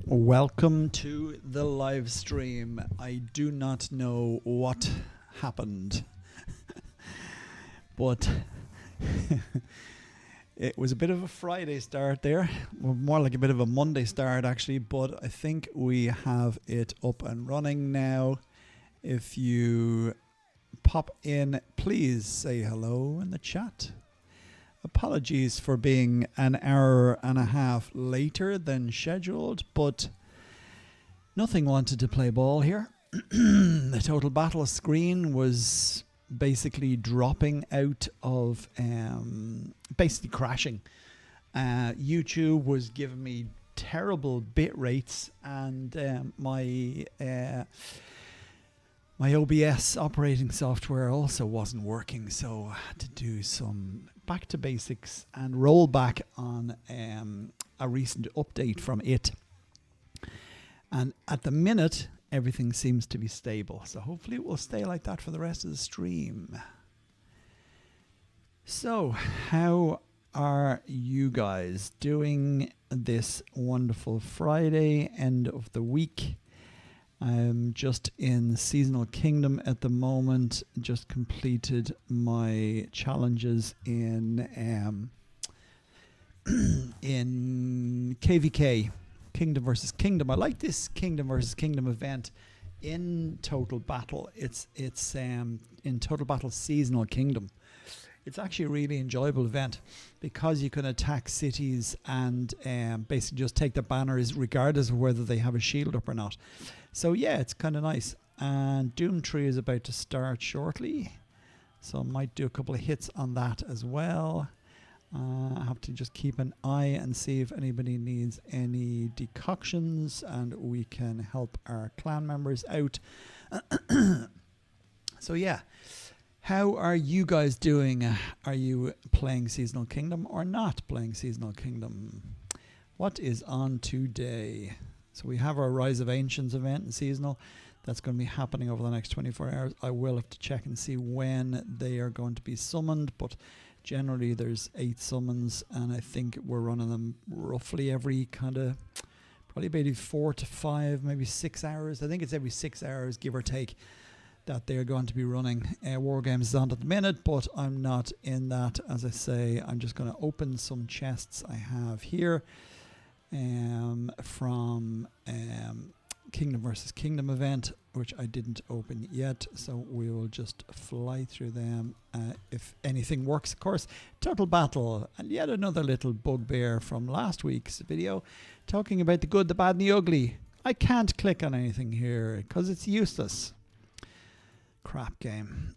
Welcome to the live stream. I do not know what happened, but it was a bit of a Friday start there, more like a bit of a Monday start actually, but I think we have it up and running now. If you pop in, please say hello in the chat. Apologies for being an hour and a half later than scheduled, but nothing wanted to play ball here. The Total Battle screen was basically dropping out of, basically crashing. YouTube was giving me terrible bit rates, and my OBS operating software also wasn't working, so I had to do some back to basics and roll back on a recent update from it. And at the minute, everything seems to be stable, so hopefully it will stay like that for the rest of the stream. So, how are you guys doing this wonderful Friday, end of the week? I'm just in Seasonal Kingdom at the moment. Just completed my challenges in KVK, Kingdom versus Kingdom. I like this Kingdom versus Kingdom event in Total Battle. It's in Total Battle Seasonal Kingdom. It's actually a really enjoyable event because you can attack cities and basically just take the banners regardless of whether they have a shield up or not. So yeah, it's kind of nice. And Doomtree is about to start shortly, so I might do a couple of hits on that as well. I have to just keep an eye and see if anybody needs any decoctions, and we can help our clan members out. So yeah. How are you guys doing? Are you playing Seasonal Kingdom or not playing Seasonal Kingdom? What is on today? So we have our Rise of Ancients event in Seasonal. That's going to be happening over the next 24 hours. I will have to check and see when they are going to be summoned, but generally there's 8 summons, and I think we're running them roughly every probably maybe 4 to 5, maybe 6 hours. I think it's every 6 hours, give or take, that they're going to be running. War Games is on at the minute, but I'm not in that. As I say, I'm just going to open some chests I have here from Kingdom versus Kingdom event, which I didn't open yet, so we will just fly through them if anything works, of course. Total Battle, and yet another little bugbear from last week's video talking about the good, the bad and the ugly. I can't click on anything here because it's useless. Crap game.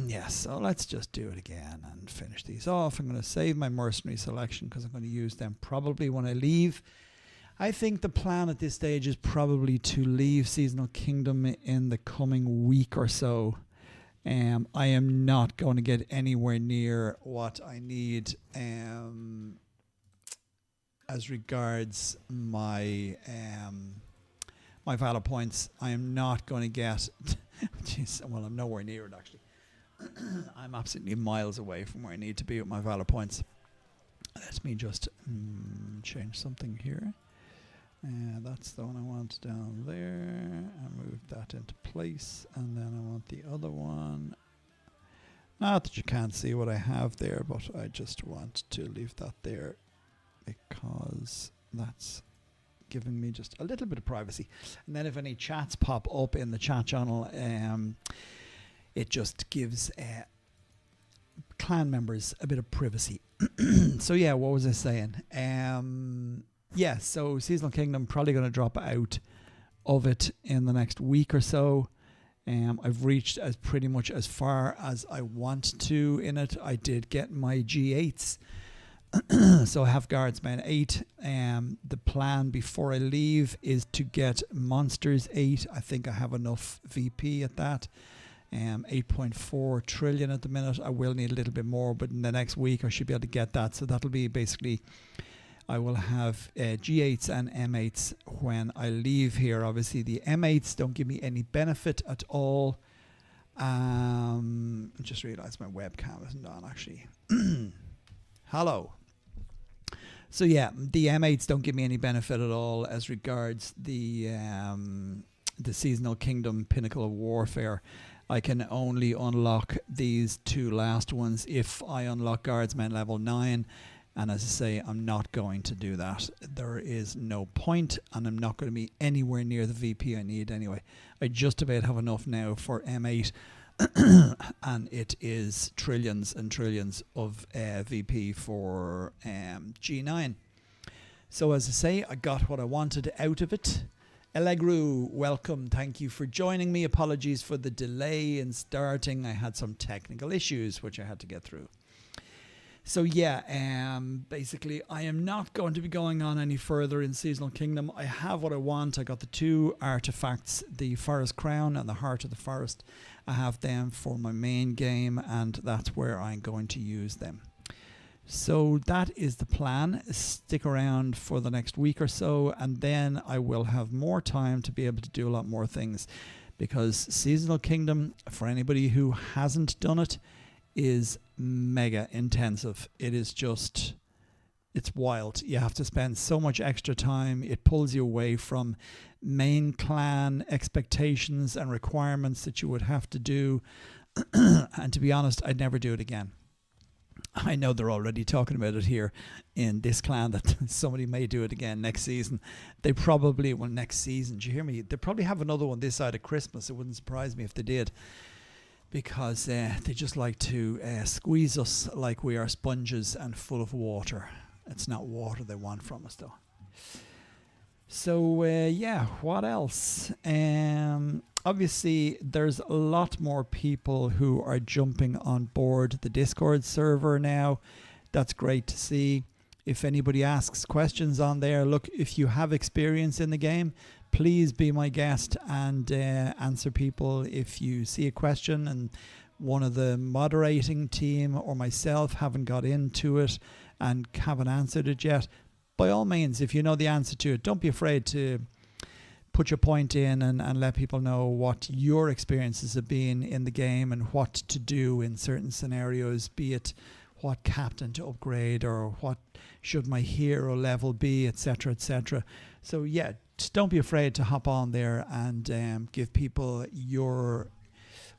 Yes, so let's just do it again and finish these off. I'm going to save my mercenary selection because I'm going to use them probably when I leave. I think the plan at this stage is probably to leave Seasonal Kingdom in the coming week or so. I am not going to get anywhere near what I need as regards my my Valor points. I am not going to get jeez, well, I'm nowhere near it actually. I'm absolutely miles away from where I need to be with my Valor points. Let me just change something here. That's the one I want down there. And move that into place. And then I want the other one. Not that you can't see what I have there, but I just want to leave that there because that's giving me just a little bit of privacy. And then if any chats pop up in the chat channel, it just gives clan members a bit of privacy. So yeah, what was I saying? Yeah, so Seasonal Kingdom probably going to drop out of it in the next week or so. I've reached as pretty much as far as I want to in it. I did get my G8s. So I have Guardsmen 8. The plan before I leave is to get Monsters 8. I think I have enough VP at that. 8.4 trillion at the minute. I will need a little bit more, but in the next week I should be able to get that. So that'll be basically, I will have G8s and M8s when I leave here. Obviously the M8s don't give me any benefit at all. I just realized my webcam isn't on actually. Hello. So yeah, the M8s don't give me any benefit at all as regards the Seasonal Kingdom Pinnacle of Warfare. I can only unlock these two last ones if I unlock Guardsmen level 9. And as I say, I'm not going to do that. There is no point, and I'm not going to be anywhere near the VP I need anyway. I just about have enough now for M8, and it is trillions and trillions of VP for G9. So as I say, I got what I wanted out of it. Allegro, welcome. Thank you for joining me. Apologies for the delay in starting. I had some technical issues which I had to get through. So yeah, basically I am not going to be going on any further in Seasonal Kingdom. I have what I want. I got the two artifacts, the Forest Crown and the Heart of the Forest. I have them for my main game, and that's where I'm going to use them. So that is the plan. Stick around for the next week or so, and then I will have more time to be able to do a lot more things, because Seasonal Kingdom, for anybody who hasn't done it, is mega intensive. It is just, it's wild. You have to spend so much extra time. It pulls you away from main clan expectations and requirements that you would have to do. And to be honest, I'd never do it again. I know they're already talking about it here in this clan that somebody may do it again next season. They probably will next season. Do you hear me? They probably have another one this side of Christmas. It wouldn't surprise me if they did, because they just like to squeeze us like we are sponges and full of water. It's not water they want from us, though. So yeah, what else? Obviously, there's a lot more people who are jumping on board the Discord server now. That's great to see. If anybody asks questions on there, look, if you have experience in the game, please be my guest and answer people. If you see a question and one of the moderating team or myself haven't got into it and haven't answered it yet, by all means, if you know the answer to it, don't be afraid to put your point in and let people know what your experiences have been in the game and what to do in certain scenarios, be it what captain to upgrade or what should my hero level be, etc., etc. So yeah, just don't be afraid to hop on there and give people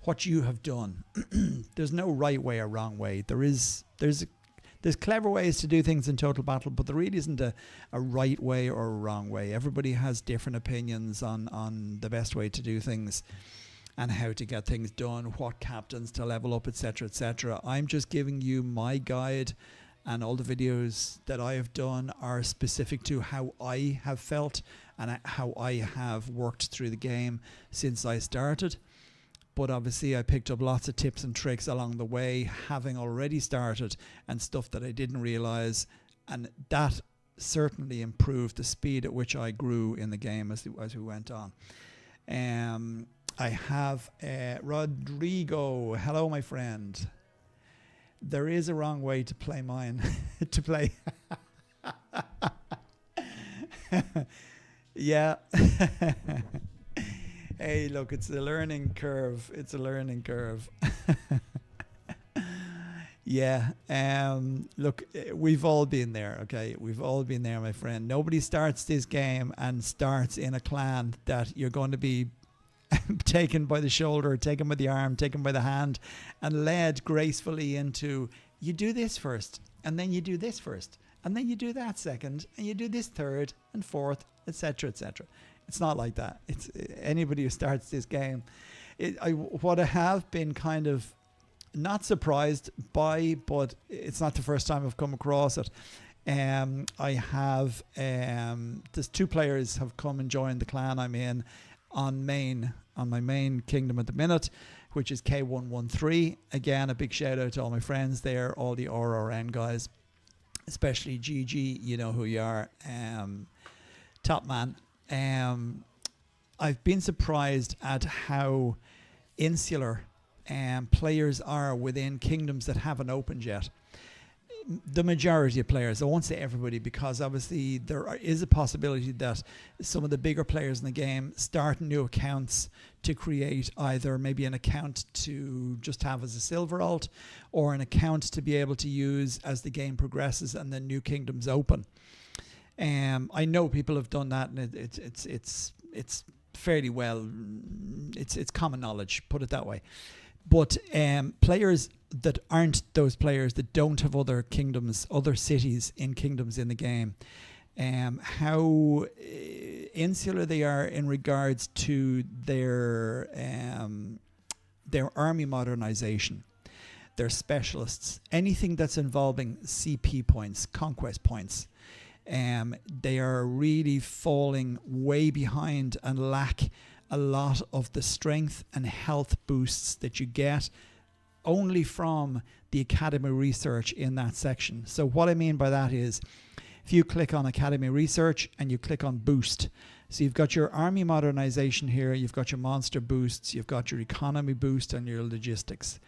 what you have done. There's no right way or wrong way. There's clever ways to do things in Total Battle, but there really isn't a right way or a wrong way. Everybody has different opinions on the best way to do things and how to get things done, what captains to level up, etc., etc. I'm just giving you my guide, and all the videos that I have done are specific to how I have felt and how I have worked through the game since I started. But obviously I picked up lots of tips and tricks along the way, having already started, and stuff that I didn't realize, and that certainly improved the speed at which I grew in the game as we went on. I have Rodrigo. Hello, my friend. There is a wrong way to play mine. to play. Yeah. Hey, look, it's a learning curve. It's a learning curve. Yeah. Look, we've all been there, okay? We've all been there, my friend. Nobody starts this game and starts in a clan that you're going to be taken by the shoulder, taken by the arm, taken by the hand, and led gracefully into, you do this first, and then you do this first, and then you do that second, and you do this third and fourth, etc., etc. It's not like that. It's anybody who starts this game. What I have been kind of not surprised by, but it's not the first time I've come across it. I have there's 2 players have come and joined the clan I'm in on my main kingdom at the minute, which is K113. Again, a big shout out to all my friends there, all the RRN guys, especially GG. You know who you are. Top man. I've been surprised at how insular players are within kingdoms that haven't opened yet. the majority of players, I won't say everybody, because obviously is a possibility that some of the bigger players in the game start new accounts to create either maybe an account to just have as a silver alt, or an account to be able to use as the game progresses and then new kingdoms open. I know people have done that, and it's fairly well, it's common knowledge, put it that way. But players that aren't those players that don't have other kingdoms, other cities in kingdoms in the game, how insular they are in regards to their army modernization, their specialists, anything that's involving CP points, conquest points. They are really falling way behind and lack a lot of the strength and health boosts that you get only from the Academy research in that section. So what I mean by that is, if you click on Academy research and you click on boost, so you've got your army modernization here, you've got your monster boosts, you've got your economy boost and your logistics.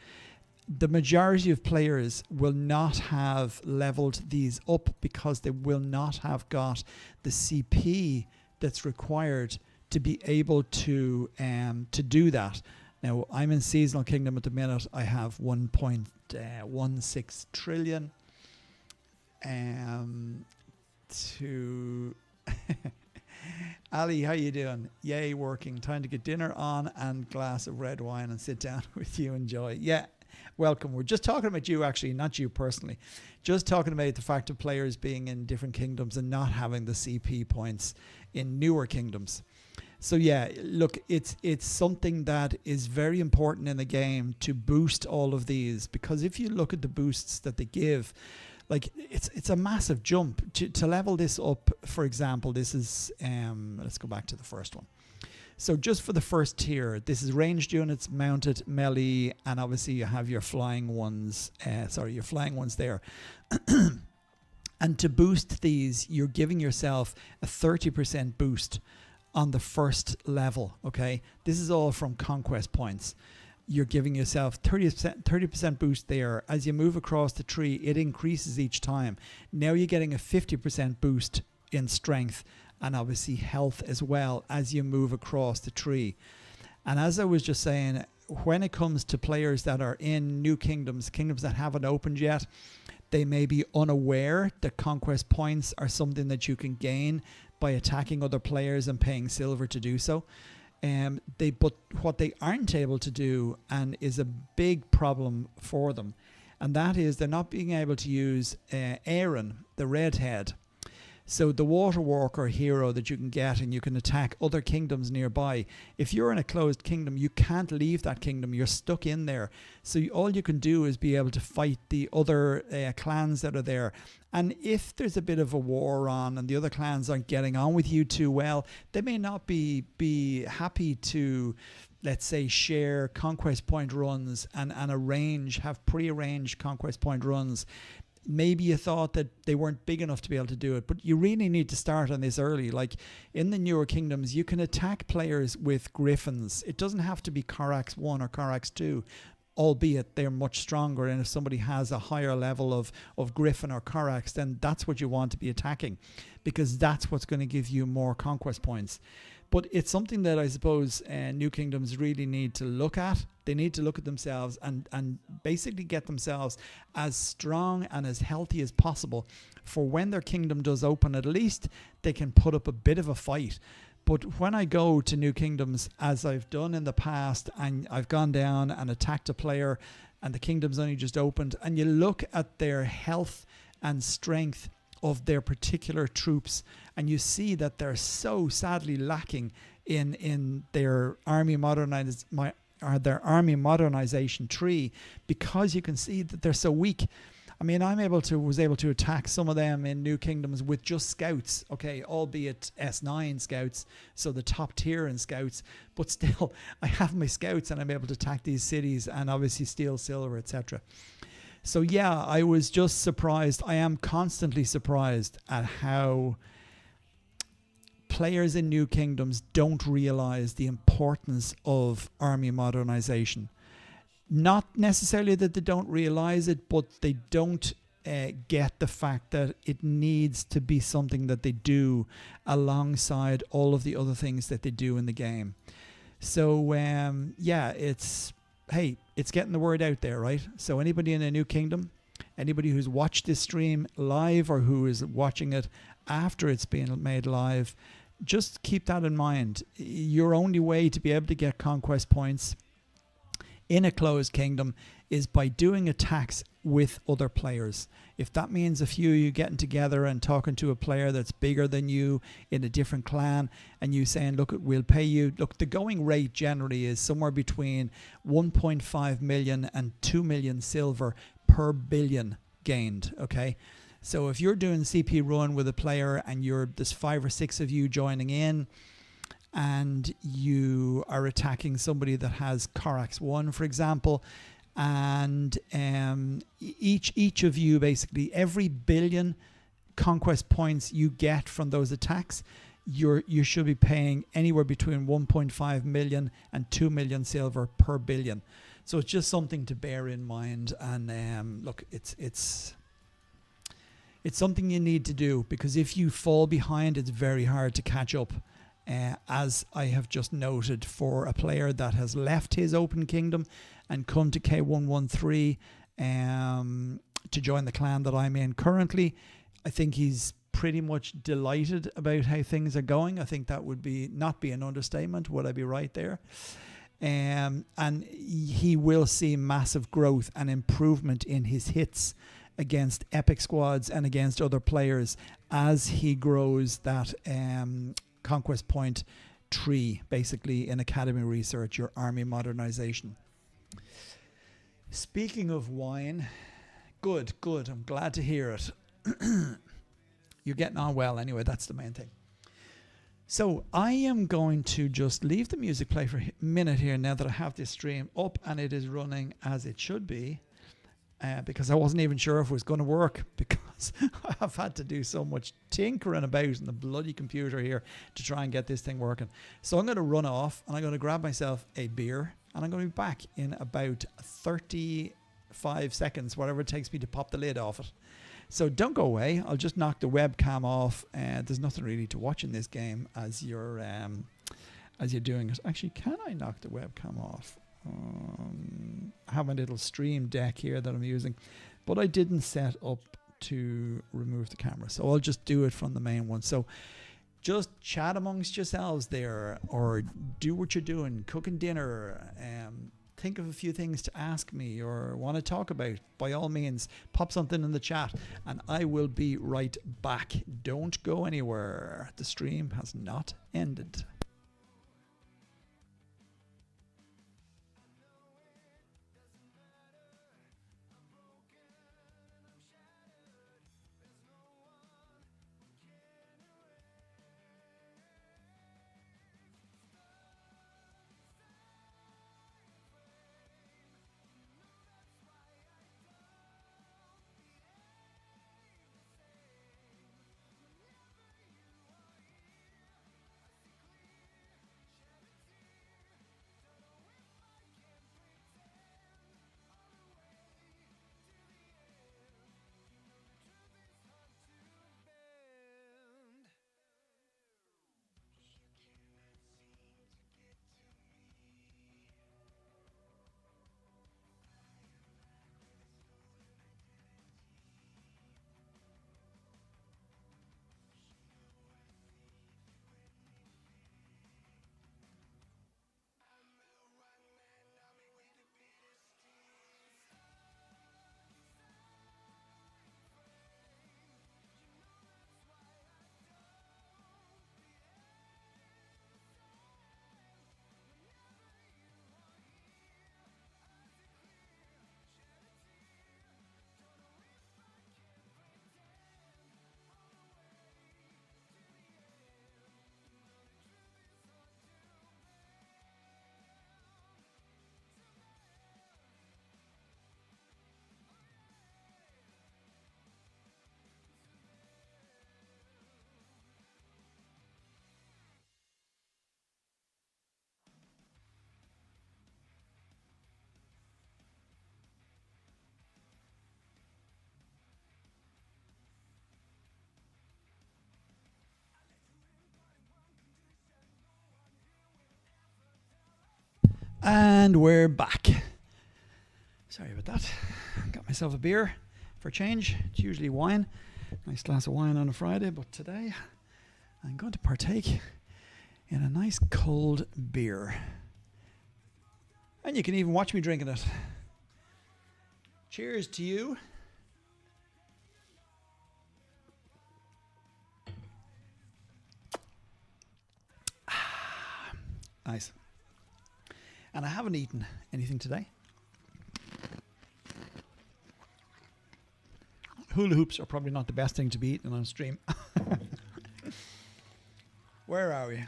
The majority of players will not have leveled these up because they will not have got the CP that's required to be able to do that. Now, I'm in Seasonal Kingdom at the minute. I have 1.16 trillion to Ali, how you doing? Yay, working. Time to get dinner on and glass of red wine and sit down with you. Enjoy. Yeah, welcome. We're just talking about you, actually, not you personally. Just talking about the fact of players being in different kingdoms and not having the CP points in newer kingdoms. So yeah, look, it's something that is very important in the game to boost all of these, because if you look at the boosts that they give, like it's a massive jump to level this up. For example, this is let's go back to the first one. So just for the first tier, this is ranged units, mounted, melee, and obviously you have your flying ones. Your flying ones there. And to boost these, you're giving yourself a 30% boost on the first level, okay? This is all from conquest points. You're giving yourself 30% boost there. As you move across the tree, it increases each time. Now you're getting a 50% boost in strength and obviously health as well as you move across the tree. And as I was just saying, when it comes to players that are in new kingdoms that haven't opened yet, they may be unaware that conquest points are something that you can gain by attacking other players and paying silver to do so. But what they aren't able to do, and is a big problem for them, and that is they're not being able to use Aaron, the redhead. So the water walker hero that you can get, and you can attack other kingdoms nearby. If you're in a closed kingdom, you can't leave that kingdom. You're stuck in there. So all you can do is be able to fight the other clans that are there. And if there's a bit of a war on and the other clans aren't getting on with you too well, they may not be happy to, let's say, share conquest point runs and have pre-arranged conquest point runs. Maybe you thought that they weren't big enough to be able to do it, but you really need to start on this early. Like in the newer kingdoms, you can attack players with griffins. It doesn't have to be Corax 1 or Corax 2, albeit they're much stronger. And if somebody has a higher level of griffin or Corax, then that's what you want to be attacking, because that's what's going to give you more conquest points. But it's something that I suppose new kingdoms really need to look at. They need to look at themselves and basically get themselves as strong and as healthy as possible for when their kingdom does open. At least they can put up a bit of a fight. But when I go to new kingdoms, as I've done in the past, and I've gone down and attacked a player and the kingdom's only just opened, and you look at their health and strength of their particular troops, and you see that they're so sadly lacking in their army modernization tree, because you can see that they're so weak. I mean, was able to attack some of them in new kingdoms with just scouts, okay, albeit S9 scouts, so the top tier in scouts, but still I have my scouts and I'm able to attack these cities and obviously steal silver, etc. So yeah, I was just surprised. I am constantly surprised at how players in new kingdoms don't realize the importance of army modernization. Not necessarily that they don't realize it, but they don't get the fact that it needs to be something that they do alongside all of the other things that they do in the game. So yeah, it's getting the word out there, right? So anybody in a New Kingdom, anybody who's watched this stream live or who is watching it after it's been made live, just keep that in mind. Your only way to be able to get conquest points in a closed kingdom is by doing attacks with other players. If that means a few of you getting together and talking to a player that's bigger than you in a different clan and you saying, look, we'll pay you. Look, the going rate generally is somewhere between 1.5 million and 2 million silver per billion gained, okay? So if you're doing CP run with a player and there's 5 or 6 of you joining in and you are attacking somebody that has Corax 1, for example, and each of you, basically every billion conquest points you get from those attacks, you should be paying anywhere between 1.5 million and 2 million silver per billion. So it's just something to bear in mind. And look, it's something you need to do, because if you fall behind, it's very hard to catch up. As I have just noted, for a player that has left his open kingdom and come to K113 to join the clan that I'm in currently, I think he's pretty much delighted about how things are going. I think that would not be an understatement. Would I be right there? And he will see massive growth and improvement in his hits against epic squads and against other players as he grows that conquest point tree, basically in academy research, your army modernization. Speaking of wine, good, I'm glad to hear it. You're getting on well anyway, that's the main thing. So I am going to just leave the music play for a minute here now that I have this stream up and it is running as it should be. Because I wasn't even sure if it was going to work, because I've had to do so much tinkering about in the bloody computer here to try and get this thing working. So I'm going to run off and I'm going to grab myself a beer and I'm going to be back in about 35 seconds, whatever it takes me to pop the lid off it. So don't go away. I'll just knock the webcam off. There's nothing really to watch in this game as you're doing it. Actually, can I knock the webcam off? I have a little stream deck here that I'm using, but I didn't set up to remove the camera, so I'll just do it from the main one. So just chat amongst yourselves there, or do what you're doing, cooking dinner, think of a few things to ask me or want to talk about. By all means, pop something in the chat and I will be right back. Don't go anywhere. The stream has not ended. And we're back. Sorry about that. Got myself a beer for a change. It's usually wine. Nice glass of wine on a Friday, but today I'm going to partake in a nice cold beer. And you can even watch me drinking it. Cheers to you. Nice. And I haven't eaten anything today. Hula hoops are probably not the best thing to be eating on stream. Where are we?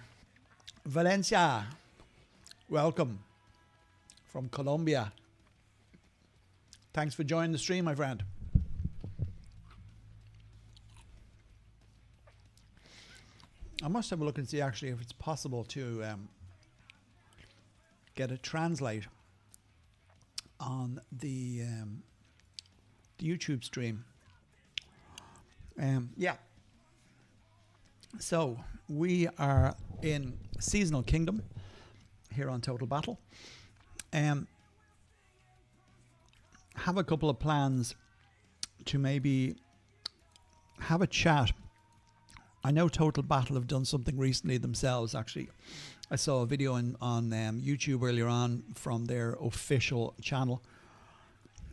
Valencia. Welcome from Colombia. Thanks for joining the stream, my friend. I must have a look and see actually if it's possible to get a translate on the YouTube stream. Yeah. So we are in Seasonal Kingdom here on Total Battle. Have a couple of plans to maybe have a chat. I know Total Battle have done something recently themselves, actually. I saw a video on YouTube earlier on from their official channel,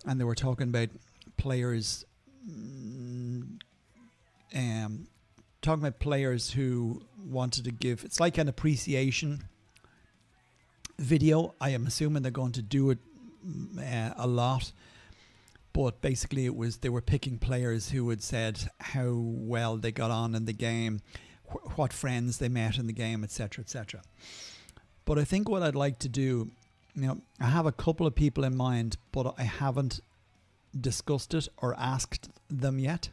and they were talking about players, who wanted to give, it's like an appreciation video. I am assuming they're going to do it a lot, but basically it was, they were picking players who had said how well they got on in the game, what friends they met in the game, etc., etc. But I think what I'd like to do, I have a couple of people in mind, but I haven't discussed it or asked them yet.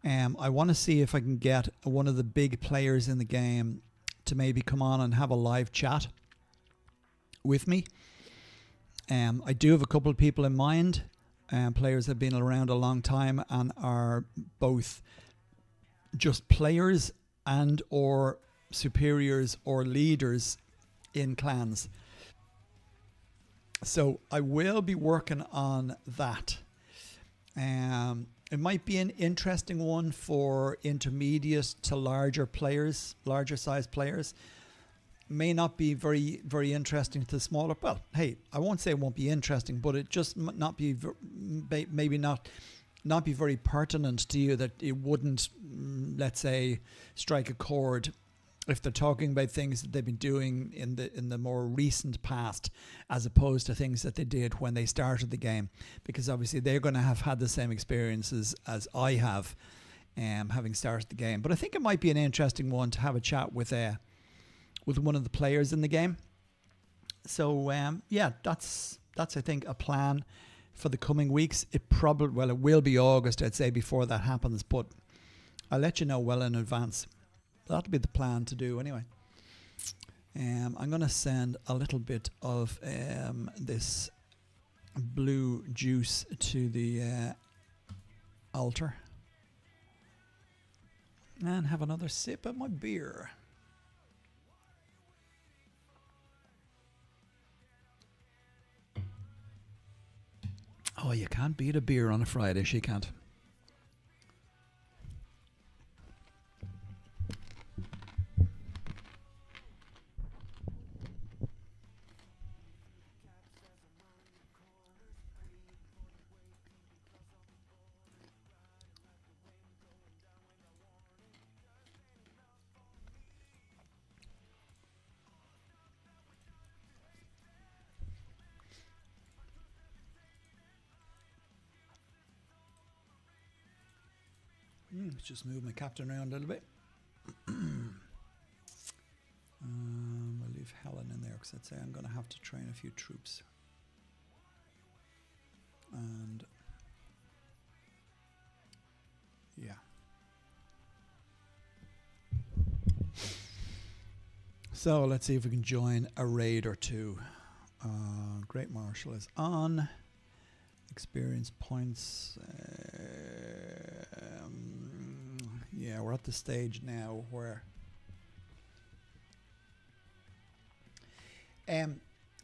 I want to see if I can get one of the big players in the game to maybe come on and have a live chat with me. I do have a couple of people in mind, players that have been around a long time and are both just players and or superiors or leaders in clans. So I will be working on that. It might be an interesting one for intermediate to larger players, larger size players. May not be very, very interesting to smaller. Well, hey, I won't say it won't be interesting, but it just not be, maybe not be very pertinent to you, that it wouldn't, let's say, strike a chord if they're talking about things that they've been doing in the more recent past, as opposed to things that they did when they started the game, because obviously they're going to have had the same experiences as I have, having started the game. But I think it might be an interesting one to have a chat with one of the players in the game. So yeah, that's I think a plan for the coming weeks. It will be August, I'd say, before that happens, but I'll let you know well in advance. That'll be the plan to do anyway. I'm going to send a little bit of this blue juice to the altar and have another sip of my beer. Oh, you can't beat a beer on a Friday. She can't. Let's just move my captain around a little bit. We'll leave Helen in there because I'd say I'm going to have to train a few troops. And yeah. So let's see if we can join a raid or two. Great Marshal is on. Experience points. Yeah, we're at the stage now where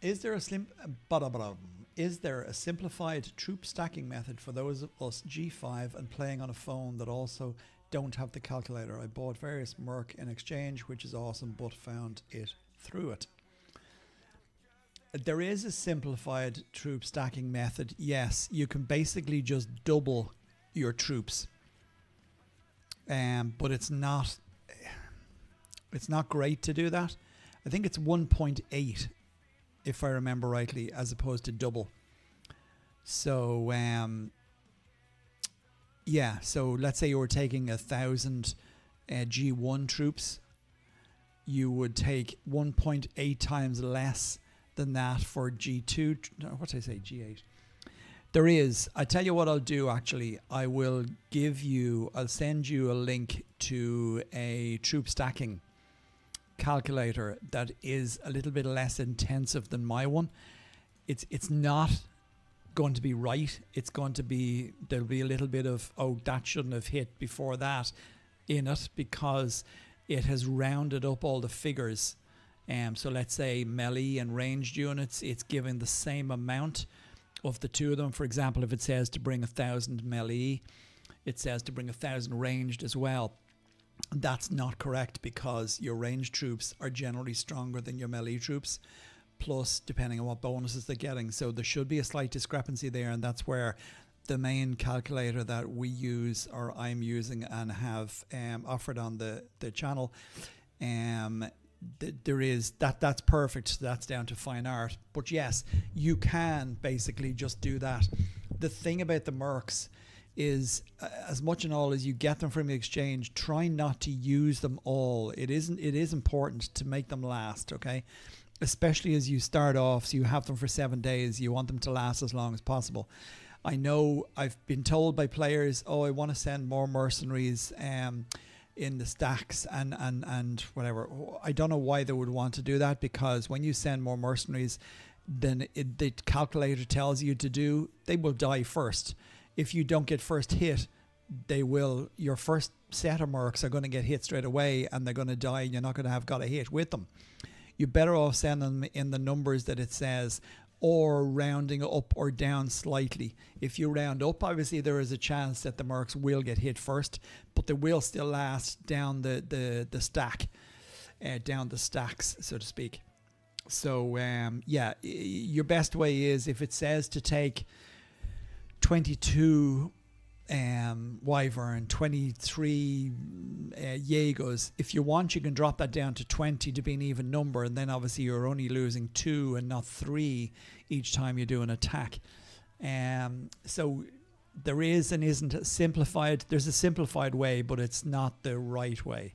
Is there a is there a simplified troop stacking method for those of us G5 and playing on a phone that also don't have the calculator? I bought various Merc in exchange, which is awesome, but found it through it. There is a simplified troop stacking method. Yes, you can basically just double your troops, but it's not great to do that. I think it's 1.8, if I remember rightly, as opposed to double. So yeah, so let's say you were taking 1,000 G1 troops, you would take 1.8 times less than that for G2. What did I say? G8. There is. I tell you what I'll do. Actually, I'll send you a link to a troop stacking calculator that is a little bit less intensive than my one. It's not going to be right. It's going to be, there'll be a little bit of, oh, that shouldn't have hit before that in it, because it has rounded up all the figures. So let's say melee and ranged units, it's given the same amount of the two of them. For example, if it says to bring 1,000 melee, it says to bring 1,000 ranged as well. That's not correct, because your ranged troops are generally stronger than your melee troops, plus depending on what bonuses they're getting. So there should be a slight discrepancy there, and that's where the main calculator that we use, or I'm using and have offered on the channel, there is that's perfect. That's down to fine art. But yes, you can basically just do that. The thing about the mercs is, as much and all as you get them from the exchange, try not to use them all. It is important to make them last, okay? Especially as you start off, so you have them for 7 days, you want them to last as long as possible. I know I've been told by players, oh, I want to send more mercenaries in the stacks and whatever. I don't know why they would want to do that, because when you send more mercenaries, then the calculator tells you they will die first. If you don't get first hit, your first set of mercs are going to get hit straight away, and they're going to die, and you're not going to have got a hit with them. You're better off sending them in the numbers that it says, or rounding up or down slightly. If you round up, obviously there is a chance that the mercs will get hit first, but they will still last down the stack, down the stacks, so to speak. So yeah, your best way is, if it says to take 22 Wyvern, 23 Jaegers, if you want, you can drop that down to 20 to be an even number, and then obviously you're only losing 2 and not 3 each time you do an attack. So there is and isn't a simplified, there's a simplified way, but it's not the right way.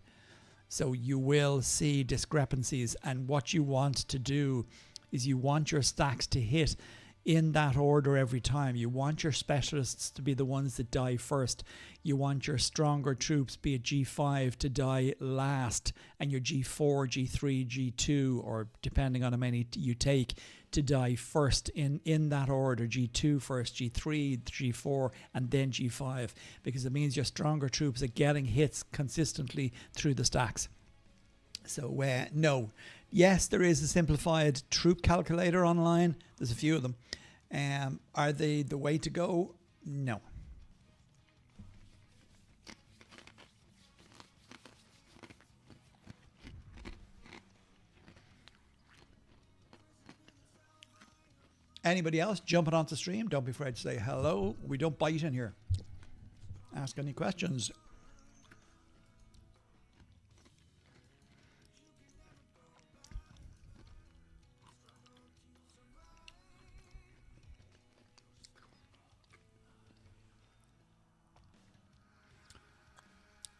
So you will see discrepancies, and what you want to do is you want your stacks to hit in that order every time. You want your specialists to be the ones that die first. You want your stronger troops, be it G5, to die last, and your G4, G3, G2, or depending on how many you take, to die first in that order. G2 first, G3, G4, and then G5, because it means your stronger troops are getting hits consistently through the stacks. So no. Yes, there is a simplified troop calculator online. There's a few of them. Are they the way to go? No. Anybody else jumping onto stream? Don't be afraid to say hello. We don't bite in here. Ask any questions.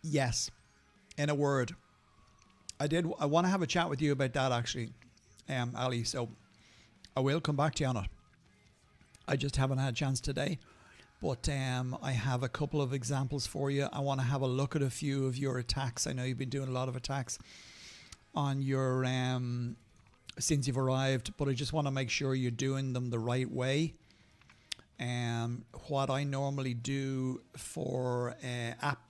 Yes, in a word. I want to have a chat with you about that, actually, Ali. So I will come back to you on it. I just haven't had a chance today, but I have a couple of examples for you. I want to have a look at a few of your attacks. I know you've been doing a lot of attacks on your since you've arrived, but I just want to make sure you're doing them the right way. What I normally do for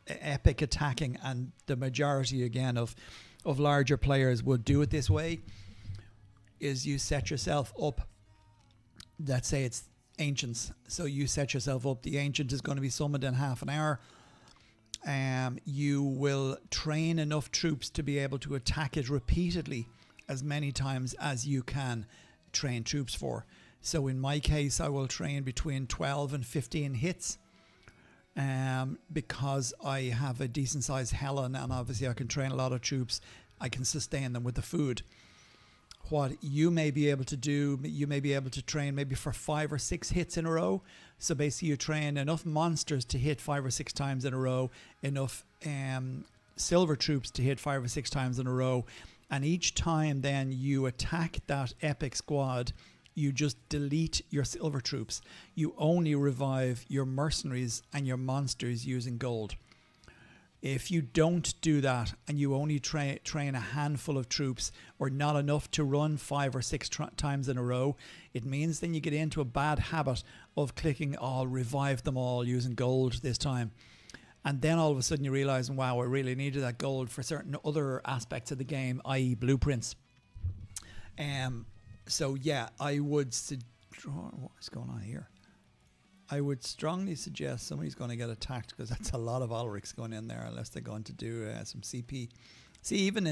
epic attacking, and the majority again of larger players will do it this way, is you set yourself up. Let's say it's ancients. So you set yourself up. The ancient is going to be summoned in half an hour. You will train enough troops to be able to attack it repeatedly as many times as you can train troops for. So in my case, I will train between 12 and 15 hits because I have a decent sized Helen, and obviously I can train a lot of troops. I can sustain them with the food. What you may be able to do, you may be able to train maybe for 5 or 6 hits in a row. So basically you train enough monsters to hit 5 or 6 times in a row, enough silver troops to hit 5 or 6 times in a row. And each time then you attack that epic squad, you just delete your silver troops. You only revive your mercenaries and your monsters using gold. If you don't do that and you only train a handful of troops or not enough to run 5 or 6 times in a row, it means then you get into a bad habit of clicking, I'll revive them all using gold this time. And then all of a sudden you realize, wow, I really needed that gold for certain other aspects of the game, i.e. blueprints. So yeah, I would what is going on here? I would strongly suggest somebody's going to get attacked, because that's a lot of Ulrics going in there, unless they're going to do some CP. See, even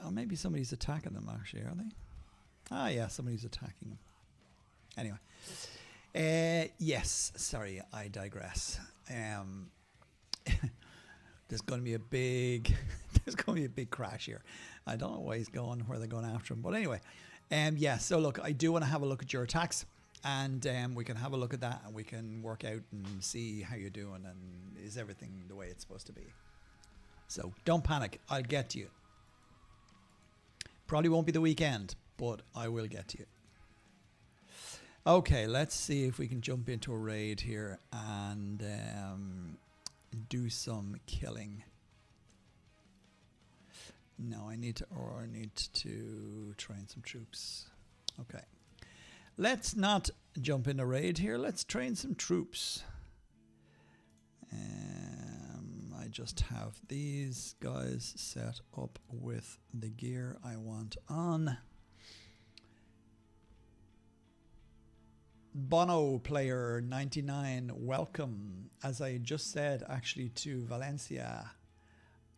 or maybe somebody's attacking them actually, are they? Ah, yeah, somebody's attacking them. Anyway, yes, sorry, I digress. There's going to be a big crash here. I don't know why he's going where they're going after him, but anyway. Yeah, so look, I do want to have a look at your attacks, and we can have a look at that, and we can work out and see how you're doing, and is everything the way it's supposed to be. So don't panic, I'll get to you. Probably won't be the weekend, but I will get to you. Okay, let's see if we can jump into a raid here and do some killing. No, I need to train some troops. Okay. Let's not jump in a raid here. Let's train some troops. I just have these guys set up with the gear I want on. Bono player 99, welcome. As I just said actually to Valencia,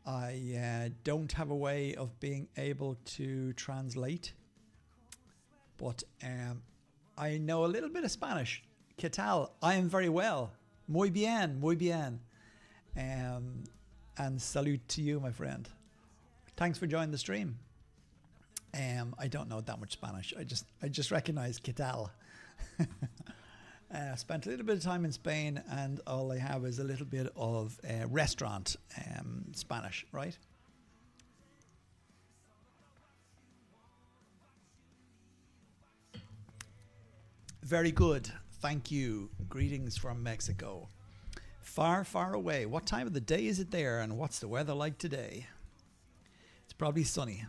I don't have a way of being able to translate, but I know a little bit of Spanish. ¿Qué tal? I am very well. Muy bien, muy bien. And salute to you, my friend. Thanks for joining the stream. I don't know that much Spanish. I just recognize ¿qué tal? Spent a little bit of time in Spain, and all I have is a little bit of restaurant Spanish, right? Very good. Thank you. Greetings from Mexico. Far, far away. What time of the day is it there, and what's the weather like today? It's probably sunny.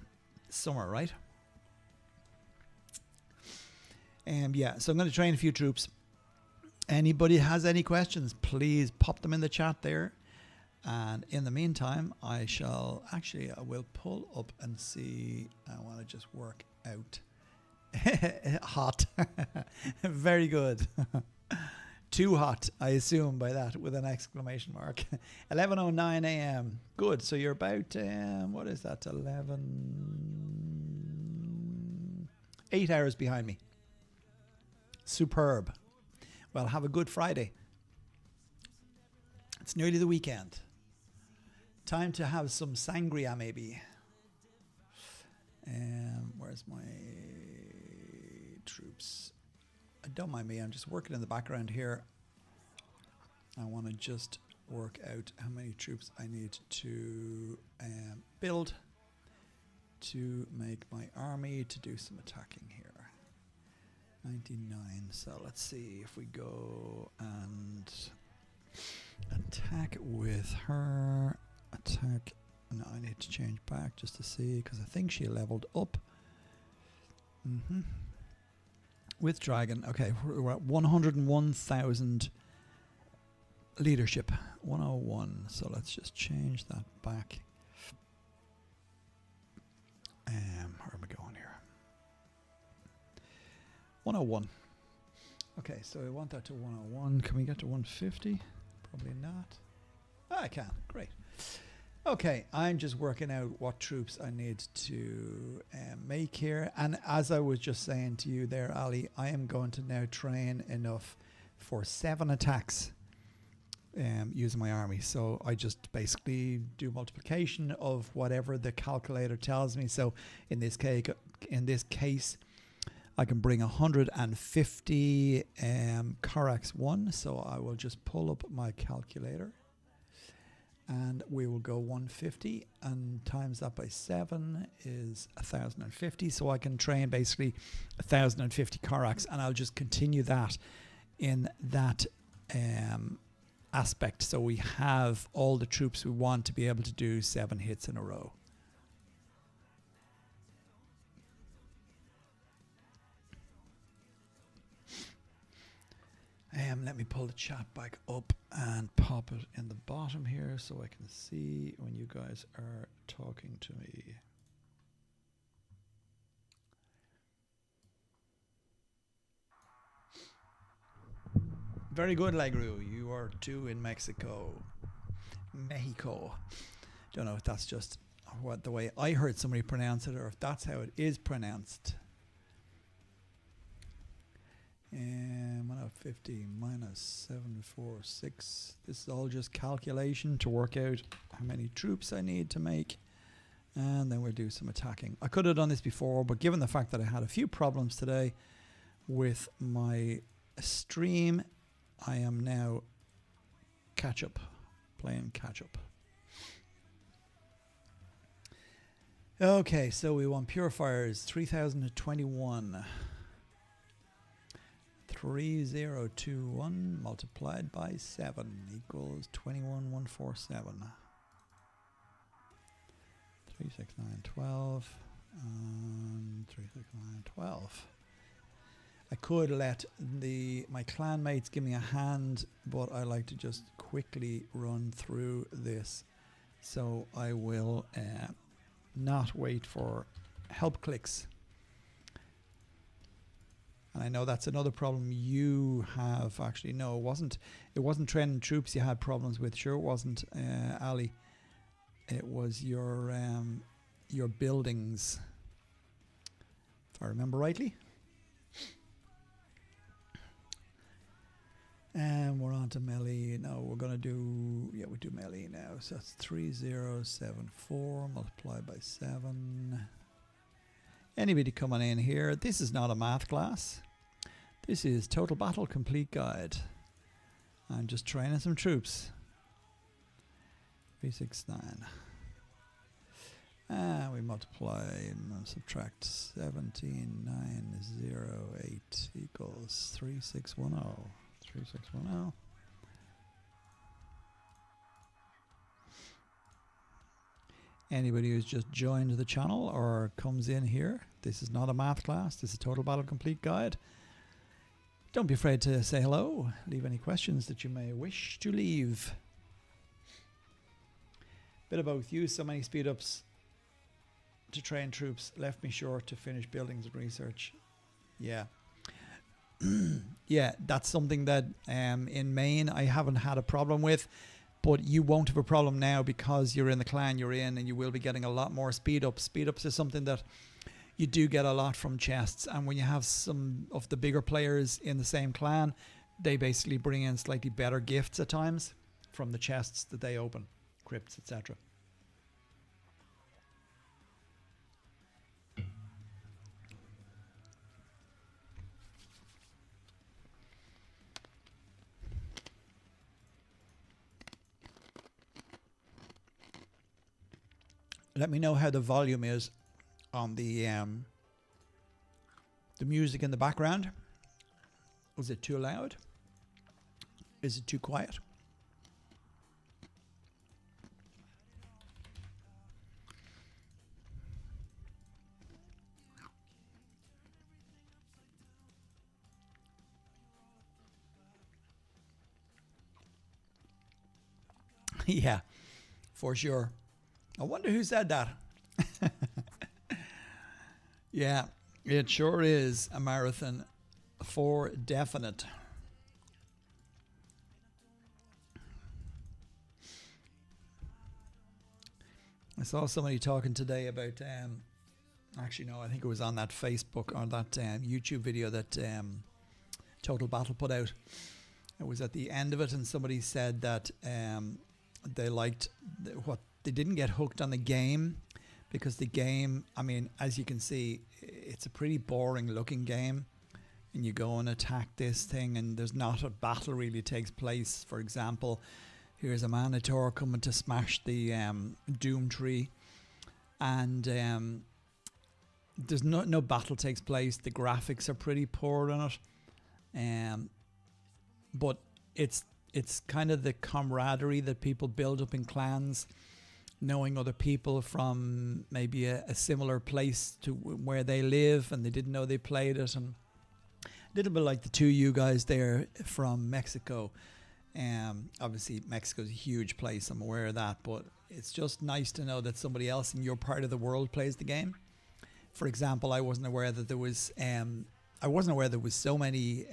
Summer, right? Yeah, so I'm going to train a few troops. Anybody has any questions, please pop them in the chat there. And in the meantime, I will pull up and see. I want to just work out. Hot. Very good. Too hot, I assume by that, with an exclamation mark. 11:09 a.m. Good. So you're about, what is that? 8 hours behind me. Superb. Well, have a good Friday. It's nearly the weekend. Time to have some sangria, maybe. Where's my troops? Don't mind me, I'm just working in the background here. I want to just work out how many troops I need to build to make my army to do some attacking here. 99. So let's see if we go and attack with her. Attack. No, I need to change back just to see, because I think she leveled up. With dragon. Okay, we're at 101,000 leadership. 101. So let's just change that back. 101. Okay, so I want that to 101. Can we get to 150? Probably not. I can. Great. Okay, I'm just working out what troops I need to make here. And as I was just saying to you there, Ali, I am going to now train enough for 7 attacks using my army. So I just basically do multiplication of whatever the calculator tells me. So in this case, I can bring 150 Corax 1. So I will just pull up my calculator. And we will go 150 and times that by 7 is 1050. So I can train basically 1050 Corax, and I'll just continue that in that aspect. So we have all the troops we want to be able to do 7 hits in a row. Let me pull the chat back up and pop it in the bottom here so I can see when you guys are talking to me. Very good, Legru. You are 2 in Mexico. Don't know if that's just what the way I heard somebody pronounce it or if that's how it is pronounced. 150 minus 746. This is all just calculation to work out how many troops I need to make. And then we'll do some attacking. I could have done this before, but given the fact that I had a few problems today with my stream, I am now playing catch up. Okay, so we want purifiers 3021. 3021 multiplied by 7 equals 21147. 36912 and 36912. I could let my clanmates give me a hand, but I like to just quickly run through this. So I will not wait for help clicks. And I know that's another problem you have. Actually, no, it wasn't training troops you had problems with. Sure, it wasn't, Ali. It was your buildings, if I remember rightly. And we're on to melee. No, we're going to do, we do melee now. So that's 3074 multiplied by 7. Anybody coming in here? This is not a math class. This is Total Battle Complete Guide. I'm just training some troops. 369. And we multiply and subtract 17908 equals 3610. 3610. Anybody who's just joined the channel or comes in here, this is not a math class. This is Total Battle Complete Guide. Don't be afraid to say hello. Leave any questions that you may wish to leave. Bit of both. Use so many speed ups to train troops. Left me short to finish buildings and research. Yeah. Yeah, that's something that in Maine I haven't had a problem with. But you won't have a problem now because you're in the clan you're in, and you will be getting a lot more speed ups. Speed ups is something that you do get a lot from chests, and when you have some of the bigger players in the same clan, they basically bring in slightly better gifts at times from the chests that they open, crypts, etc. Let me know how the volume is on the music in the background. Is it too loud? Is it too quiet? Yeah, for sure. I wonder who said that. Yeah, it sure is a marathon. for definite. I saw somebody talking today about, actually no, I think it was on that Facebook or that YouTube video that Total Battle put out. It was at the end of it, and somebody said that they liked what they didn't get hooked on the game, because the game, I mean, as you can see, it's a pretty boring looking game, and you go and attack this thing, and there's not a battle really takes place. For example, here's a Minotaur coming to smash the Doom tree, and there's no battle takes place. The graphics are pretty poor in it, but it's kind of the camaraderie that people build up in clans, knowing other people from maybe a similar place to where they live, and they didn't know they played it, and a little bit like the two you guys there from Mexico. Obviously Mexico's a huge place, I'm aware of that, but it's just nice to know that somebody else in your part of the world plays the game. For example, I wasn't aware that there was so many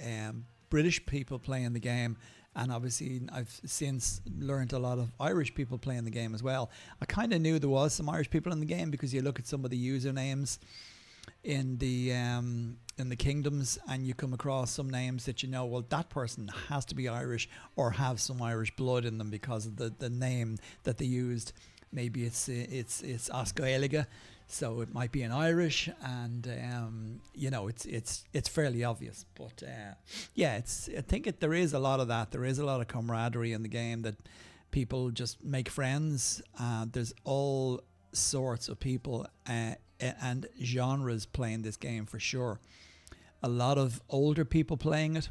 British people playing the game, and obviously I've since learned a lot of Irish people playing the game as well. I kind of knew there was some Irish people in the game because you look at some of the usernames in the kingdoms, and you come across some names that, you know, well, that person has to be Irish or have some Irish blood in them because of the name that they used. Maybe it's Oscailiga, so it might be an Irish, and you know, it's fairly obvious. But yeah, there is a lot of that. There is a lot of camaraderie in the game, that people just make friends. There's all sorts of people and genres playing this game for sure. A lot of older people playing it.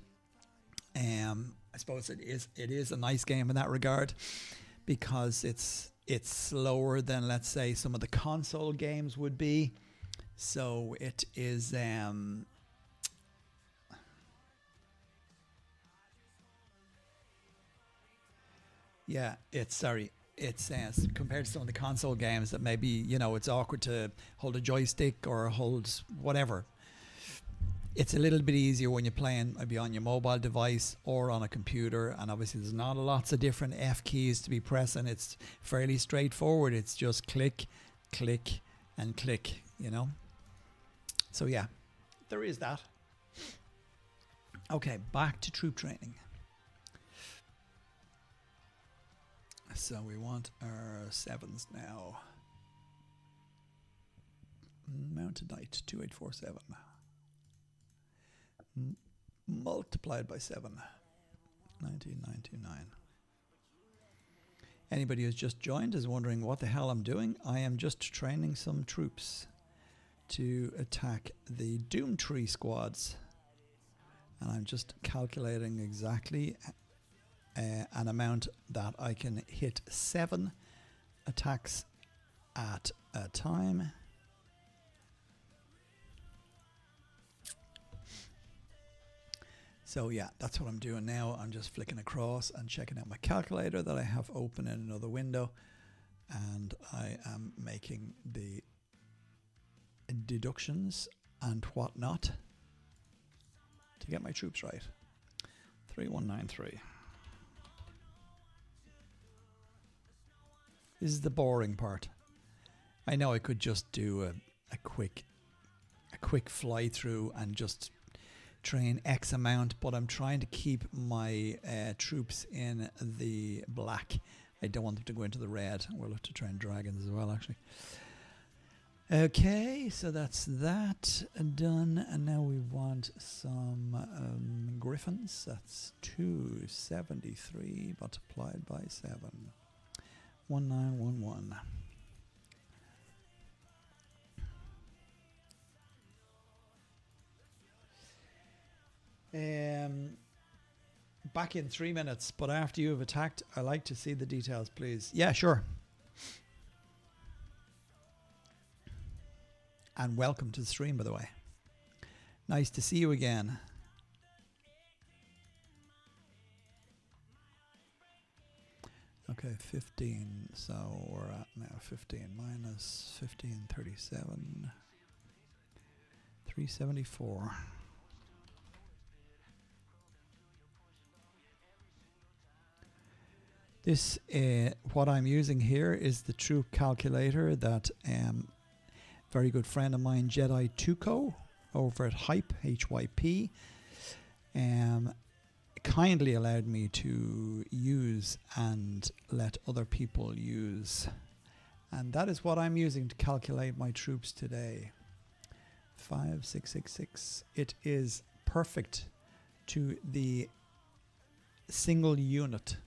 I suppose it is a nice game in that regard, because it's slower than, let's say, some of the console games would be. So it is it's compared to some of the console games that maybe, you know, it's awkward to hold a joystick or hold whatever. It's a little bit easier when you're playing maybe on your mobile device or on a computer, and obviously there's not lots of different F keys to be pressing. It's fairly straightforward. It's just click, click, and click, you know. So yeah, there is that. Okay, back to troop training. So we want our 7s now. Mounted Knight 2847. Multiplied by 7. 1999. Anybody who's just joined is wondering what the hell I'm doing. I am just training some troops to attack the Doom Tree squads. And I'm just calculating exactly an amount that I can hit 7 attacks at a time. So yeah, that's what I'm doing now. I'm just flicking across and checking out my calculator that I have open in another window, and I am making the deductions and whatnot to get my troops right. 3193. This is the boring part. I know I could just do a quick fly through and just train X amount, but I'm trying to keep my troops in the black. I don't want them to go into the red. We'll have to train dragons as well, actually. Okay, so that's that done, and now we want some griffins. That's 273 multiplied by 7. 1911. Back in 3 minutes, but after you have attacked, I like to see the details, please. Yeah, sure. And welcome to the stream, by the way. Nice to see you again. Okay, 15. So we're at now 15 minus 1537. 374. This, what I'm using here is the troop calculator that very good friend of mine, Jedi Tuco, over at Hype, HYP, kindly allowed me to use and let other people use. And that is what I'm using to calculate my troops today. 5666. It is perfect to the single unit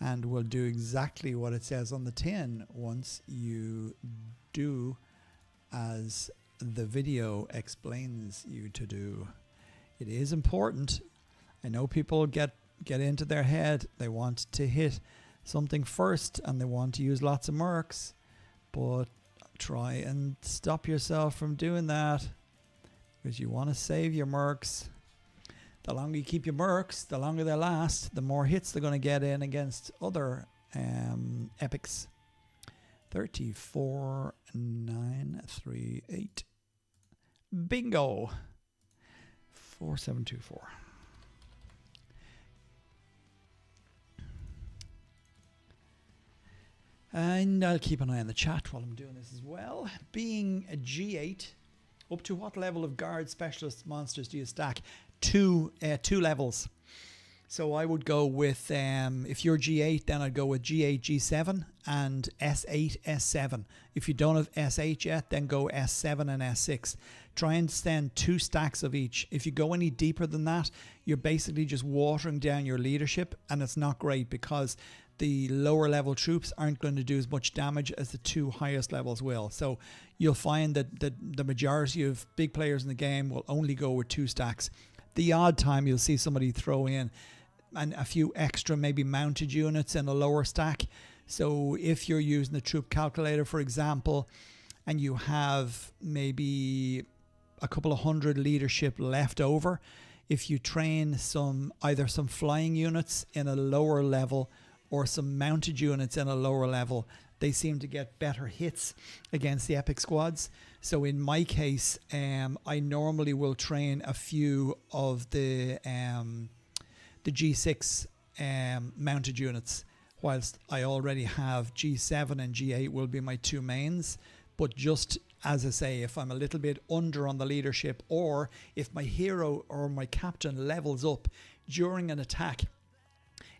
and will do exactly what it says on the tin once you do as the video explains you to do. It is important. I know people get into their head. They want to hit something first and they want to use lots of mercs, but try and stop yourself from doing that because you want to save your mercs. The longer you keep your mercs, the longer they last, the more hits they're going to get in against other epics. 34938. Bingo. 4724. And I'll keep an eye on the chat while I'm doing this as well. Being a G8, up to what level of guard specialist monsters do you stack? Two levels. So I would go with, if you're G8, then I'd go with G8, G7 and S8, S7. If you don't have S8 yet, then go S7 and S6. Try and send 2 stacks of each. If you go any deeper than that, you're basically just watering down your leadership, and it's not great because the lower level troops aren't going to do as much damage as the 2 highest levels will. So you'll find that the majority of big players in the game will only go with 2 stacks. The odd time you'll see somebody throw in and a few extra maybe mounted units in a lower stack. So if you're using the troop calculator, for example, and you have maybe a couple of hundred leadership left over, if you train either some flying units in a lower level or some mounted units in a lower level, they seem to get better hits against the epic squads. So in my case, I normally will train a few of the G6 mounted units, whilst I already have G7 and G8 will be my 2 mains. But just as I say, if I'm a little bit under on the leadership, or if my hero or my captain levels up during an attack,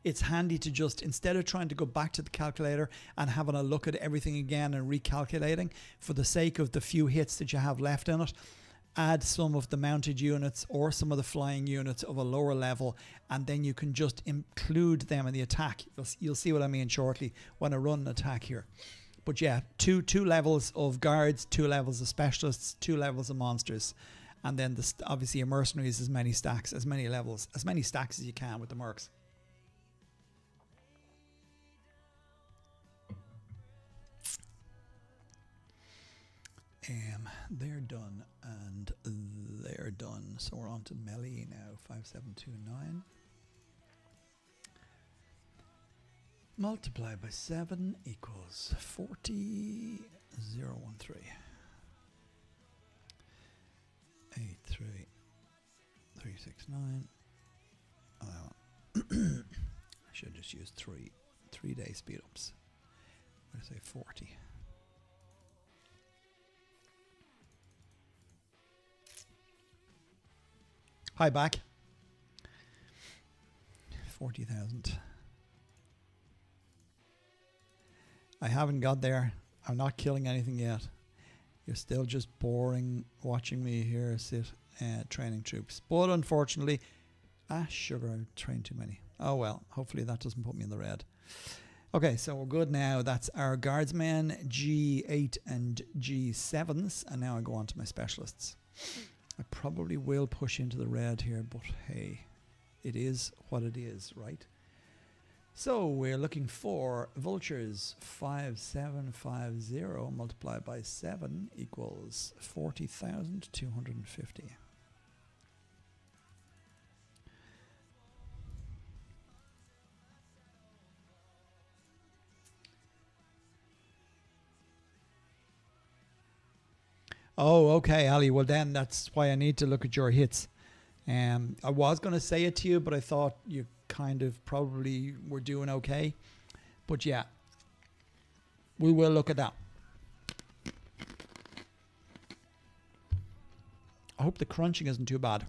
it's handy to just, instead of trying to go back to the calculator and having a look at everything again and recalculating, for the sake of the few hits that you have left in it, add some of the mounted units or some of the flying units of a lower level, and then you can just include them in the attack. You'll see what I mean shortly when I run an attack here. But yeah, two levels of guards, 2 levels of specialists, 2 levels of monsters, and then obviously your mercenaries, as many stacks, as many levels, as many stacks as you can with the mercs. They're done and they're done. So we're on to melee now. 5729. Multiply by 7 equals 40,013. 83369. I should just use 3-day speed ups. I'm going to say 40. Hi, back. 40,000. I haven't got there. I'm not killing anything yet. You're still just boring watching me here sit training troops. But unfortunately, sugar, I trained too many. Oh well, hopefully that doesn't put me in the red. Okay, so we're good now. That's our guardsmen, G8 and G7s. And now I go on to my specialists. I probably will push into the red here, but hey, it is what it is, right? So we're looking for vultures. 5750 multiplied by 7 equals 40,250. Oh, okay, Ali. Well, then that's why I need to look at your hits. I was going to say it to you, but I thought you kind of probably we're doing okay. But yeah, we will look at that. I hope the crunching isn't too bad.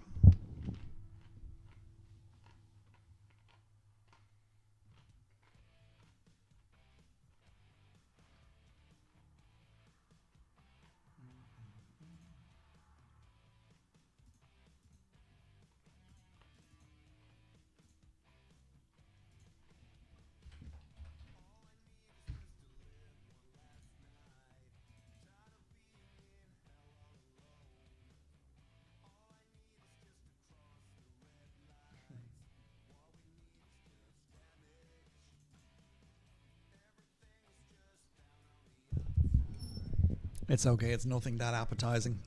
It's okay. It's nothing that appetizing.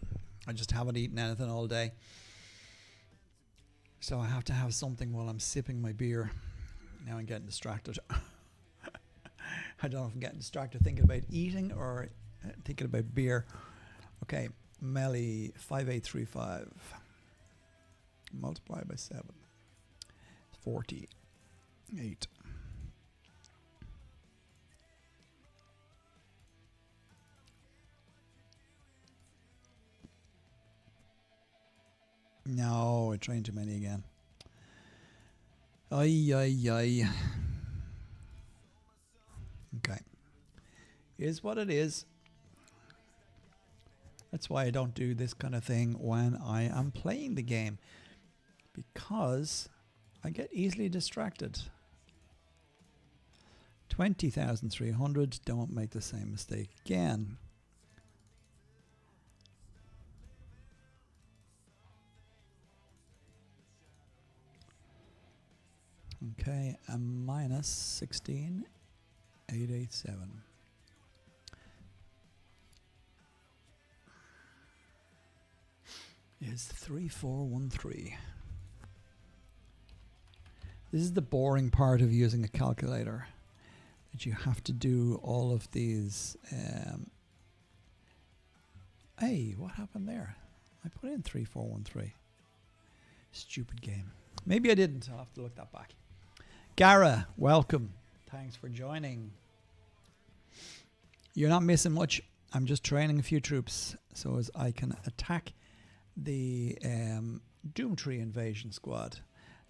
I just haven't eaten anything all day. So I have to have something while I'm sipping my beer. Now I'm getting distracted. I don't know if I'm getting distracted thinking about eating or thinking about beer. Okay, Melly 5835 multiplied by 7. 48. No, I trained too many again. Ay. Okay. Is what it is. That's why I don't do this kind of thing when I am playing the game. Because I get easily distracted. 20,300. Don't make the same mistake again. Okay, a minus 16,887. Is 3413. This is the boring part of using a calculator. That you have to do all of these. Hey, what happened there? I put in 3413. Stupid game. Maybe I didn't. I'll have to look that back. Gara, welcome. Thanks for joining. You're not missing much. I'm just training a few troops so as I can attack the Doomtree invasion squad.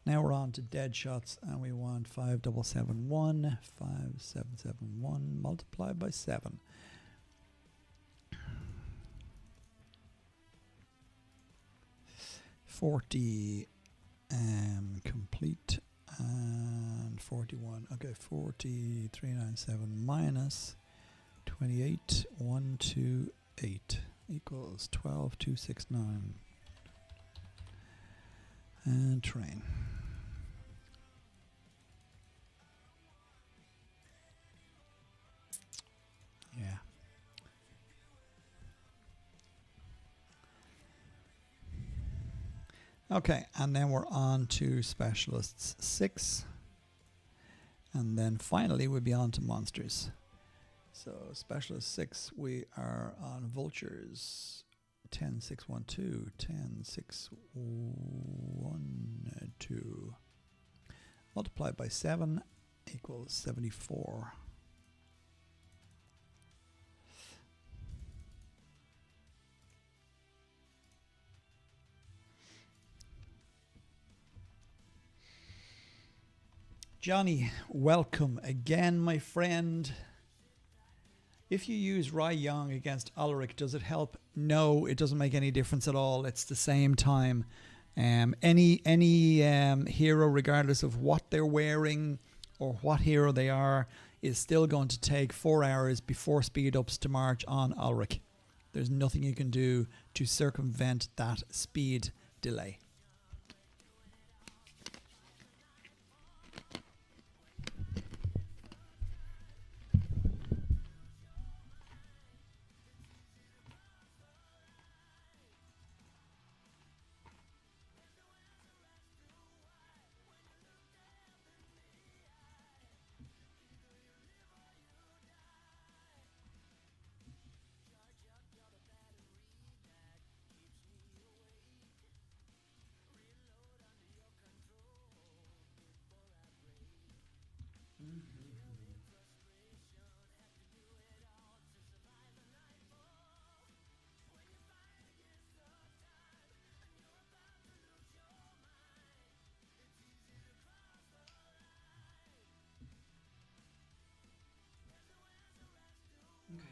Now we're on to dead shots and we want 5771. 5771 multiplied by 7. Complete and 41. Okay, 4397 minus 28,128 equals 12,269. And train. Yeah. Okay, and then we're on to Specialists 6. And then finally we'll be on to Monsters. So Specialist 6, we are on Vultures. 10612. 10612. Multiplied by 7 equals 74. Johnny, welcome again, my friend. If you use Rai Young against Ulrich, does it help? No, it doesn't make any difference at all. It's the same time. Any hero, regardless of what they're wearing or what hero they are, is still going to take 4 hours before speed ups to march on Ulrich. There's nothing you can do to circumvent that speed delay.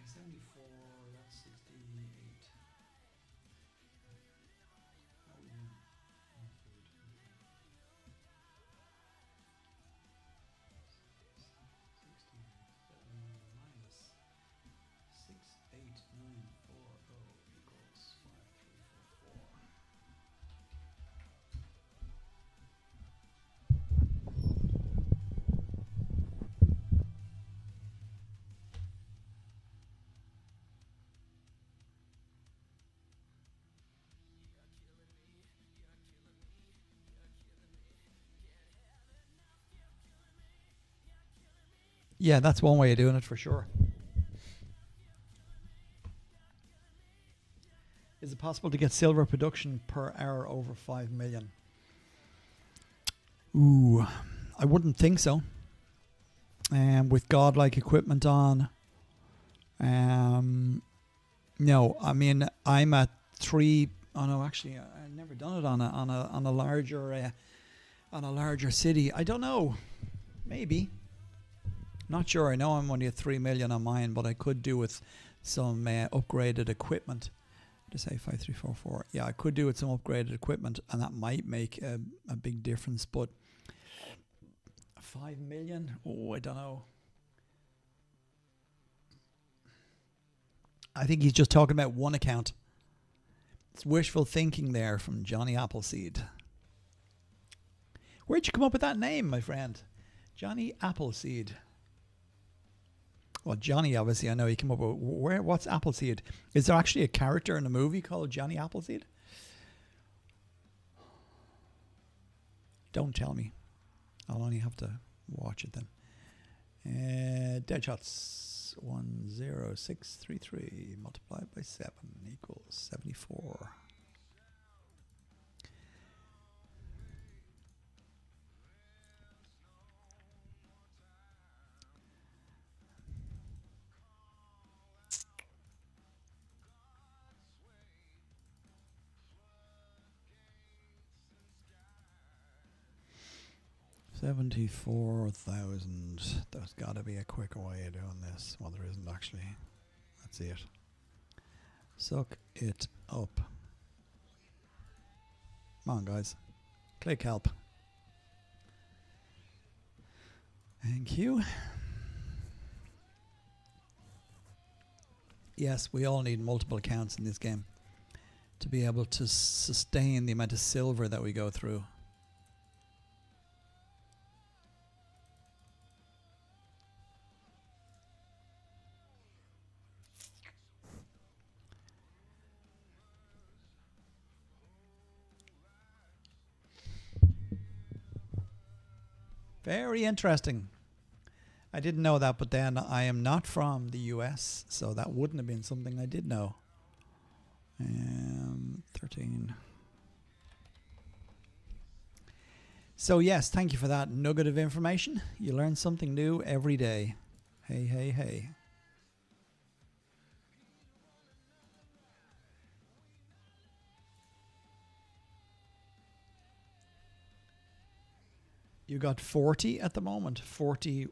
74, that's 68. Oh, yeah. Oh, food. Okay. 69 minus 68940 equals 5344. Yeah, that's one way of doing it for sure. Is it possible to get silver production per hour over 5 million? Ooh, I wouldn't think so. With godlike equipment on, no. I mean, I'm at 3. Oh no, actually, I've never done it on a larger city. I don't know. Maybe. Not sure. I know I'm only at 3 million on mine, but I could do with some upgraded equipment. To say 5344. Yeah, I could do with some upgraded equipment, and that might make a big difference. But 5 million? Oh, I don't know. I think he's just talking about one account. It's wishful thinking there from Johnny Appleseed. Where'd you come up with that name, my friend? Johnny Appleseed. Well, Johnny, obviously, I know he came up with. What's Appleseed? Is there actually a character in a movie called Johnny Appleseed? Don't tell me. I'll only have to watch it then. Deadshots 10633 multiplied by 7 equals 74. $74,000. There's got to be a quicker way of doing this. Well, there isn't actually. Let's see it. Suck it up. Come on, guys. Click help. Thank you. Yes, we all need multiple accounts in this game to be able to sustain the amount of silver that we go through. Very interesting. I didn't know that, but then I am not from the US, so that wouldn't have been something I did know. 13. So yes, thank you for that nugget of information. You learn something new every day. Hey, hey, hey. You got 40 at the moment. 40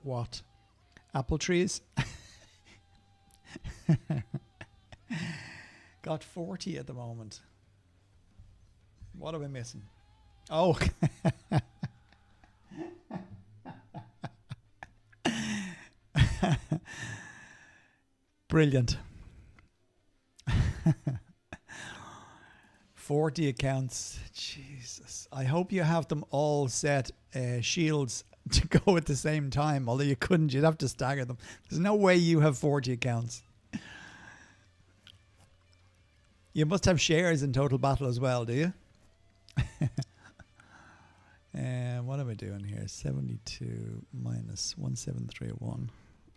what? Apple trees? Got 40 at the moment. What am I missing? Oh. Brilliant. 40 accounts. Jesus. I hope you have them all set shields to go at the same time. Although you couldn't, you'd have to stagger them. There's no way you have 40 accounts. You must have shares in Total Battle as well, do you? What am I doing here? 72 minus 1731.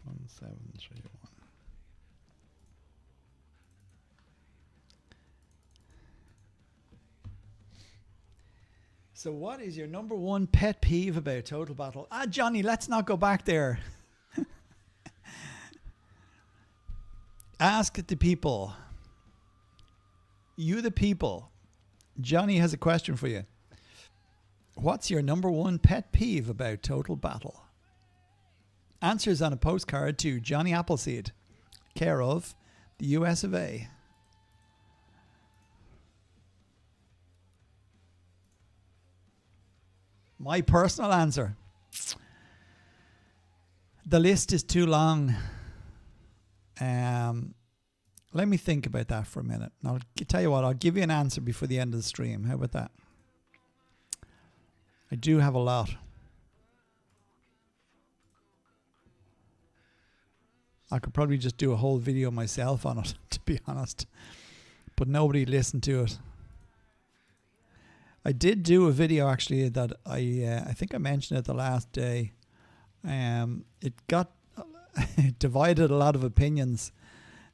1731. So what is your number one pet peeve about Total Battle? Johnny, let's not go back there. Ask the people. You the people. Johnny has a question for you. What's your number one pet peeve about Total Battle? Answers on a postcard to Johnny Appleseed, care of the US of A. My personal answer. The list is too long. Let me think about that for a minute. I'll tell you what, I'll give you an answer before the end of the stream. How about that? I do have a lot. I could probably just do a whole video myself on it, to be honest. But nobody listened to it. I did do a video actually that I think I mentioned it the last day. It got it divided a lot of opinions.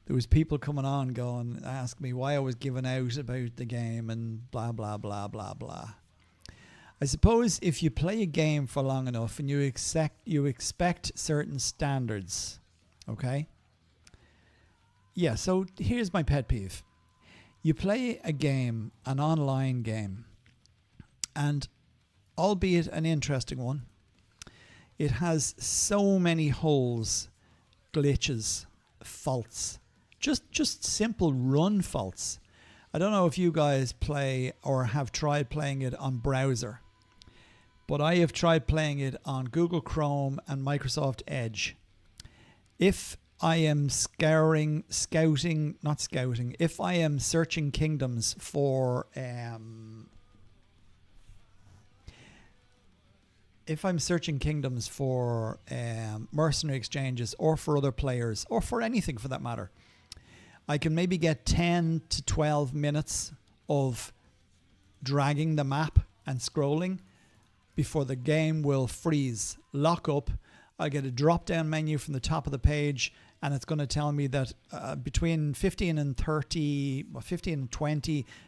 There was people coming on going, ask me why I was giving out about the game and blah, blah, blah, blah, blah. I suppose if you play a game for long enough and you expect certain standards, okay? Yeah, so here's my pet peeve. You play a game, an online game, and albeit an interesting one, it has so many holes, glitches, faults, just simple run faults. I don't know if you guys play or have tried playing it on browser, but I have tried playing it on Google Chrome and Microsoft Edge. If I am if I am searching kingdoms for mercenary exchanges or for other players or for anything for that matter, I can maybe get 10 to 12 minutes of dragging the map and scrolling before the game will freeze, lock up. I get a drop-down menu from the top of the page, and it's going to tell me that between 15 and 20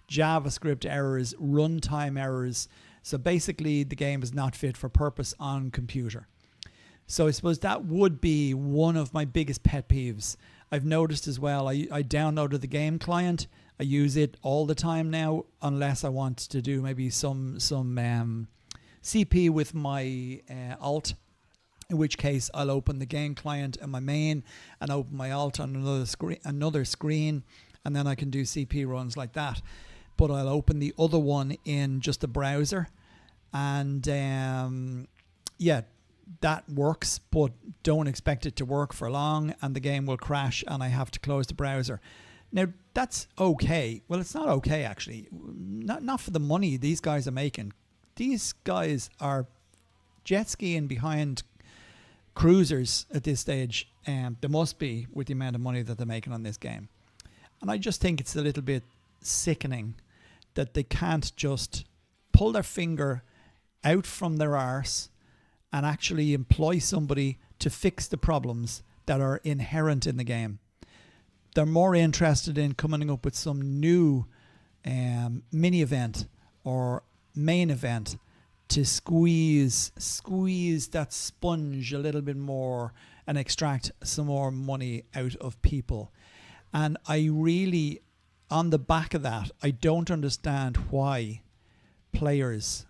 JavaScript errors, runtime errors. So basically, the game is not fit for purpose on computer. So I suppose that would be one of my biggest pet peeves. I've noticed as well, I downloaded the game client. I use it all the time now, unless I want to do maybe some CP with my alt, in which case I'll open the game client and my main and open my alt on another screen, and then I can do CP runs like that. But I'll open the other one in just a browser, and yeah, that works, but don't expect it to work for long, and the game will crash and I have to close the browser. Now, that's okay. Well, it's not okay, actually. Not for the money these guys are making. These guys are jet skiing behind cruisers at this stage. There must be, with the amount of money that they're making on this game. And I just think it's a little bit sickening that they can't just pull their finger out from their arse and actually employ somebody to fix the problems that are inherent in the game. They're more interested in coming up with some new mini event or main event to squeeze that sponge a little bit more and extract some more money out of people. And I really, on the back of that, I don't understand why players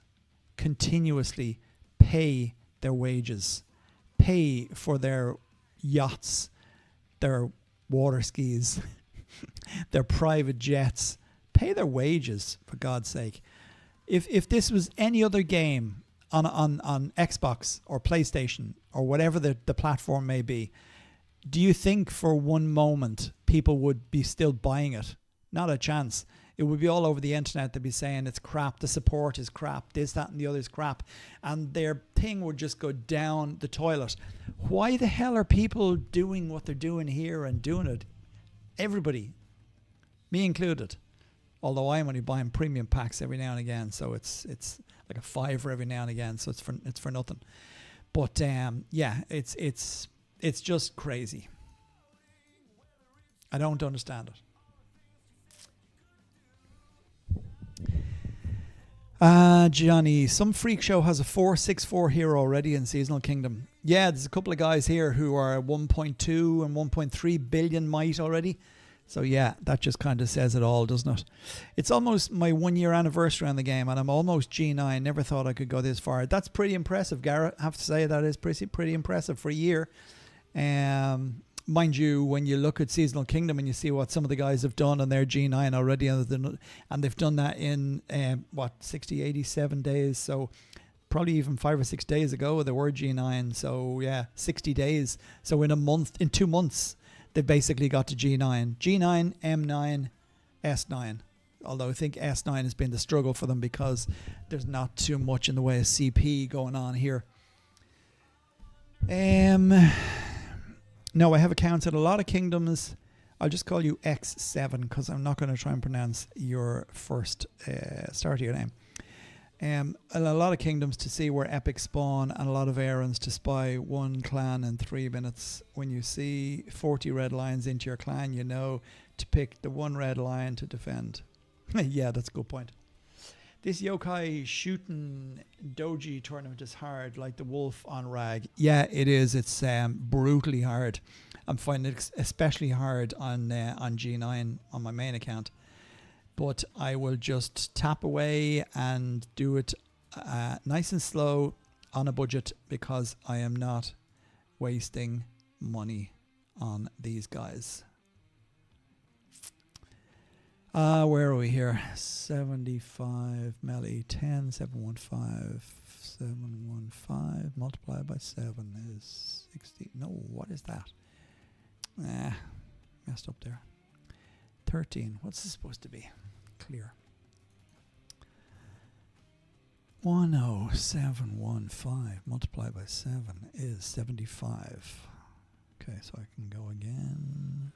continuously pay their wages, pay for their yachts, their water skis, their private jets, pay their wages, for God's sake. If this was any other game on Xbox or PlayStation or whatever the platform may be, do you think for one moment people would be still buying it? Not a chance. It would be all over the internet. They'd be saying it's crap, the support is crap, this, that, and the other is crap. And their thing would just go down the toilet. Why the hell are people doing what they're doing here and doing it? Everybody, me included. Although I'm only buying premium packs every now and again, so it's like a $5 every now and again, so it's for nothing. But yeah, it's just crazy. I don't understand it. Johnny, some freak show has a 464 hero already in Seasonal Kingdom. Yeah, there's a couple of guys here who are 1.2 and 1.3 billion might already. So yeah, that just kind of says it all, doesn't it? It's almost my 1 year anniversary on the game, and I'm almost G9. Never thought I could go this far. That's pretty impressive, Garrett. I have to say that is pretty impressive for a year. Mind you, when you look at Seasonal Kingdom and you see what some of the guys have done on their G9 already, and they've done that in 60, 87 days. So probably even 5 or 6 days ago they were G9. So yeah, 60 days. So in 2 months. They basically got to G9, M9, S9. Although I think S9 has been the struggle for them because there's not too much in the way of CP going on here. No, I have accounts in a lot of kingdoms. I'll just call you X7 because I'm not going to try and pronounce your first start of your name. A lot of kingdoms to see where epic spawn, and a lot of errands to spy one clan in 3 minutes. When you see 40 red lions into your clan, you know to pick the one red lion to defend. Yeah, that's a good point. This yokai shooting doji tournament is hard, like the wolf on Rag. Yeah, it is. It's brutally hard. I'm finding it especially hard on G9 on my main account. But I will just tap away and do it nice and slow on a budget because I am not wasting money on these guys. Where are we here? 75 melee, 10, 715, 715 multiplied by 7 is 60. No, what is that? Messed up there. 13. What's this supposed to be? Clear. 10715 multiplied by 7 is 75. Okay, so I can go again.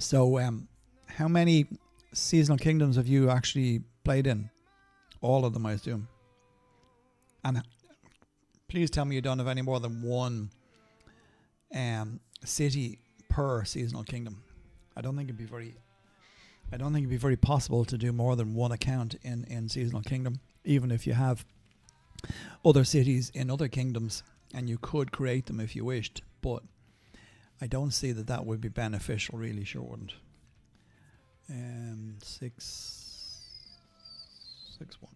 So, how many Seasonal Kingdoms have you actually played in? All of them, I assume. And please tell me you don't have any more than one city per Seasonal Kingdom. I don't think it'd be very possible to do more than one account in Seasonal Kingdom, even if you have other cities in other kingdoms, and you could create them if you wished, but I don't see that would be beneficial, really, sure wouldn't. 661.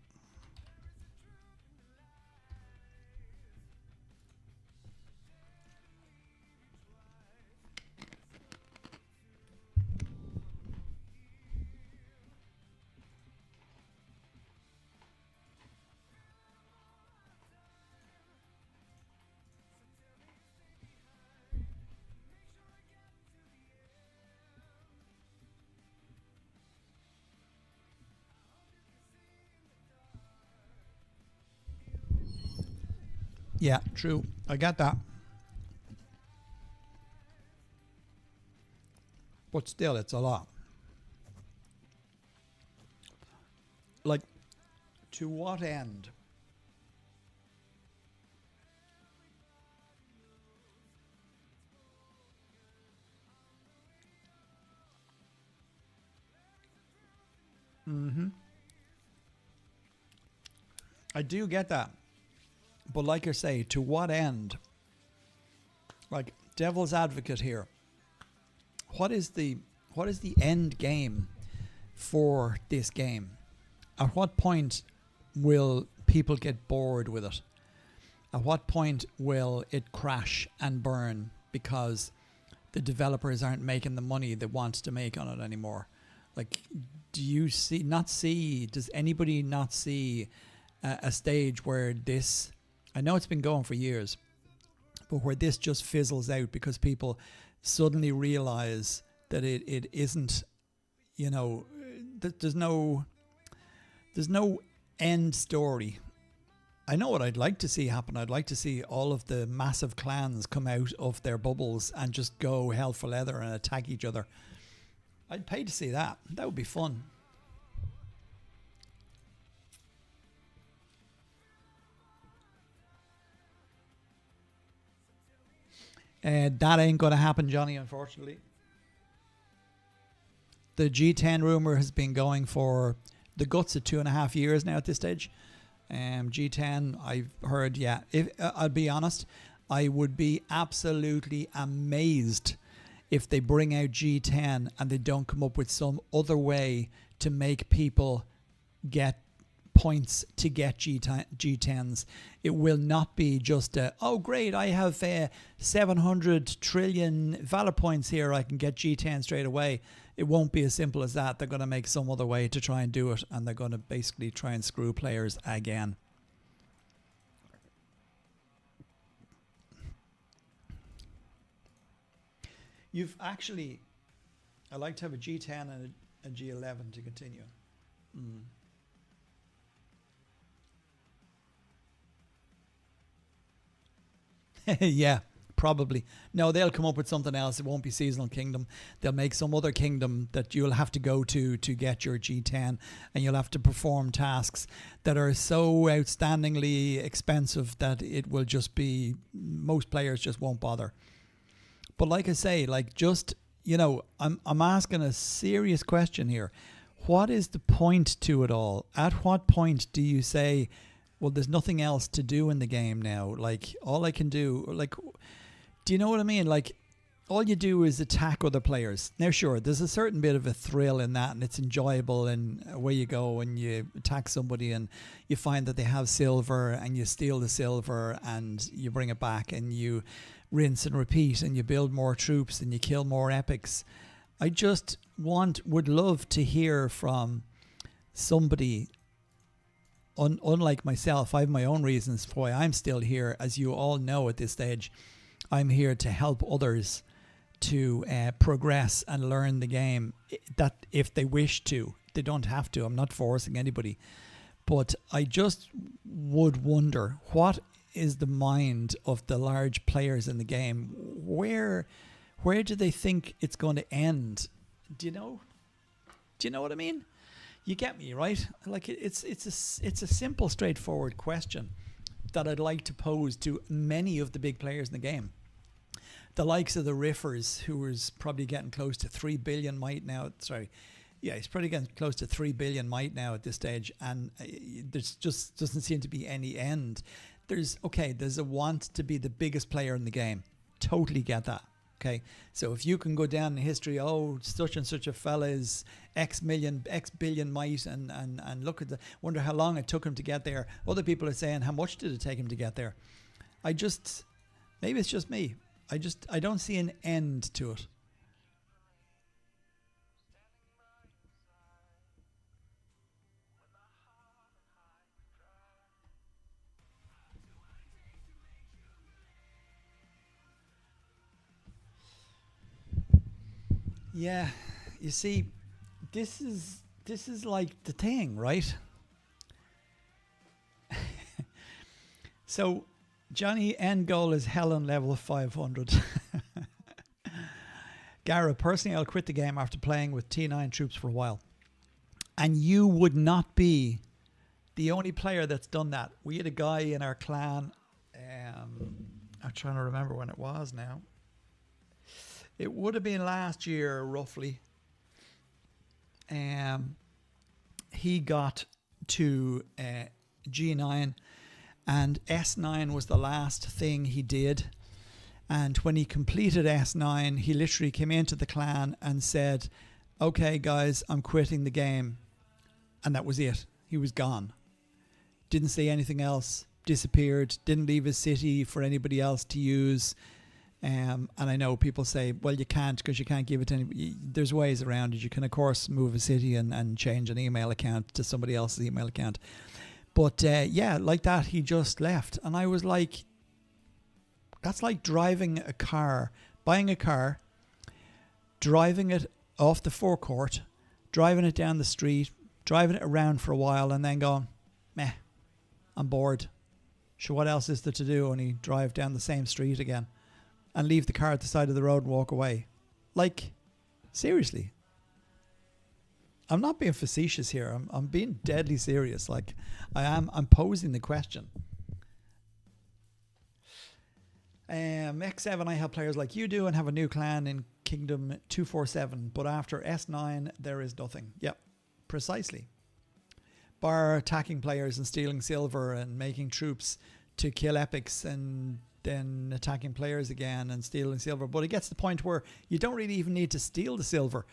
Yeah, true. I get that. But still, it's a lot. Like, to what end? I do get that. But like I say, to what end? Like, devil's advocate here. What is the end game for this game? At what point will people get bored with it? At what point will it crash and burn because the developers aren't making the money they want to make on it anymore? Like, does anybody not see a stage where this, I know it's been going for years, but where this just fizzles out because people suddenly realize that it isn't you know, there's no end story. I know what I'd like to see happen. I'd like to see all of the massive clans come out of their bubbles and just go hell for leather and attack each other. I'd pay to see that. That would be fun. That ain't going to happen, Johnny, unfortunately. The G10 rumor has been going for the guts of 2.5 years now at this stage. G10, I've heard, yeah. If I'll be honest, I would be absolutely amazed if they bring out G10 and they don't come up with some other way to make people get points to get G10s. It will not be just oh great, I have 700 trillion Valor points here, I can get G10 straight away. It won't be as simple as that. They're going to make some other way to try and do it, and they're going to basically try and screw players again. You've actually, I like to have a G10 and a G11 to continue. Yeah, probably. No, they'll come up with something else. It won't be Seasonal Kingdom. They'll make some other kingdom that you'll have to go to get your G10, and you'll have to perform tasks that are so outstandingly expensive that it will just be, most players just won't bother. But like I say, like, just, you know, I'm asking a serious question here. What is the point to it all? At what point do you say, well, there's nothing else to do in the game now? Like, all I can do, like, do you know what I mean? Like, all you do is attack other players. Now, sure, there's a certain bit of a thrill in that, and it's enjoyable, and away you go and you attack somebody and you find that they have silver and you steal the silver and you bring it back and you rinse and repeat and you build more troops and you kill more epics. I just would love to hear from somebody, unlike myself. I have my own reasons for why I'm still here. As you all know at this stage, I'm here to help others to progress and learn the game, that if they wish to. They don't have to. I'm not forcing anybody. But I just would wonder, what is the mind of the large players in the game? Where do they think it's going to end? Do you know? Do you know what I mean? You get me, right? Like, it's a simple, straightforward question that I'd like to pose to many of the big players in the game. The likes of the Riffers, who is probably getting close to 3 billion might now. Sorry. Yeah, he's probably getting close to 3 billion might now at this stage, and there's just doesn't seem to be any end. There's a want to be the biggest player in the game. Totally get that. Okay, so if you can go down in history, oh, such and such a fella is X billion might, and look at wonder how long it took him to get there. Other people are saying, how much did it take him to get there? Maybe it's just me. I don't see an end to it. Yeah, you see, this is like the thing, right? So, Johnny, end goal is Helen level 500. Gara, personally, I'll quit the game after playing with T9 troops for a while. And you would not be the only player that's done that. We had a guy in our clan, I'm trying to remember when it was now. It would have been last year, roughly. He got to G9, and S9 was the last thing he did. And when he completed S9, he literally came into the clan and said, okay, guys, I'm quitting the game. And that was it. He was gone. Didn't say anything else. Disappeared. Didn't leave his city for anybody else to use. And I know people say, well, you can't, because you can't give it to anybody. There's ways around it. You can, of course, move a city and change an email account to somebody else's email account. But yeah, like that, he just left. And I was like, that's like driving a car, buying a car, driving it off the forecourt, driving it down the street, driving it around for a while, and then going, meh, I'm bored. Sure, what else is there to do? Only drive down the same street again and leave the car at the side of the road and walk away. Like, seriously. I'm not being facetious here. I'm being deadly serious. Like, I'm posing the question. X7, I have players like you do and have a new clan in Kingdom 247, but after S9, there is nothing. Yep, precisely. Bar attacking players and stealing silver and making troops to kill epics and then attacking players again and stealing silver. But it gets to the point where you don't really even need to steal the silver.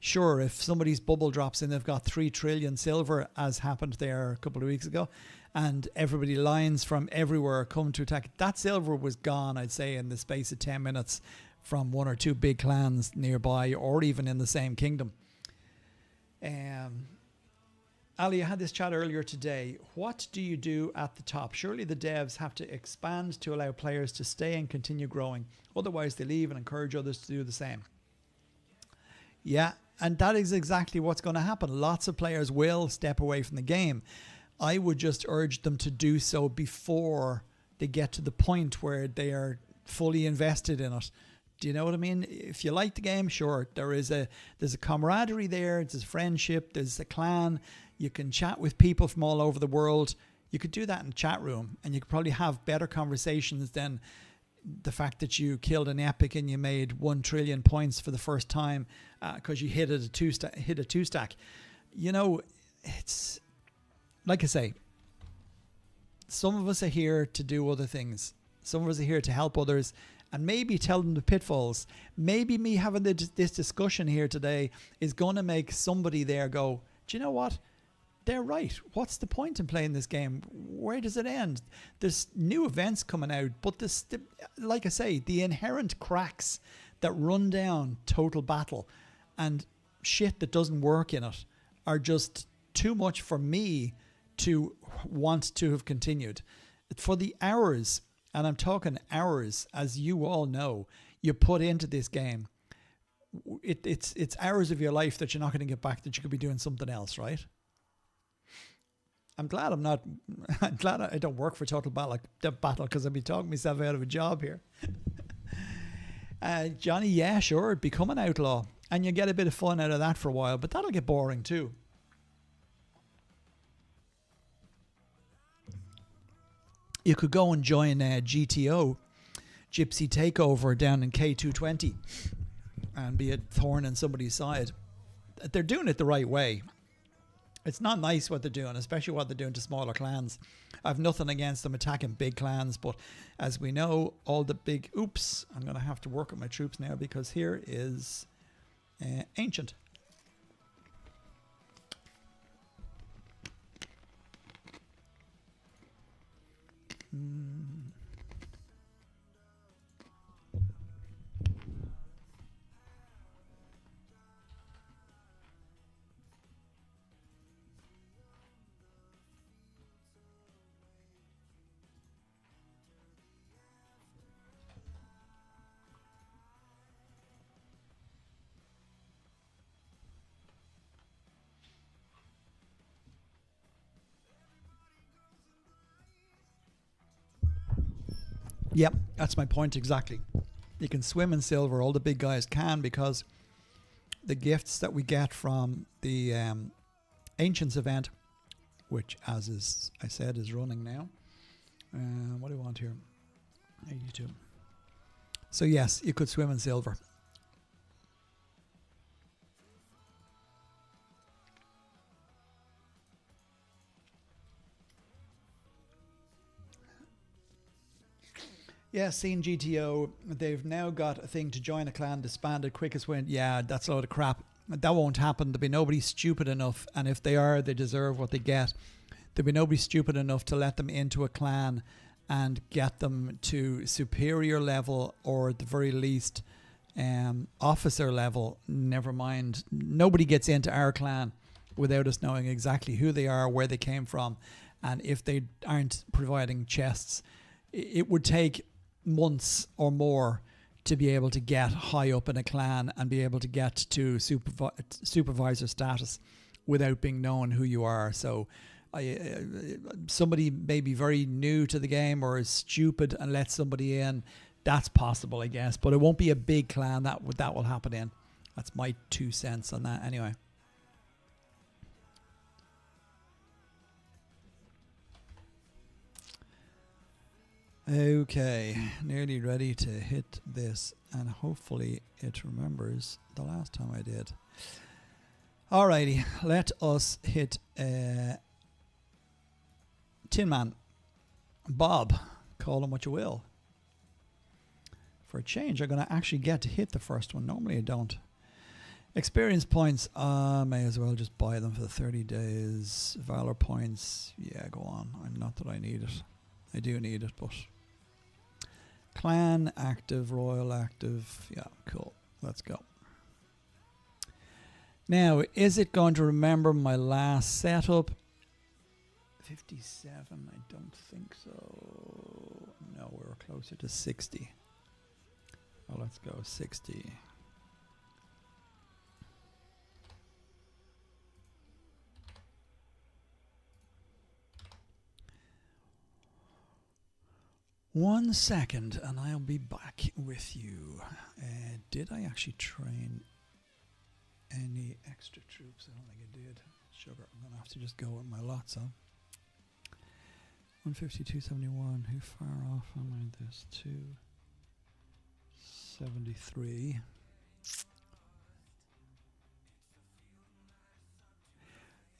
Sure, if somebody's bubble drops in, they've got 3 trillion silver, as happened there a couple of weeks ago, and everybody lines from everywhere come to attack. That silver was gone, I'd say, in the space of 10 minutes from 1 or 2 big clans nearby or even in the same kingdom. Ali, I had this chat earlier today. What do you do at the top? Surely the devs have to expand to allow players to stay and continue growing. Otherwise, they leave and encourage others to do the same. Yeah, and that is exactly what's going to happen. Lots of players will step away from the game. I would just urge them to do so before they get to the point where they are fully invested in it. Do you know what I mean? If you like the game, sure, there's a camaraderie there, there's a friendship, there's a clan. You can chat with people from all over the world. You could do that in a chat room, and you could probably have better conversations than the fact that you killed an epic and you made 1 trillion points for the first time because you hit a two stack. You know, it's like I say, some of us are here to do other things. Some of us are here to help others and maybe tell them the pitfalls. Maybe me having this discussion here today is going to make somebody there go, do you know what? They're right. What's the point in playing this game? Where does it end? There's new events coming out, but like I say, the inherent cracks that run down Total Battle and shit that doesn't work in it are just too much for me to want to have continued. For the hours, and I'm talking hours, as you all know, you put into this game, it's hours of your life that you're not going to get back, that you could be doing something else, right? I'm glad I don't work for Total Battle because I'd be talking myself out of a job here. Johnny, yeah, sure, become an outlaw. And you get a bit of fun out of that for a while, but that'll get boring too. You could go and join GTO, Gypsy Takeover, down in K220 and be a thorn in somebody's side. They're doing it the right way. It's not nice what they're doing, especially what they're doing to smaller clans. I've nothing against them attacking big clans, but as we know, all the big... Oops, I'm going to have to work with my troops now because here is Ancient. Yep, that's my point exactly. You can swim in silver, all the big guys can, because the gifts that we get from the Ancients event, which, as is I said, is running now. What do I want here? 82. So yes, you could swim in silver. Yeah, seen GTO. They've now got a thing to join a clan, disbanded, quickest win. Yeah, that's a load of crap. That won't happen. There'll be nobody stupid enough, and if they are, they deserve what they get. There'll be nobody stupid enough to let them into a clan and get them to superior level, or at the very least officer level. Never mind, nobody gets into our clan without us knowing exactly who they are, where they came from, and if they aren't providing chests. It would take months or more to be able to get high up in a clan and be able to get to supervisor status without being known who you are. So somebody may be very new to the game or is stupid and let somebody in. That's possible, I guess, but it won't be a big clan that will happen in. That's my 2 cents on that anyway. Okay, nearly ready to hit this, and hopefully it remembers the last time I did. Alrighty, let us hit Tin Man. Bob, call him what you will. For a change, I'm going to actually get to hit the first one. Normally I don't. Experience points, may as well just buy them for the 30 days. Valor points, yeah, go on. Not that I need it. I do need it, but... Clan, active, royal, active. Yeah, cool. Let's go. Now, is it going to remember my last setup? 57, I don't think so. No, we're closer to 60. Well, let's go 60. One second and I'll be back with you. Did I actually train any extra troops? I don't think I did. Sugar, I'm going to have to just go with my lots on. 152.71. Who far off am I this? 273.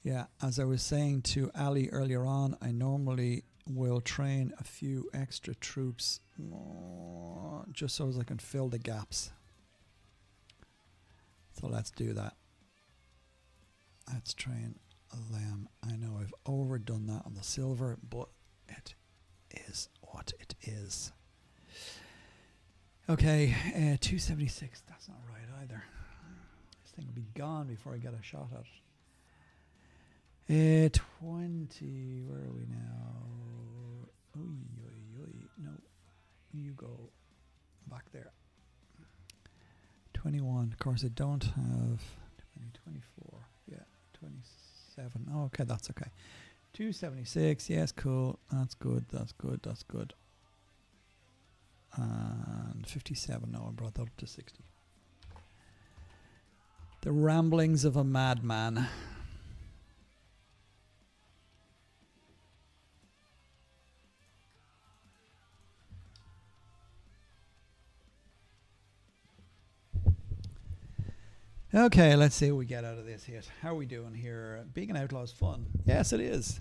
Yeah, as I was saying to Ali earlier on, I normally will train a few extra troops just so as I can fill the gaps. So let's do that. Let's train them. I know I've overdone that on the silver, but it is what it is. Okay, 276. That's not right either. This thing will be gone before I get a shot at it. 20, where are we now? Oy, oy, oy. No, you go back there. 21, of course I don't have 20, 24, yeah, 27, oh, okay, that's okay. 276, yes, cool, that's good, that's good, that's good. And 57, no, I brought that up to 60. The ramblings of a madman. Okay, let's see what we get out of this hit. How are we doing here? Being an outlaw is fun. Yes, it is.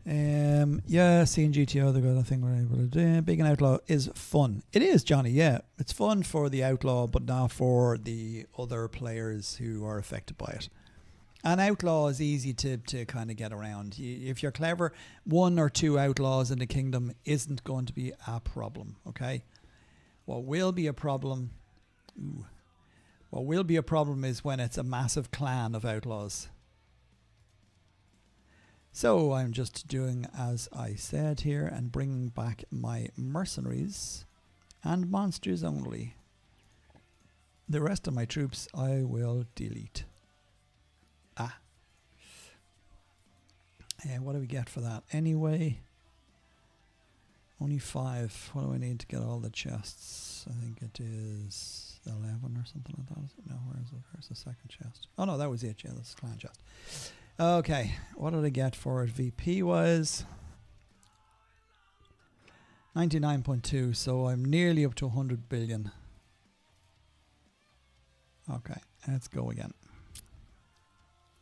Yeah, seeing GTO, the good thing we're able to do. Being an outlaw is fun. It is, Johnny, yeah. It's fun for the outlaw, but not for the other players who are affected by it. An outlaw is easy to kind of get around. If you're clever, 1 or 2 outlaws in the kingdom isn't going to be a problem, okay? What will be a problem... Ooh. What will be a problem is when it's a massive clan of outlaws. So I'm just doing as I said here and bringing back my mercenaries and monsters only. The rest of my troops I will delete. What do we get for that? Anyway, only 5. What do I need to get all the chests? I think it is 11 or something like that. Is it? No, where is it? Where's the second chest? Oh no, that was it. Yeah, that's the clan chest. Okay, what did I get for it? VP was 99.2, so I'm nearly up to 100 billion. Okay, let's go again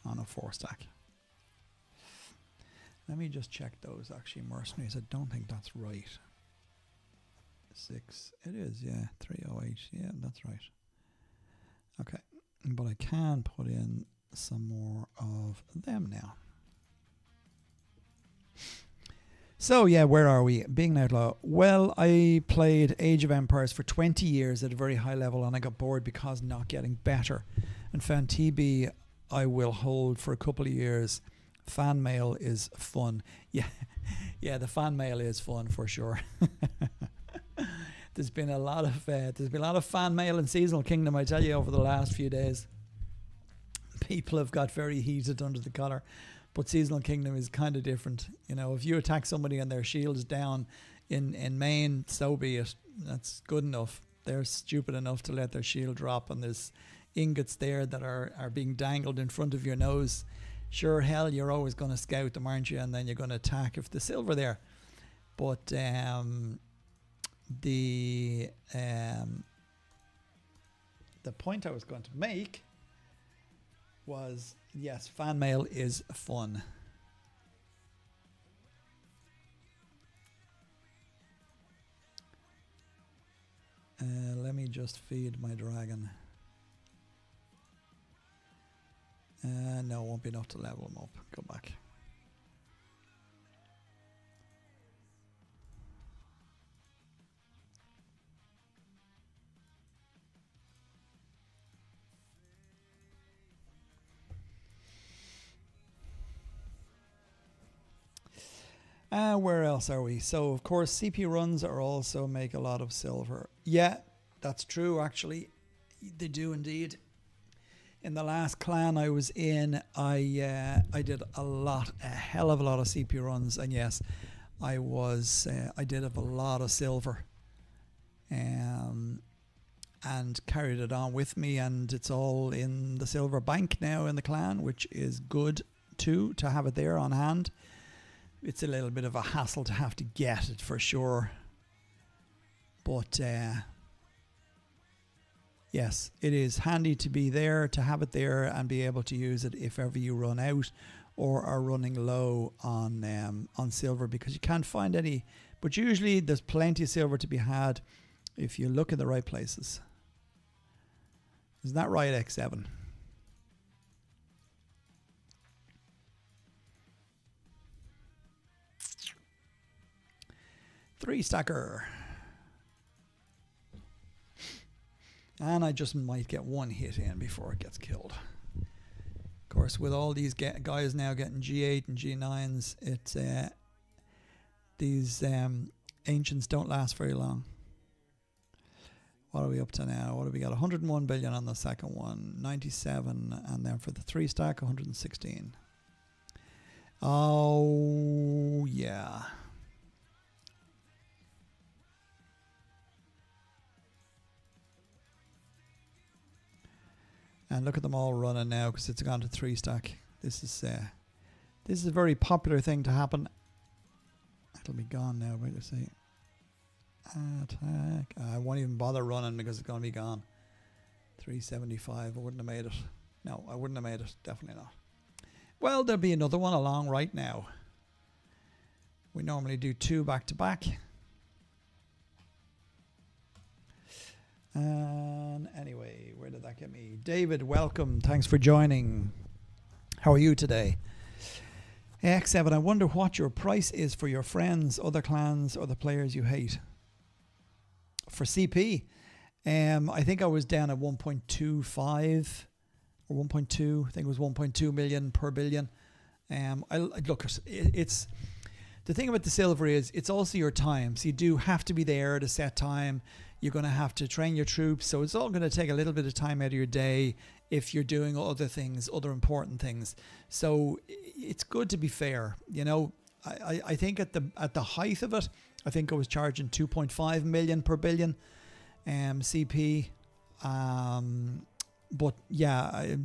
on a 4 stack. Let me just check those actually mercenaries. I don't think that's right. 6, it is, yeah, 308, yeah, that's right. Okay, but I can put in some more of them now. So yeah, where are we? Being an outlaw. Well, I played Age of Empires for 20 years at a very high level and I got bored because not getting better. And FanTB I will hold for a couple of years. Fan mail is fun. Yeah, yeah, the fan mail is fun for sure. there's been a lot of fan mail in Seasonal Kingdom, I tell you, over the last few days. People have got very heated under the collar, but Seasonal Kingdom is kind of different. You know, if you attack somebody and their shield is down in main, so be it. That's good enough. They're stupid enough to let their shield drop, and there's ingots there that are being dangled in front of your nose. Sure, hell, you're always going to scout them, aren't you? And then you're going to attack if the silver there. But the point I was going to make was, yes, fan mail is fun. Let me just feed my dragon. No, it won't be enough to level him up. Go back. Where else are we? So, of course, CP runs are also make a lot of silver. Yeah, that's true, actually. They do indeed. In the last clan I was in, I did a hell of a lot of CP runs. And yes, I did have a lot of silver. And carried it on with me. And it's all in the silver bank now in the clan, which is good too, to have it there on hand. It's a little bit of a hassle to have to get it for sure. But yes, it is handy to be there, to have it there and be able to use it if ever you run out or are running low on silver, because you can't find any. But usually there's plenty of silver to be had if you look in the right places. Isn't that right, X7? Three stacker. And I just might get one hit in before it gets killed. Of course, with all these guys now getting G8 and G9s, it's these ancients don't last very long. What are we up to now? What have we got? 101 billion on the second one, 97, and then for the three stack, 116. Oh, yeah. And look at them all running now because it's gone to three stack. This is a very popular thing to happen. It'll be gone now. Wait to see. Attack. I won't even bother running because it's going to be gone. 375. I wouldn't have made it. No, I wouldn't have made it. Definitely not. Well, there'll be another one along right now. We normally do two back to back. And anyway, where did that get me? David, welcome. Thanks for joining. How are you today? X7, I wonder what your price is for your friends, other clans, or the players you hate. For CP, I think I was down at 1.25 or 1.2. I think it was 1.2 million per billion. Look, it's the thing about the silver is it's also your time. So you do have to be there at a set time. You're going to have to train your troops. So it's all going to take a little bit of time out of your day if you're doing other things, other important things. So it's good to be fair. You know, I think at the height of it, I think I was charging 2.5 million per billion CP. But yeah,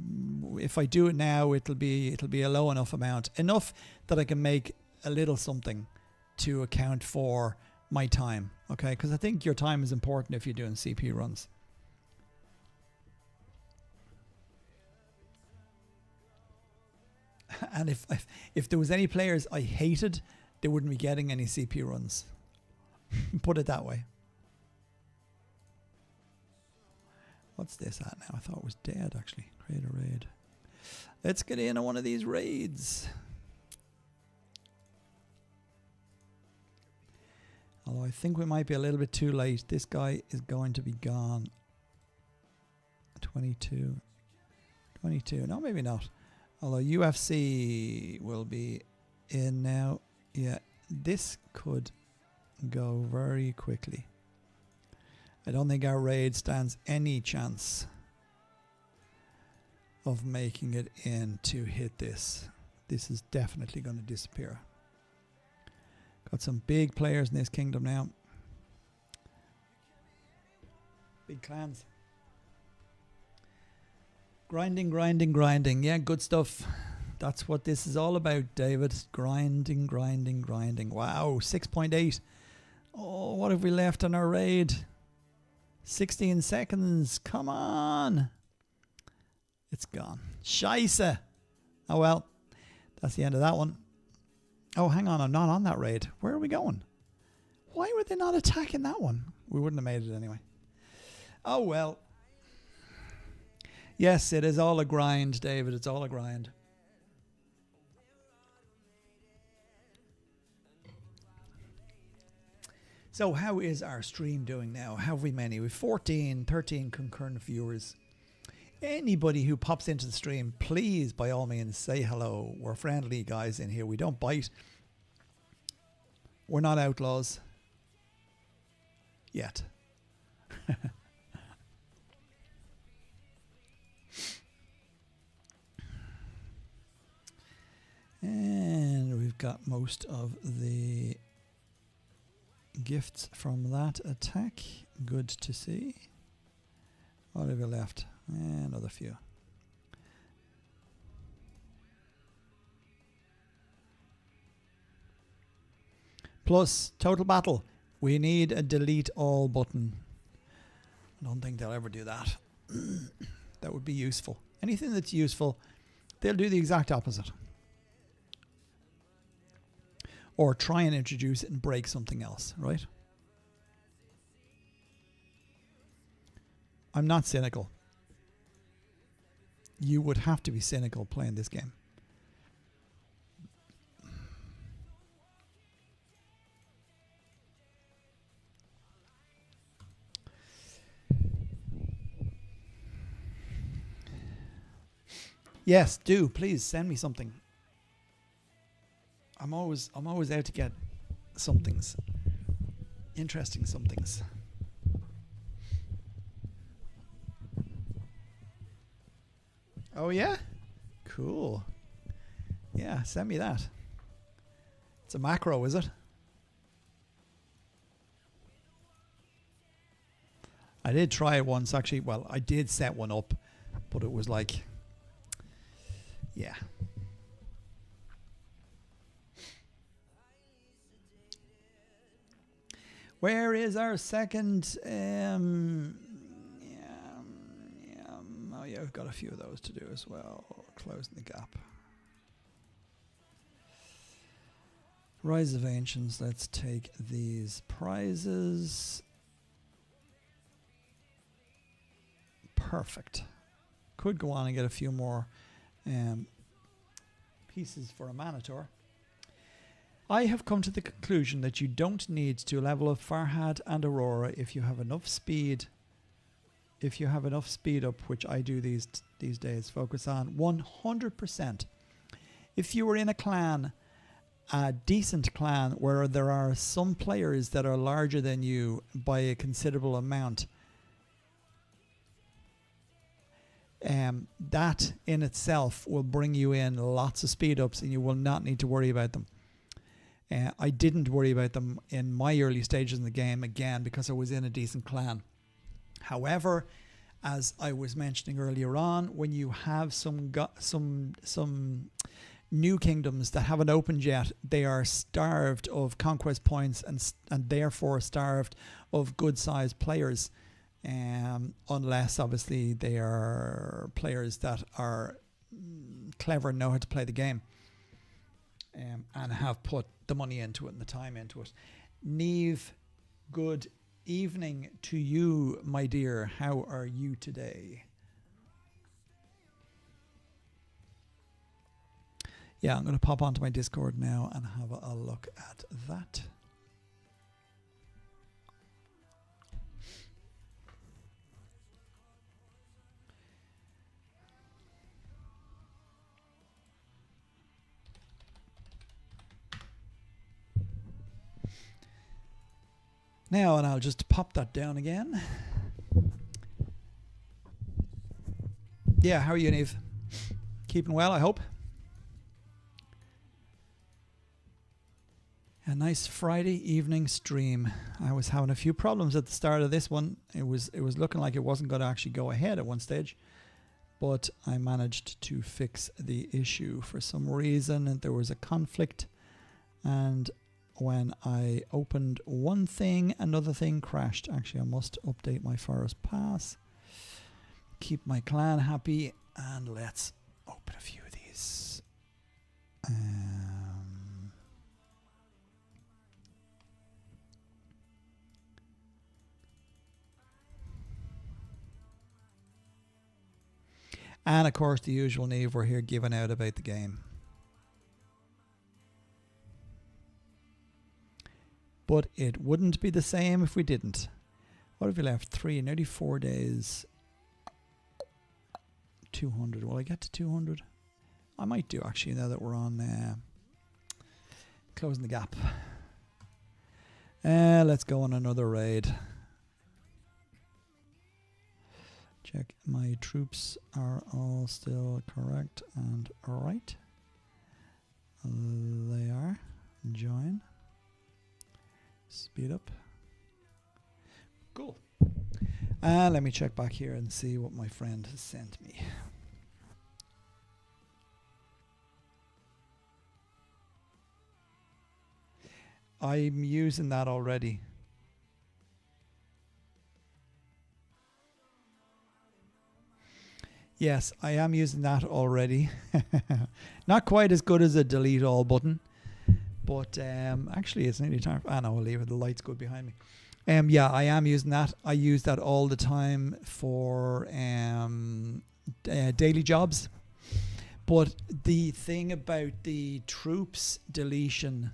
if I do it now, it'll be a low enough amount, enough that I can make a little something to account for my time, okay? Because I think your time is important if you're doing CP runs. And if there was any players I hated, they wouldn't be getting any CP runs. Put it that way. What's this at now? I thought it was dead, actually. Create a raid. Let's get in on one of these raids. Although I think we might be a little bit too late. This guy is going to be gone. 22. 22. No, maybe not. Although UFC will be in now. Yeah, this could go very quickly. I don't think our raid stands any chance of making it in to hit this. This is definitely going to disappear. Got some big players in this kingdom now. Big clans. Grinding, grinding, grinding. Yeah, good stuff. That's what this is all about, David. Grinding, grinding, grinding. Wow, 6.8. Oh, what have we left on our raid? 16 seconds. Come on. It's gone. Scheisse. Oh, well. That's the end of that one. Oh, hang on. I'm not on that raid. Where are we going? Why were they not attacking that one? We wouldn't have made it anyway. Oh, well. Yes, it is all a grind, David. It's all a grind. So how is our stream doing now? How have we many? We've 14, 13 concurrent viewers. Anybody who pops into the stream, please, by all means, say hello. We're friendly guys in here. We don't bite. We're not outlaws. Yet. And we've got most of the gifts from that attack. Good to see. What have we left? Another few. Plus, total battle. We need a delete all button. I don't think they'll ever do that. That would be useful. Anything that's useful, they'll do the exact opposite. Or try and introduce it and break something else, right? I'm not cynical. You would have to be cynical playing this game. Yes, do please send me something. I'm always out to get somethings. Interesting somethings. Oh yeah? Cool. Yeah, send me that. It's a macro, is it? I did try it once actually. Well, I did set one up, but it was like, yeah. Where is our second? Oh yeah, we've got a few of those to do as well. Closing the gap. Rise of Ancients. Let's take these prizes. Perfect. Could go on and get a few more pieces for a Manator. I have come to the conclusion that you don't need to level up Farhad and Aurora if you have enough speed. If you have enough speed up, which I do these days, focus on 100%. If you were in a clan, a decent clan, where there are some players that are larger than you by a considerable amount, that in itself will bring you in lots of speed ups and you will not need to worry about them. I didn't worry about them in my early stages in the game, again, because I was in a decent clan. However, as I was mentioning earlier on, when you have some new kingdoms that haven't opened yet, they are starved of conquest points and therefore starved of good-sized players, unless obviously they are players that are clever and know how to play the game, and have put the money into it and the time into it. Neve, good evening to you, my dear. How are you today? Yeah, I'm going to pop onto my Discord now and have a look at that. Now, and I'll just pop that down again. Yeah, how are you, Niamh? Keeping well, I hope. A nice Friday evening stream. I was having a few problems at the start of this one. It was looking like it wasn't going to actually go ahead at one stage, but I managed to fix the issue for some reason, and there was a conflict, and when I opened one thing, another thing crashed. Actually, I must update my Forest Pass, keep my clan happy, and let's open a few of these. And of course, the usual Niamh, we're here giving out about the game. But it wouldn't be the same if we didn't. What have we left? 3, nearly 4 days. 200. Will I get to 200? I might do, actually, now that we're on closing the gap. Let's go on another raid. Check my troops are all still correct and right. They are. Join. Speed up. Cool. Let me check back here and see what my friend has sent me. I'm using that already. Yes, I am using that already. Not quite as good as a delete all button, but actually it's nearly time. No, I'll leave it. The light's good behind me. Yeah, I am using that. I use that all the time for daily jobs. But the thing about the troops deletion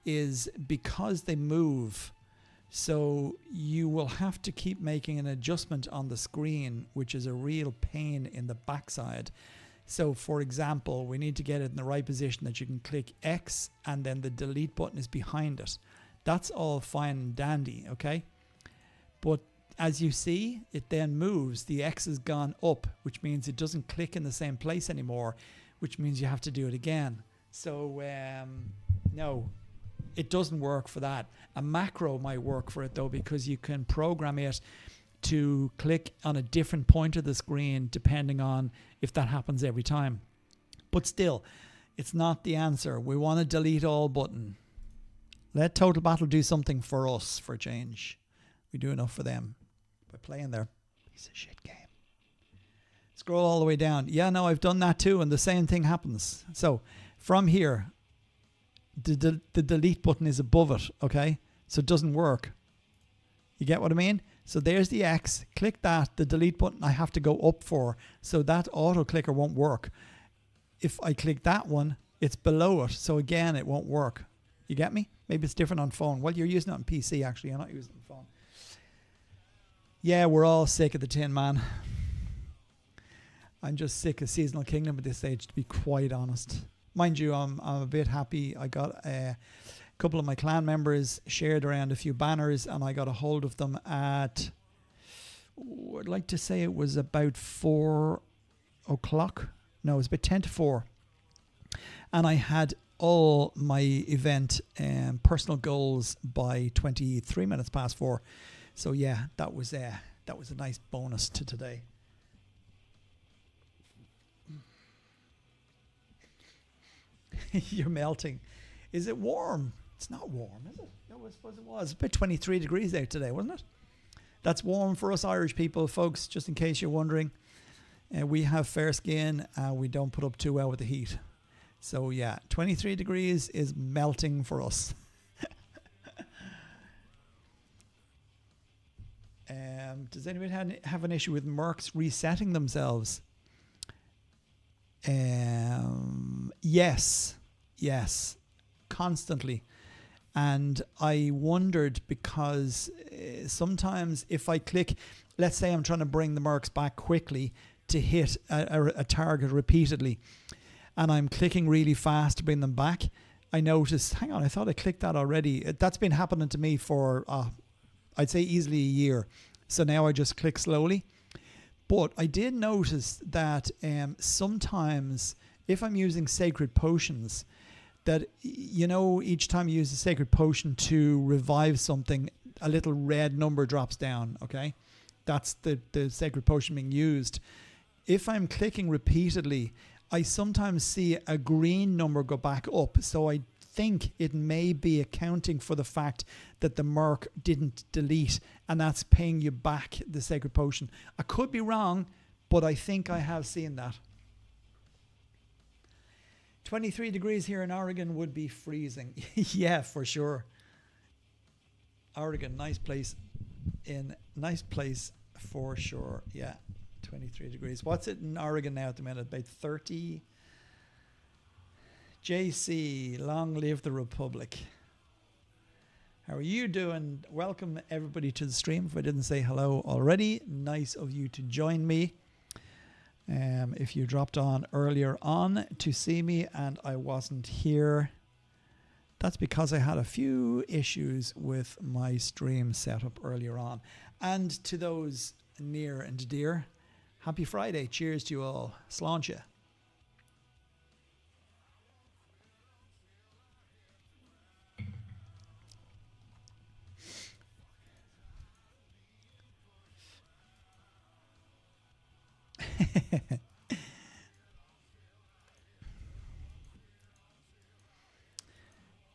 is because they move, so you will have to keep making an adjustment on the screen, which is a real pain in the backside. So for example, we need to get it in the right position that you can click X and then the delete button is behind it. That's all fine and dandy, okay? But as you see, it then moves. The X has gone up, which means it doesn't click in the same place anymore, which means you have to do it again. So no, it doesn't work for that. A macro might work for it though, because you can program it to click on a different point of the screen depending on if that happens every time. But still, it's not the answer. We want a delete all button. Let Total Battle do something for us for a change. We do enough for them by playing their piece of shit game. Scroll all the way down. Yeah, no, I've done that too, and the same thing happens. So from here, the delete button is above it, okay? So it doesn't work. You get what I mean? So there's the X. Click that. The delete button I have to go up for, so that auto clicker won't work. If I click that one, it's below it, so again it won't work. You get me? Maybe it's different on phone. Well, you're using it on PC actually. You're not using it on phone. Yeah, we're all sick of the Tin Man. I'm just sick of Seasonal Kingdom at this stage, to be quite honest. Mind you, I'm a bit happy. I got a couple of my clan members shared around a few banners, and I got a hold of them at, I'd like to say it was about 4 o'clock. No, it was about 10 to 4. And I had all my event personal goals by 23 minutes past 4. So yeah, that was a nice bonus to today. You're melting. Is it warm? It's not warm, is it? No, I suppose it was. About 23 degrees out today, wasn't it? That's warm for us Irish people, folks, just in case you're wondering. We have fair skin. We don't put up too well with the heat. So yeah, 23 degrees is melting for us. Does anybody have an issue with Mercs resetting themselves? Yes, constantly. And I wondered because sometimes if I click, let's say I'm trying to bring the Mercs back quickly to hit a target repeatedly, and I'm clicking really fast to bring them back, I notice, hang on, I thought I clicked that already. That's been happening to me for I'd say easily a year. So now I just click slowly. But I did notice that sometimes if I'm using sacred potions, that, you know, each time you use a sacred potion to revive something, a little red number drops down, okay? That's the sacred potion being used. If I'm clicking repeatedly, I sometimes see a green number go back up. So I think it may be accounting for the fact that the merc didn't delete, and that's paying you back the sacred potion. I could be wrong, but I think I have seen that. 23 degrees here in Oregon would be freezing. Yeah, for sure. Oregon, nice place for sure. Yeah, 23 degrees. What's it in Oregon now at the minute? About 30. JC, long live the Republic. How are you doing? Welcome everybody to the stream. If I didn't say hello already, nice of you to join me. If you dropped on earlier on to see me and I wasn't here, that's because I had a few issues with my stream setup earlier on. And to those near and dear, happy Friday. Cheers to you all. Sláinte.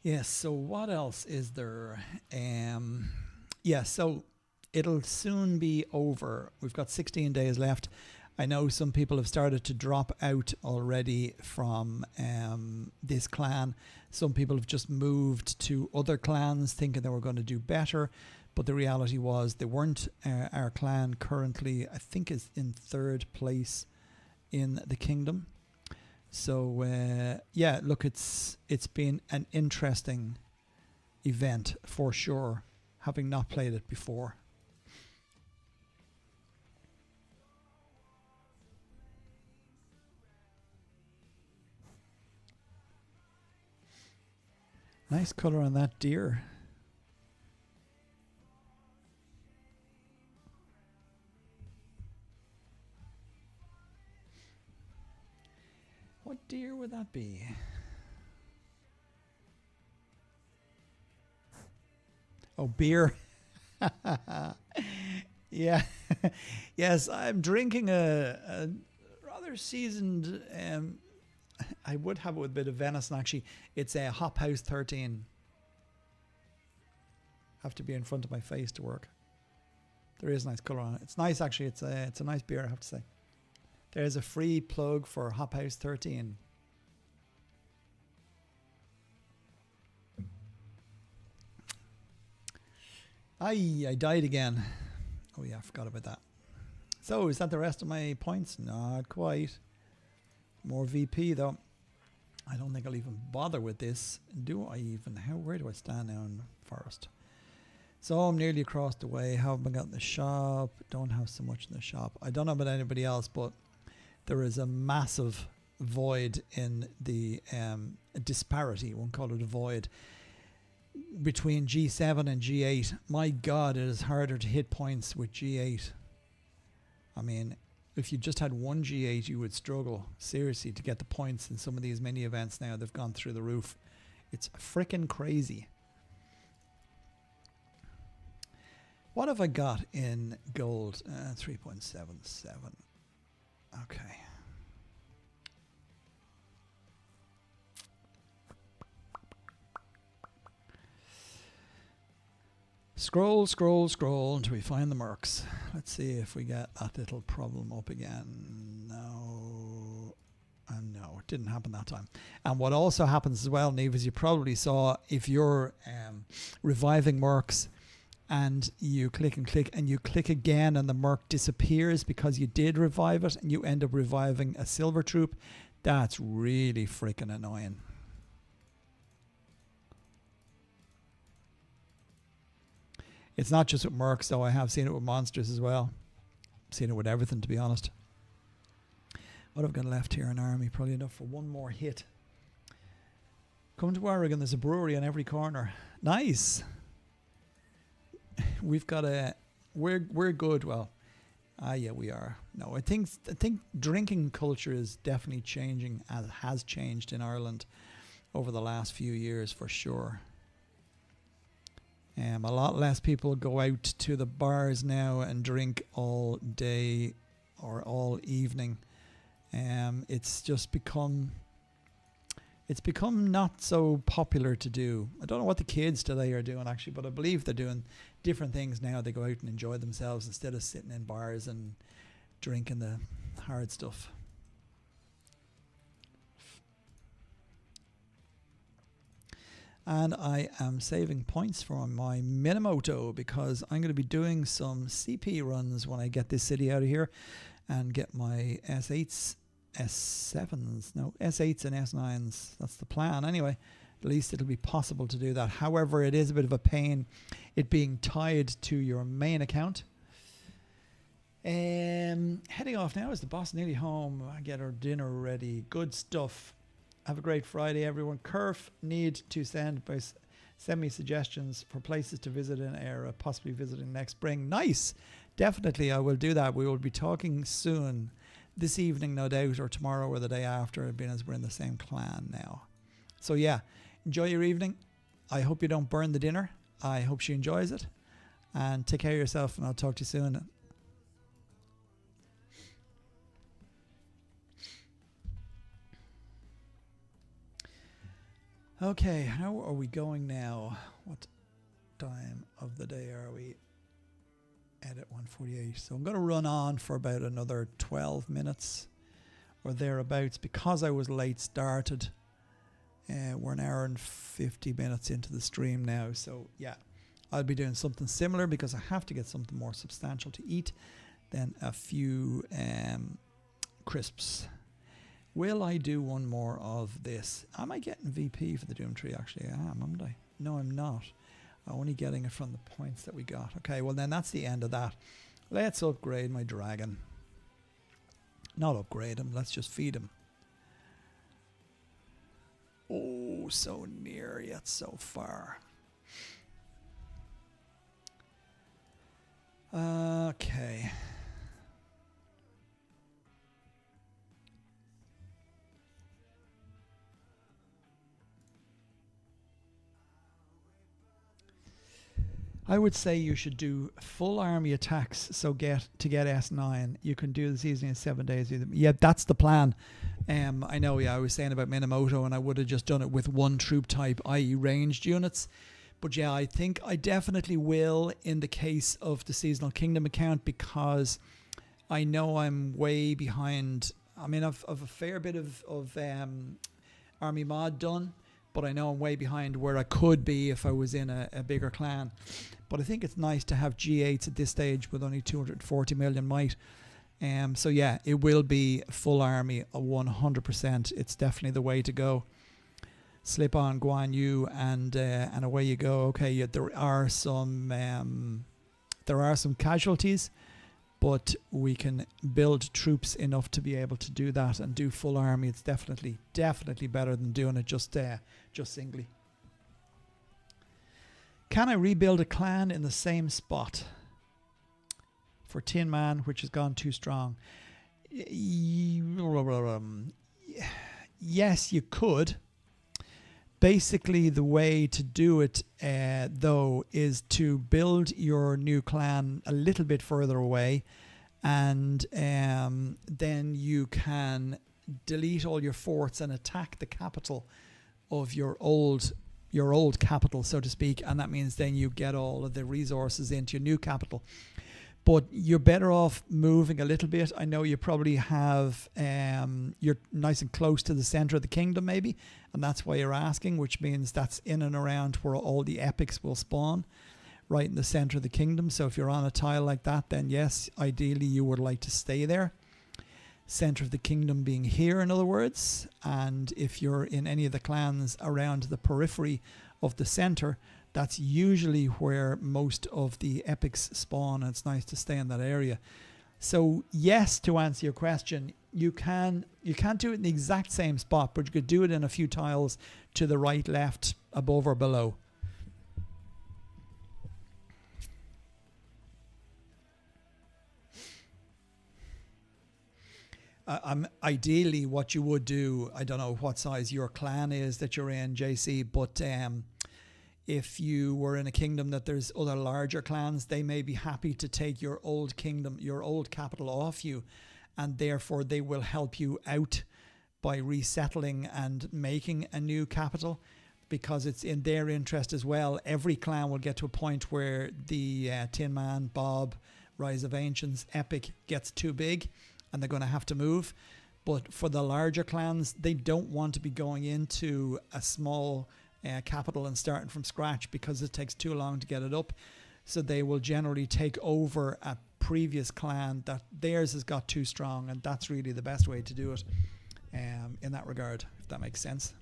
Yes, so what else is there? Yeah, so it'll soon be over. We've got 16 days left. I know some people have started to drop out already from this clan. Some people have just moved to other clans thinking they were going to do better. But the reality was they weren't. Our clan currently, I think, is in 3rd place in the kingdom. So yeah, look, it's been an interesting event for sure, having not played it before. Nice color on that deer. What deer would that be? Oh, beer. Yeah. Yes, I'm drinking a rather seasoned, I would have it with a bit of venison actually. It's a Hop House 13. Have to be in front of my face to work. There is nice colour on it. It's nice actually. It's a nice beer, I have to say. There's a free plug for Hop House 13. I died again. Oh yeah, I forgot about that. So is that the rest of my points? Not quite. More VP though. I don't think I'll even bother with this. Do I even? Where do I stand now in Forest? So I'm nearly across the way. How have I got in the shop? Don't have so much in the shop. I don't know about anybody else, but there is a massive void in the disparity, won't call it a void, between G7 and G8. My God, it is harder to hit points with G8. I mean, if you just had one G8, you would struggle seriously to get the points in some of these mini events now. They've gone through the roof. It's freaking crazy. What have I got in gold? 3.77. Okay. Scroll, scroll, scroll until we find the mercs. Let's see if we get that little problem up again. No. No, it didn't happen that time. And what also happens as well, Neve, as you probably saw, if you're reviving mercs and you click and you click again and the merc disappears because you did revive it and you end up reviving a silver troop, that's really freaking annoying. It's not just with mercs though. I have seen it with monsters as well. I've seen it with everything, to be honest. What have I got left here in army? Probably enough for one more hit. Come to Oregon, there's a brewery on every corner. Nice. we've got we're good. Well, yeah, we are. No, I think drinking culture is definitely changing, as has changed in Ireland over the last few years for sure. A lot less people go out to the bars now and drink all day or all evening. It's just become not so popular to do. I don't know what the kids today are doing actually, but I believe they're doing different things now. They go out and enjoy themselves instead of sitting in bars and drinking the hard stuff. And I am saving points for my Minimoto because I'm going to be doing some CP runs when I get this city out of here and get my S8s, S7s, no, S8s and S9s. That's the plan anyway. At least it'll be possible to do that. However, it is a bit of a pain, it being tied to your main account. Heading off now. Is the boss nearly home? I get her dinner ready. Good stuff. Have a great Friday, everyone. Curve need to send me suggestions for places to visit in Era, possibly visiting next spring. Nice. Definitely, I will do that. We will be talking soon. This evening, no doubt, or tomorrow or the day after, being as we're in the same clan now. So yeah, enjoy your evening. I hope you don't burn the dinner. I hope she enjoys it. And take care of yourself, and I'll talk to you soon. Okay, how are we going now? What time of the day are we? Edit 148. So I'm going to run on for about another 12 minutes or thereabouts because I was late started. We're an hour and 50 minutes into the stream now. So yeah, I'll be doing something similar because I have to get something more substantial to eat than a few crisps. Will I do one more of this? Am I getting VP for the Doom Tree? Actually, I am I? No, I'm not. I'm only getting it from the points that we got. Okay, well then that's the end of that. Let's upgrade my dragon. Not upgrade him, let's just feed him. Oh, so near yet so far. Okay. I would say you should do full army attacks. So get S9. You can do this easily in 7 days. Yeah, that's the plan. I know. Yeah, I was saying about Minamoto, and I would have just done it with one troop type, i.e., ranged units. But yeah, I think I definitely will in the case of the Seasonal Kingdom account because I know I'm way behind. I mean, I've a fair bit of army mod done, but I know I'm way behind where I could be if I was in a bigger clan. But I think it's nice to have G8s at this stage with only 240 million might. So yeah, it will be full army, 100%. It's definitely the way to go. Slip on Guan Yu and away you go. Okay, yeah, there are some casualties, but we can build troops enough to be able to do that and do full army. It's definitely better than doing it just singly. Can I rebuild a clan in the same spot for Tin Man, which has gone too strong? Yes, you could. Basically, the way to do it, though, is to build your new clan a little bit further away, and then you can delete all your forts and attack the capital of your old capital, so to speak, and that means then you get all of the resources into your new capital. But you're better off moving a little bit. I know you probably have, you're nice and close to the center of the kingdom maybe, and that's why you're asking, which means that's in and around where all the epics will spawn, right in the center of the kingdom. So if you're on a tile like that, then yes, ideally you would like to stay there. Center of the kingdom being here, in other words. And if you're in any of the clans around the periphery of the center, that's usually where most of the epics spawn, and it's nice to stay in that area. So yes, to answer your question, you can't do it in the exact same spot, but you could do it in a few tiles to the right, left, above or below. Ideally, what you would do, I don't know what size your clan is that you're in, JC, but if you were in a kingdom that there's other larger clans, they may be happy to take your old kingdom, your old capital off you, and therefore they will help you out by resettling and making a new capital, because it's in their interest as well. Every clan will get to a point where the Tin Man, Bob, Rise of Ancients, Epic gets too big and they're going to have to move. But for the larger clans, they don't want to be going into a small capital and starting from scratch, because it takes too long to get it up. So they will generally take over a previous clan that theirs has got too strong, and that's really the best way to do it in that regard, if that makes sense.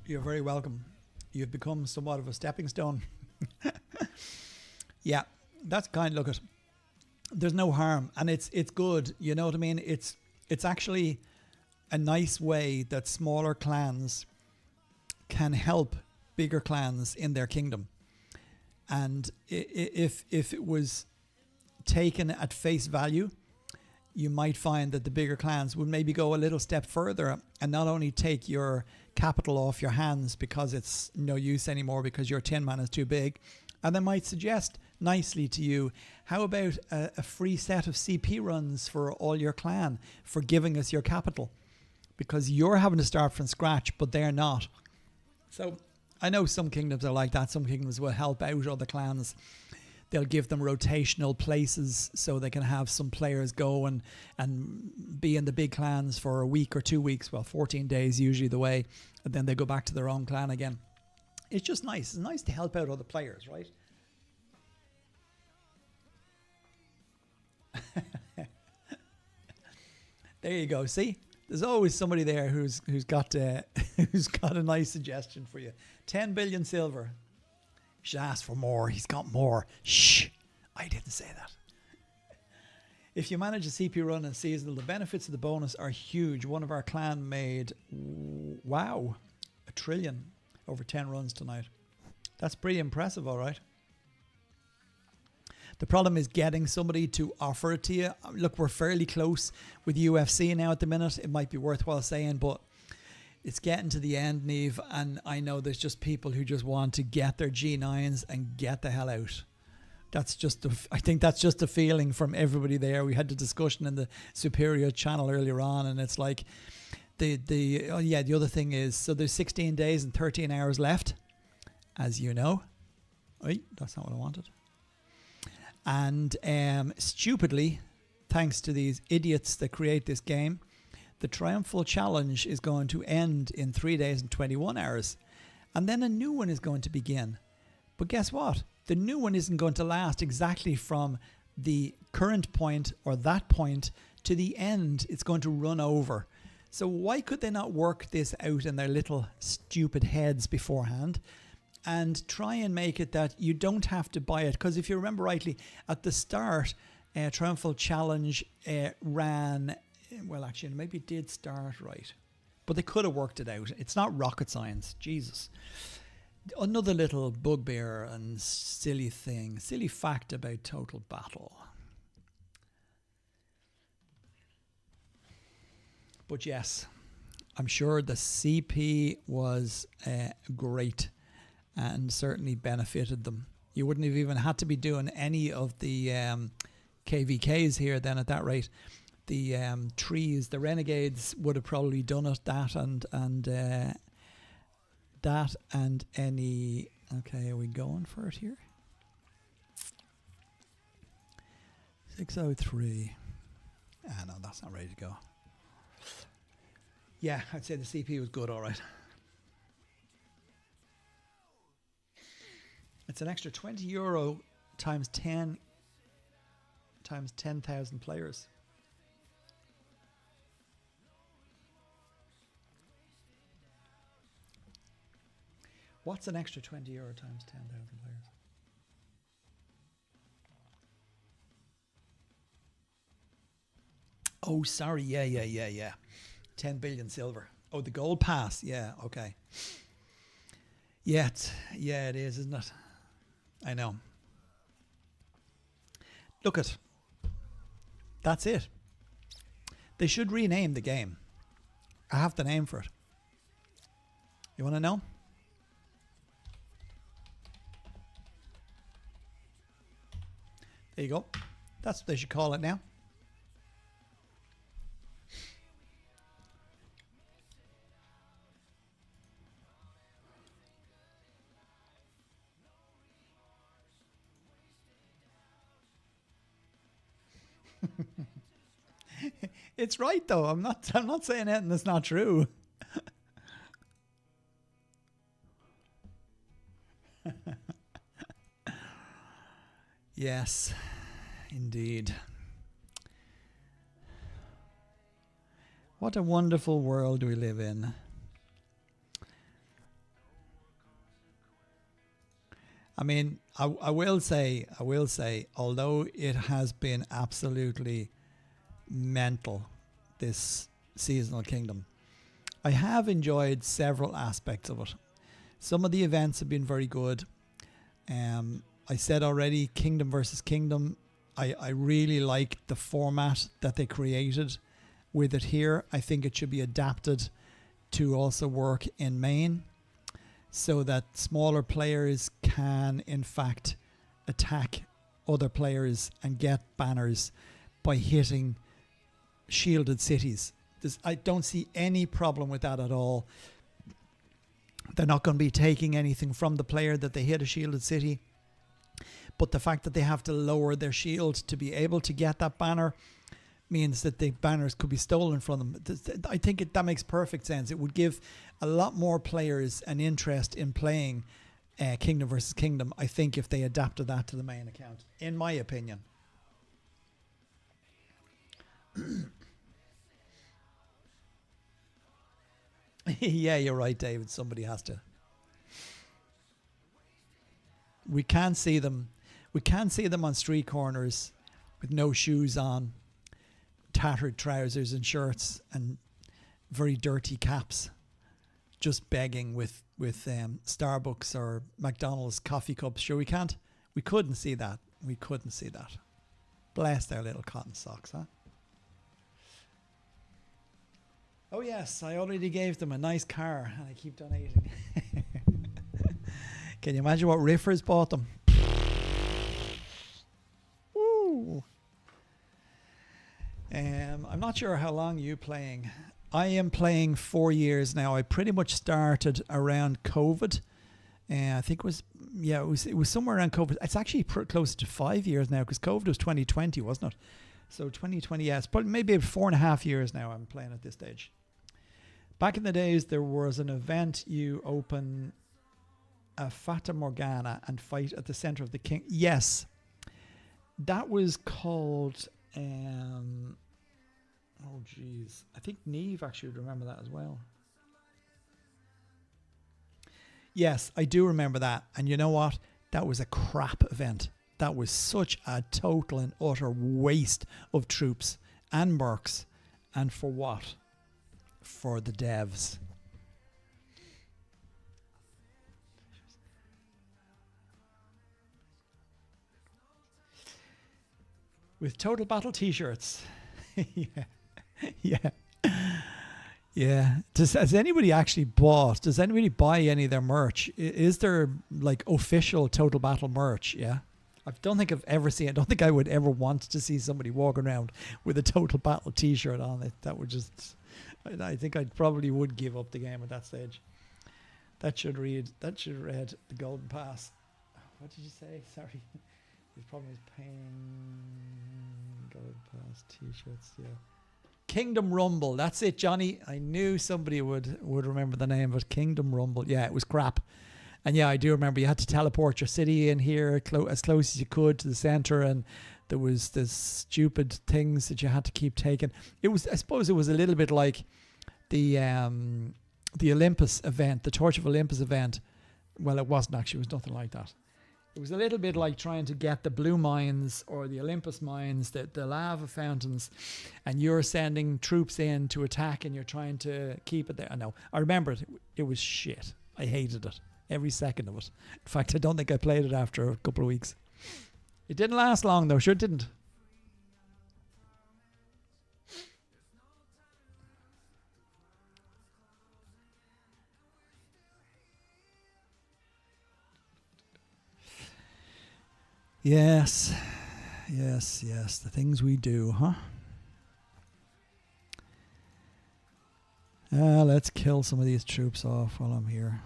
You're very welcome. You've become somewhat of a stepping stone. Yeah, that's kind. Look at, there's no harm, and it's good. You know what I mean? It's actually a nice way that smaller clans can help bigger clans in their kingdom. And if it was taken at face value, you might find that the bigger clans would maybe go a little step further and not only take your capital off your hands because it's no use anymore because your Tin Man is too big, and they might suggest nicely to you, how about a free set of CP runs for all your clan for giving us your capital, because you're having to start from scratch but they're not. So I know some kingdoms are like that. Some kingdoms will help out other clans. They'll give them rotational places so they can have some players go and be in the big clans for a week or 2 weeks. Well, 14 days usually the way. And then they go back to their own clan again. It's just nice. It's nice to help out other players, right? There you go. See? There's always somebody there who's got who's got a nice suggestion for you. 10 billion silver. You should ask for more. He's got more. Shh. I didn't say that. If you manage a CP run and seasonal, the benefits of the bonus are huge. One of our clan made, wow, 1 trillion over 10 runs tonight. That's pretty impressive, all right. The problem is getting somebody to offer it to you. Look, we're fairly close with UFC now at the minute. It might be worthwhile saying, but it's getting to the end, Niamh, and I know there's just people who just want to get their G9s and get the hell out. That's just, I think that's just a feeling from everybody there. We had the discussion in the Superior channel earlier on, and it's like the other thing is, so there's 16 days and 13 hours left, as you know. Oi, that's not what I wanted. And stupidly, thanks to these idiots that create this game, the Triumphal Challenge is going to end in 3 days and 21 hours. And then a new one is going to begin. But guess what? The new one isn't going to last exactly from the current point or that point to the end. It's going to run over. So why could they not work this out in their little stupid heads beforehand and try and make it that you don't have to buy it? Because if you remember rightly, at the start, Triumphal Challenge ran... Well, actually, maybe it did start right. But they could have worked it out. It's not rocket science. Jesus. Another little bugbear and silly thing. Silly fact about Total Battle. But yes, I'm sure the CP was great and certainly benefited them. You wouldn't have even had to be doing any of the KVKs here then at that rate. The trees, the renegades would have probably done it, that and any... Okay, are we going for it here? 603. Ah, no, that's not ready to go. Yeah, I'd say the CP was good, all right. It's an extra €20 times 10 times 10,000 players. What's an extra €20 times 10,000 players? Oh, sorry. Yeah. 10 billion silver. Oh, the gold pass. Yeah, okay. Yeah, it is, isn't it? I know. Look at. That's it. They should rename the game. I have the name for it. You want to know? There you go. That's what they should call it now. It's right though. I'm not saying anything that's not true. Yes, indeed. What a wonderful world we live in. I mean, I will say, although it has been absolutely mental, this seasonal kingdom, I have enjoyed several aspects of it. Some of the events have been very good. I said already, Kingdom versus Kingdom, I really like the format that they created with it here. I think it should be adapted to also work in main, so that smaller players can in fact attack other players and get banners by hitting shielded cities. I don't see any problem with that at all. They're not going to be taking anything from the player that they hit a shielded city, but the fact that they have to lower their shield to be able to get that banner means that the banners could be stolen from them. I think that makes perfect sense. It would give a lot more players an interest in playing Kingdom versus Kingdom, I think, if they adapted that to the main account, in my opinion. Yeah, you're right, David. Somebody has to. We can see them. We can see them on street corners with no shoes on, tattered trousers and shirts, and very dirty caps, just begging with Starbucks or McDonald's coffee cups. Sure, we can't. We couldn't see that. We couldn't see that. Bless their little cotton socks, huh? Oh yes, I already gave them a nice car, and I keep donating. Can you imagine what Riffers bought them? Woo! I'm not sure how long you playing. I am playing 4 years now. I pretty much started around COVID. I think it was somewhere around COVID. It's actually close to 5 years now, because COVID was 2020, wasn't it? So 2020, yes, but maybe 4.5 years now I'm playing at this stage. Back in the days, there was an event. You open a Fata Morgana and fight at the center of the king. Yes, that was called. Oh geez, I think Neve actually would remember that as well. Yes, I do remember that. And you know what? That was a crap event. That was such a total and utter waste of troops and mercs. And for what? For the devs. With Total Battle t-shirts. Yeah. Has anybody actually bought? Does anybody buy any of their merch? Is there like official Total Battle merch? Yeah. I don't think I've ever seen it. I don't think I would ever want to see somebody walking around with a Total Battle t-shirt on it. That would just... I think I probably would give up the game at that stage. That should read the Golden Pass. What did you say? Sorry. The problem is paying Golden Pass t-shirts. Yeah. Kingdom Rumble. That's it, Johnny. I knew somebody would remember the name, but Kingdom Rumble. Yeah, it was crap. And yeah, I do remember you had to teleport your city in here as close as you could to the center, and there was this stupid things that you had to keep taking. It was, I suppose, it was a little bit like the Olympus event, the Torch of Olympus event. Well, it wasn't actually. It was nothing like that. It was a little bit like trying to get the blue mines or the Olympus mines, the lava fountains, and you're sending troops in to attack, and you're trying to keep it there. I know. I remember it. It was shit. I hated it. Every second of it. In fact, I don't think I played it after a couple of weeks. It didn't last long, though. Sure it didn't. Yes. Yes, yes. The things we do, huh? Let's kill some of these troops off while I'm here.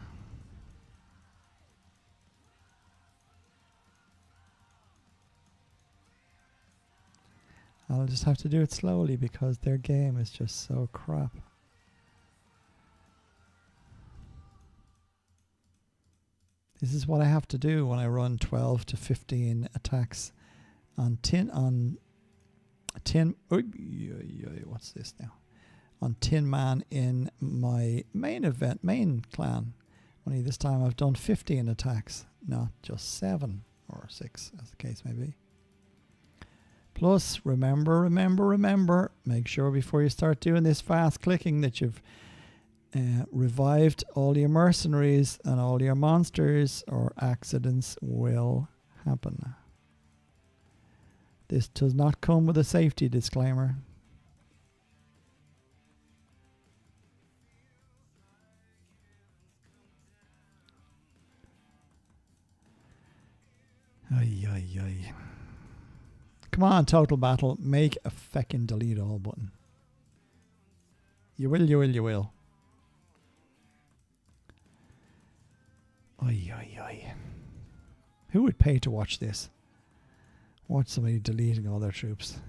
I'll just have to do it slowly because their game is just so crap. This is what I have to do when I run 12 to 15 attacks on what's this now? On Tin Man in my main clan. Only this time I've done 15 attacks, not just 7 or 6 as the case may be. Plus, remember, make sure before you start doing this fast clicking that you've revived all your mercenaries and all your monsters, or accidents will happen. This does not come with a safety disclaimer. Ay, ay, ay. Come on, Total Battle, make a feckin' delete all button. You will. Ay, ay, ay. Who would pay to watch this? Watch somebody deleting all their troops.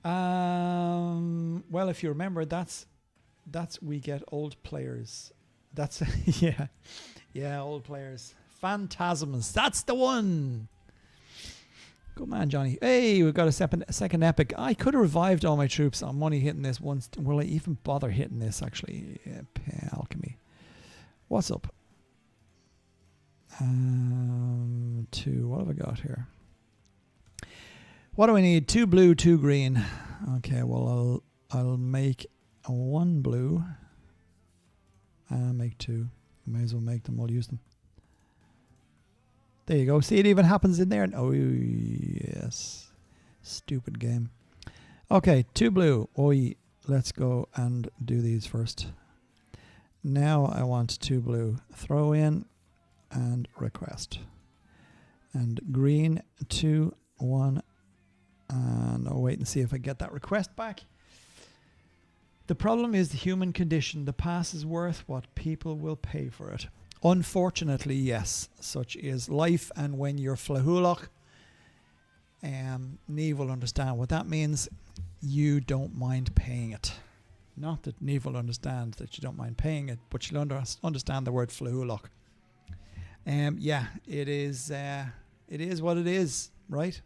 Well, if you remember, that's we get old players. That's yeah, old players. Phantasms. That's the one. Good man, Johnny. Hey, we've got a second epic. I could have revived all my troops. I'm only hitting this once. Will I even bother hitting this, actually? Alchemy. What's up? 2. What have I got here? What do I need? 2 blue, 2 green. Okay, well, I'll make 1 blue. And I'll make 2. May as well make them. I'll use them. There you go. See, it even happens in there. Oh, yes. Stupid game. Okay, 2 blue. Let's go and do these first. Now I want 2 blue. Throw in and request. And green, 2, 1. And I'll wait and see if I get that request back. The problem is the human condition. The pass is worth what people will pay for it. Unfortunately, yes, such is life, and when you're Flahulach, Neve will understand what that means. You don't mind paying it. Not that Neve will understand that you don't mind paying it, but she'll understand the word Flahulach. Yeah, it is what it is, right?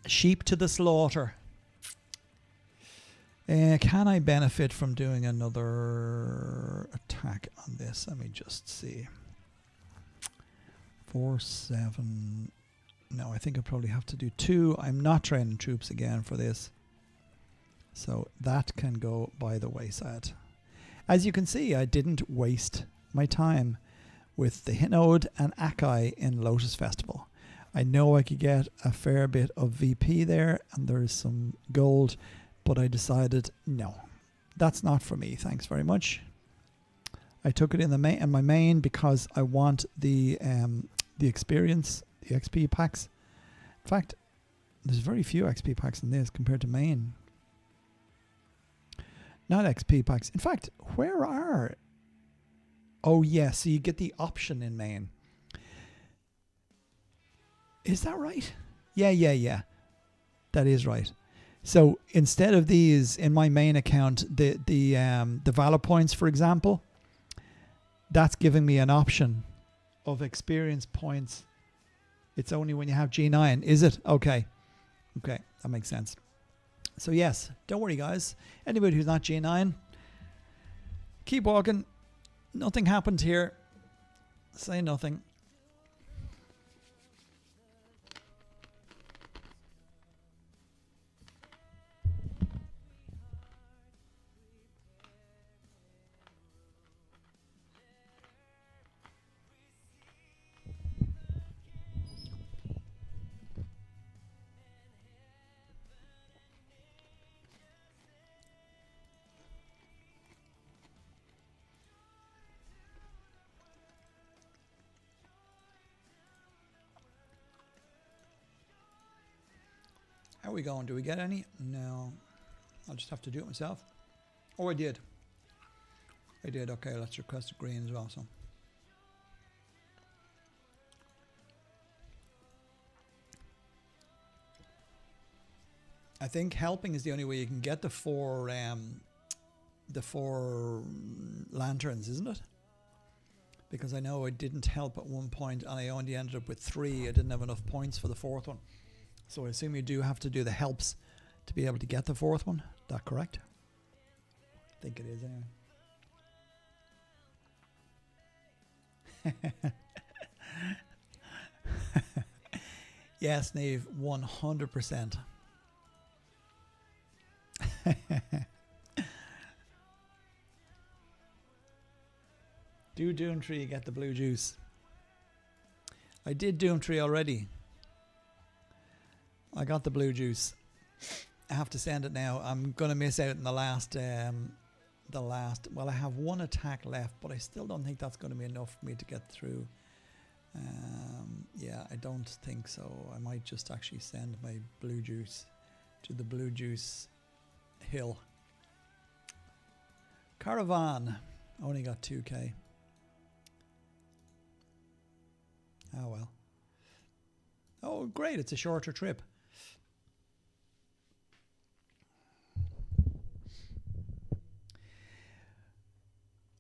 Sheep to the slaughter. Can I benefit from doing another attack on this? Let me just see. 4, 7. No, I think I probably have to do 2. I'm not training troops again for this. So that can go by the wayside. As you can see, I didn't waste my time with the Hinode and Akai in Lotus Festival. I know I could get a fair bit of VP there, and there is some gold, but I decided, no, that's not for me. Thanks very much. I took it in my main because I want the experience, the XP packs. In fact, there's very few XP packs in this compared to main. Not XP packs. In fact, where are? Oh yeah, so you get the option in main. Is that right? Yeah. That is right. So instead of these in my main account, the Valor points, for example, that's giving me an option of experience points. It's only when you have G9, is it? Okay. Okay, that makes sense. So yes, don't worry guys. Anybody who's not G9, keep walking. Nothing happened here. Say nothing. How are we going? Do we get any? No. I'll just have to do it myself. Oh, I did. I did. Okay, let's request a green as well. So. I think helping is the only way you can get the four lanterns, isn't it? Because I know I didn't help at one point and I only ended up with 3. I didn't have enough points for the 4th one. So I assume you do have to do the helps to be able to get the 4th one. Is that correct? I think it is anyway. Yes, Nave, 100%. Do Doomtree get the blue juice? I did Doomtree already. I got the blue juice. I have to send it now. I'm going to miss out in the last, well, I have 1 attack left, but I still don't think that's going to be enough for me to get through. Yeah, I don't think so. I might just actually send my blue juice to the blue juice hill. Caravan. Only got 2k. Oh well. Oh great, it's a shorter trip.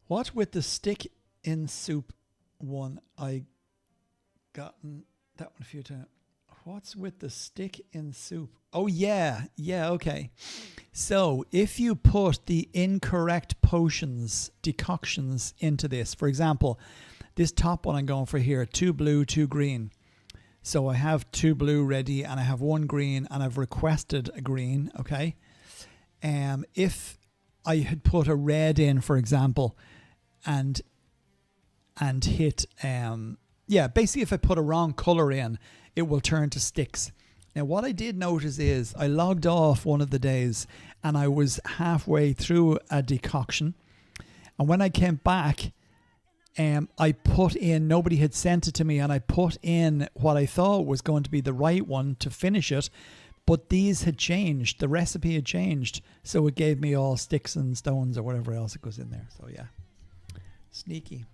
What with the stick in soup one? I gotten that one a few times. What's with the stick in soup? Oh yeah, okay. So if you put the incorrect potions, decoctions into this, for example, this top one I'm going for here, 2 blue, 2 green. So I have 2 blue ready and I have 1 green and I've requested a green, okay? If I had put a red in, for example, and hit, yeah, basically if I put a wrong color in, it will turn to sticks. Now what I did notice is I logged off one of the days and I was halfway through a decoction, and when I came back, I put in, nobody had sent it to me, and I put in what I thought was going to be the right one to finish it, but these had changed. The recipe had changed, so it gave me all sticks and stones or whatever else it goes in there. So yeah, sneaky.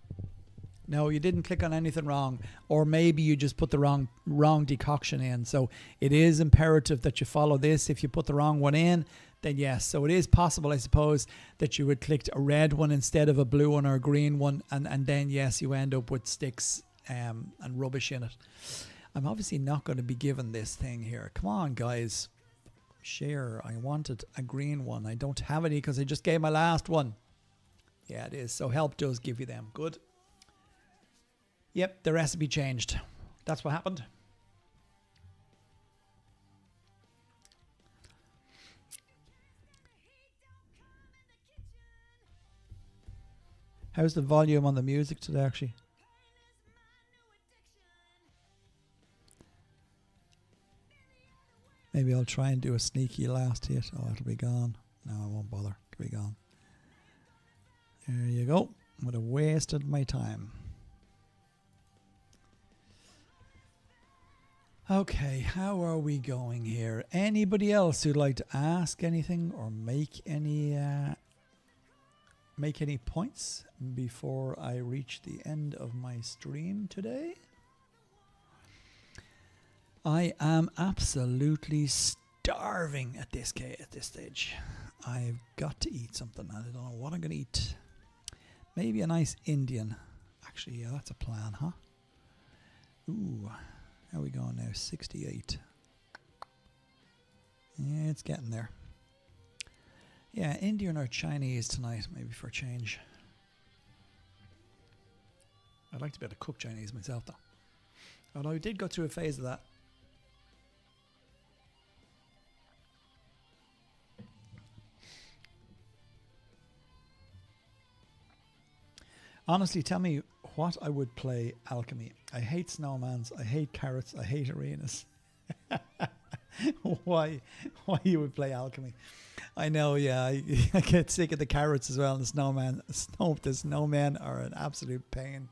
No, you didn't click on anything wrong, or maybe you just put the wrong decoction in. So it is imperative that you follow this. If you put the wrong one in, then yes. So it is possible, I suppose, that you would click a red one instead of a blue one or a green one, and then yes, you end up with sticks and rubbish in it. I'm obviously not going to be given this thing here. Come on, guys. Share. I wanted a green one. I don't have any because I just gave my last one. Yeah, it is. So help does give you them. Good. Yep, the recipe changed. That's what happened. How's the volume on the music today, actually? Maybe I'll try and do a sneaky last hit. Oh, it'll be gone. No, I won't bother. It'll be gone. There you go. Would have wasted my time. Okay, how are we going here? Anybody else who'd like to ask anything or make any points before I reach the end of my stream today? I am absolutely starving at this stage. I've got to eat something. I don't know what I'm going to eat. Maybe a nice Indian. Actually, yeah, that's a plan, huh? Ooh, how are we going now? 68. Yeah, it's getting there. Yeah, Indian or Chinese tonight, maybe for a change. I'd like to be able to cook Chinese myself, though. Although I did go through a phase of that. Honestly, tell me what I would play alchemy. I hate snowmans. I hate carrots. I hate arenas. Why you would play alchemy? I know, yeah. I get sick of the carrots as well. And the snowmen are an absolute pain.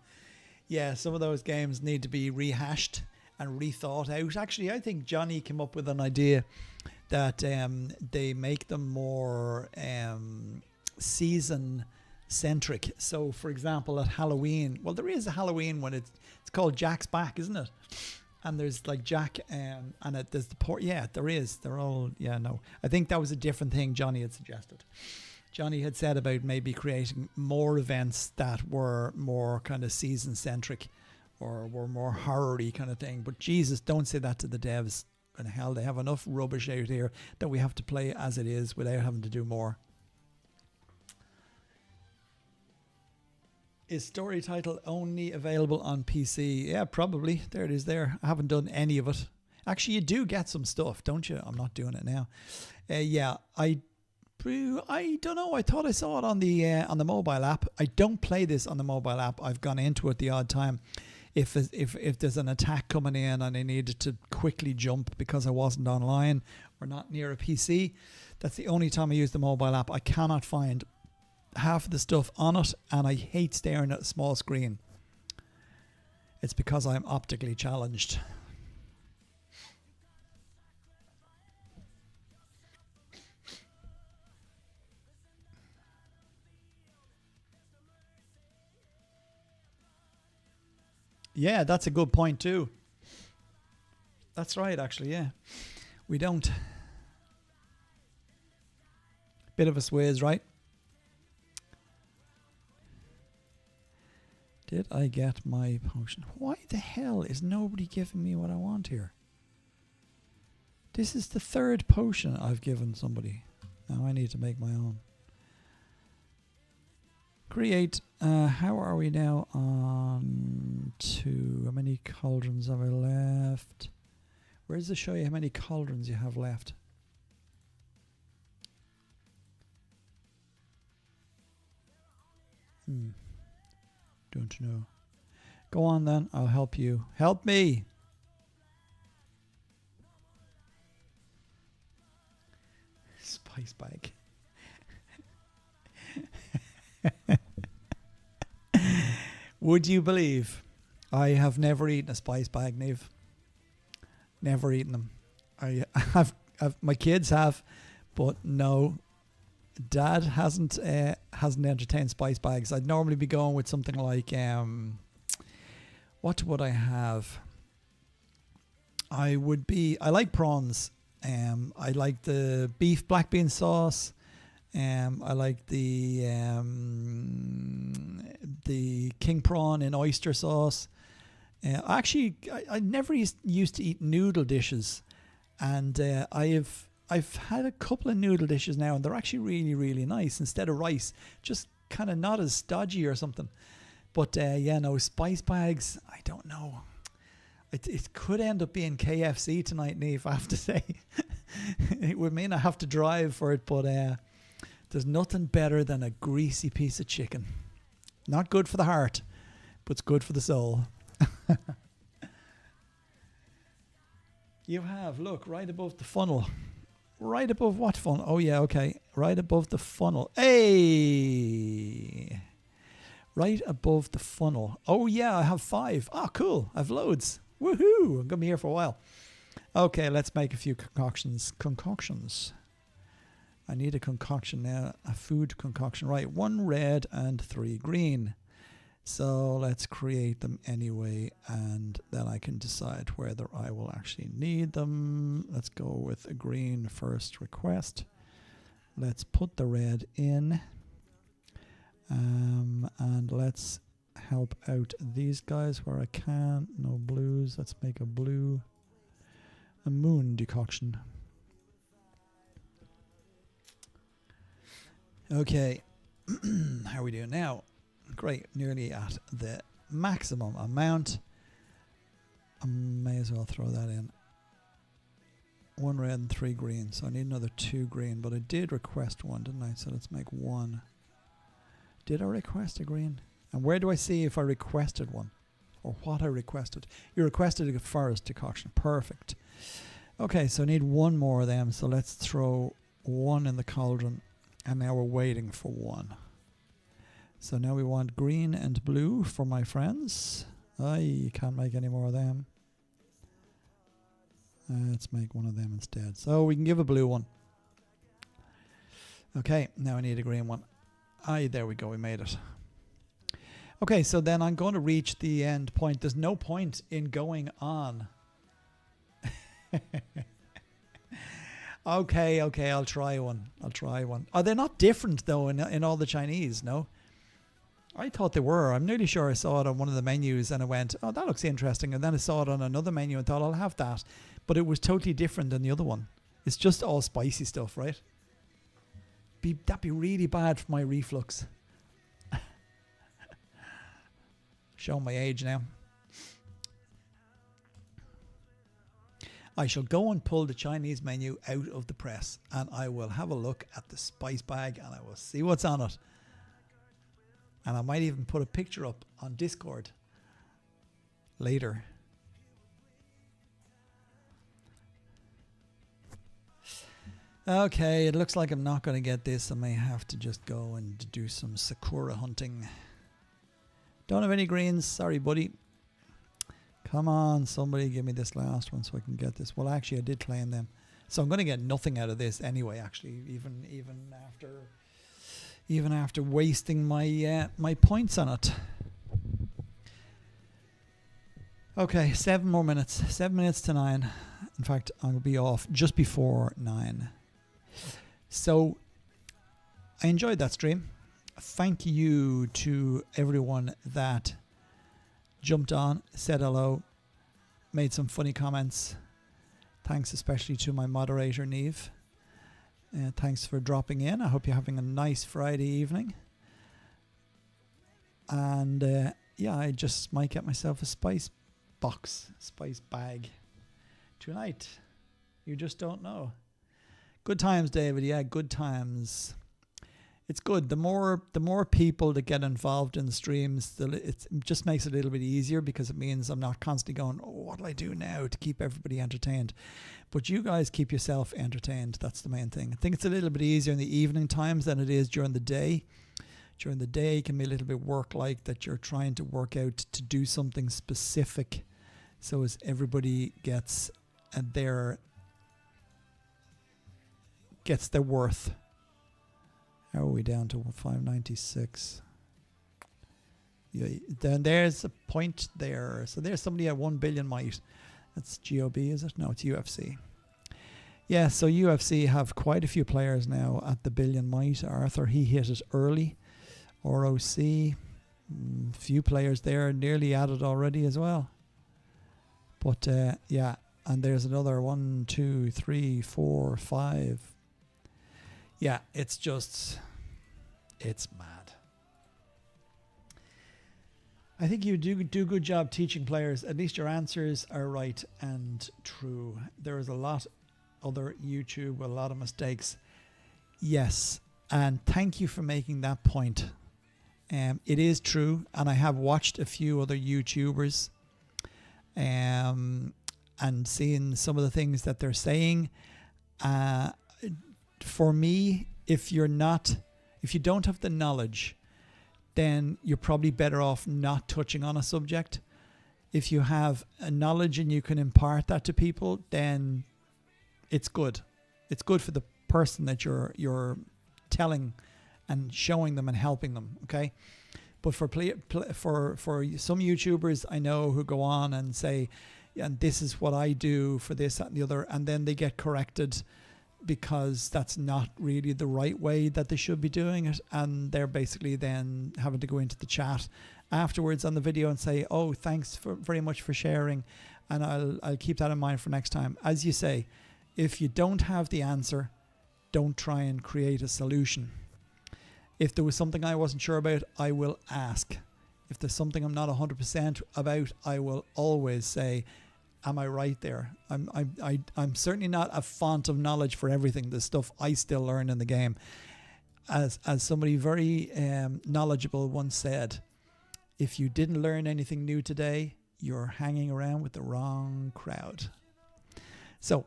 Yeah, some of those games need to be rehashed and rethought out. Actually, I think Johnny came up with an idea that they make them more season centric. So, for example, at Halloween, well, there is a Halloween when it's called Jack's Back, isn't it? And there's like Jack and there's the port. Yeah, there is. They're all, yeah, no. I think that was a different thing Johnny had suggested. Johnny had said about maybe creating more events that were more kind of season centric or were more horror-y kind of thing. But Jesus, don't say that to the devs. And hell, they have enough rubbish out here that we have to play as it is without having to do more. Is story title only available on PC? Yeah, probably. There it is there. I haven't done any of it. Actually, you do get some stuff, don't you? I'm not doing it now. Yeah, I don't know. I thought I saw it on the mobile app. I don't play this on the mobile app. I've gone into it the odd time. If there's an attack coming in and I needed to quickly jump because I wasn't online or not near a PC, that's the only time I use the mobile app. I cannot find half of the stuff on it, and I hate staring at a small screen. It's because I'm optically challenged. Yeah, that's a good point too. That's right, actually, yeah. We don't. Bit of a swayze, right? Did I get my potion? Why the hell is nobody giving me what I want here? This is the third potion I've given somebody. Now I need to make my own. Create. How are we now on to... How many cauldrons have I left? Where does it show you how many cauldrons you have left? Don't know. Go on then. I'll help you. Help me. Spice bag. Would you believe I have never eaten a spice bag, Neve? Never eaten them. I have my kids have, but no. Dad hasn't entertained spice bags. I'd normally be going with something like what would I have? I like prawns. I like the beef black bean sauce. I like the king prawn in oyster sauce. Actually, I never used to eat noodle dishes, and I've had a couple of noodle dishes now, and they're actually really, really nice. Instead of rice, just kind of not as stodgy or something. But yeah, no, spice bags, I don't know. It could end up being KFC tonight, Neve, I have to say. We may not have to drive for it, but there's nothing better than a greasy piece of chicken. Not good for the heart, but it's good for the soul. You have, look, right above the funnel. Right above what funnel? Oh, yeah, okay. Right above the funnel. Hey! Right above the funnel. Oh, yeah, I have 5. Oh, cool. I have loads. Woohoo! I'm going to be here for a while. Okay, let's make a few concoctions. I need a concoction now. A food concoction. Right, 1 red and 3 green. So let's create them anyway, and then I I can decide whether I will actually need them. Let's go with a green first request. Let's put the red in. And let's help out these guys where I can. No blues. Let's make a blue. A moon decoction. Okay. How are we doing now? Great. Nearly at the maximum amount. I may as well throw that in. 1 red and 3 green. So I need another 2 green. But I did request 1, didn't I? So let's make 1. Did I request a green? And where do I see if I requested one? Or what I requested? You requested a forest decoction. Perfect. Okay, so I need 1 more of them. So let's throw 1 in the cauldron. And now we're waiting for 1. So now we want green and blue for my friends. You can't make any more of them. Let's make 1 of them instead. So we can give a blue one. Okay, now I need a green one. There we go, we made it. Okay, so then I'm going to reach the end point. There's no point in going on. Okay, I'll try one. Are they not different though in all the Chinese, no? I thought they were. I'm nearly sure I saw it on one of the menus and I went, oh, that looks interesting. And then I saw it on another menu and thought, I'll have that. But it was totally different than the other one. It's just all spicy stuff, right? That'd be really bad for my reflux. Showing my age now. I shall go and pull the Chinese menu out of the press and I will have a look at the spice bag and I will see what's on it. And I might even put a picture up on Discord later. Okay, it looks like I'm not going to get this. I may have to just go and do some Sakura hunting. Don't have any greens. Sorry, buddy. Come on, somebody give me this last one so I can get this. Well, actually, I did claim them. So I'm going to get nothing out of this anyway, actually, even after wasting my my points on it. Okay, 7 more minutes. 7 minutes to 9. In fact, I'll be off just before 9. So I enjoyed that stream. Thank you to everyone that jumped on, said hello, made some funny comments. Thanks especially to my moderator, Neve. Thanks for dropping in. I hope you're having a nice Friday evening. And yeah, I just might get myself a spice bag tonight. You just don't know. Good times, David. Yeah, good times. It's good. The more people that get involved in the streams, it just makes it a little bit easier because it means I'm not constantly going, oh, what do I do now to keep everybody entertained? But you guys keep yourself entertained. That's the main thing. I think it's a little bit easier in the evening times than it is during the day. During the day, it can be a little bit work-like that you're trying to work out to do something specific so as everybody gets their worth. How are we down to 596? Yeah, then there's a point there. So there's somebody at 1 billion might. That's GOB, is it? No, it's UFC. Yeah, so UFC have quite a few players now at the billion might. Arthur, he hit it early. ROC, few players there nearly at it already as well. But yeah, and there's another 1, 2, 3, 4, 5. Yeah, it's mad. I think you do a good job teaching players. At least your answers are right and true. There is a lot other YouTube with a lot of mistakes. Yes, and thank you for making that point. It is true, and I have watched a few other YouTubers and seen some of the things that they're saying. For me, if you don't have the knowledge, then you're probably better off not touching on a subject. If you have a knowledge and you can impart that to people, then it's good. It's good for the person that you're telling and showing them and helping them, okay? But for some YouTubers I know who go on and say, and this is what I do for this, that, and the other, and then they get corrected because that's not really the right way that they should be doing it, and they're basically then having to go into the chat afterwards on the video and say, oh, thanks very much for sharing, and I'll keep that in mind for next time. As you say, if you don't have the answer, don't try and create a solution. If there was something I wasn't sure about, I will ask. If there's something I'm not 100% about, I will always say, am I right there? I'm certainly not a font of knowledge for everything. There's stuff I still learn in the game. As somebody very knowledgeable once said, if you didn't learn anything new today, you're hanging around with the wrong crowd. So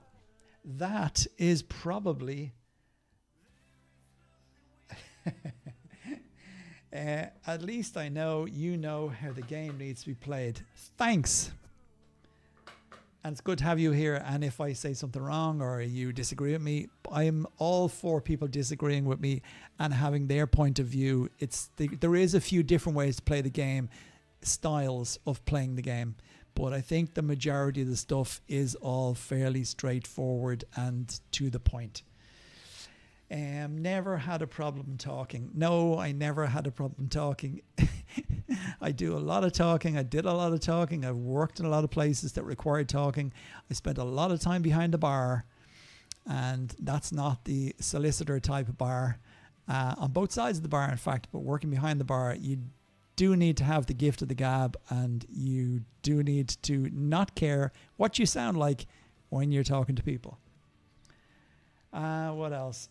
that is probably at least I know you know how the game needs to be played. Thanks. And it's good to have you here. And if I say something wrong or you disagree with me, I'm all for people disagreeing with me and having their point of view. There is a few different ways to play the game, styles of playing the game. But I think the majority of the stuff is all fairly straightforward and to the point. Never had a problem talking. No, I never had a problem talking. I do a lot of talking. I did a lot of talking. I've worked in a lot of places that required talking. I spent a lot of time behind the bar, and that's not the solicitor type of bar. On both sides of the bar, in fact, but working behind the bar, you do need to have the gift of the gab, and you do need to not care what you sound like when you're talking to people. What else?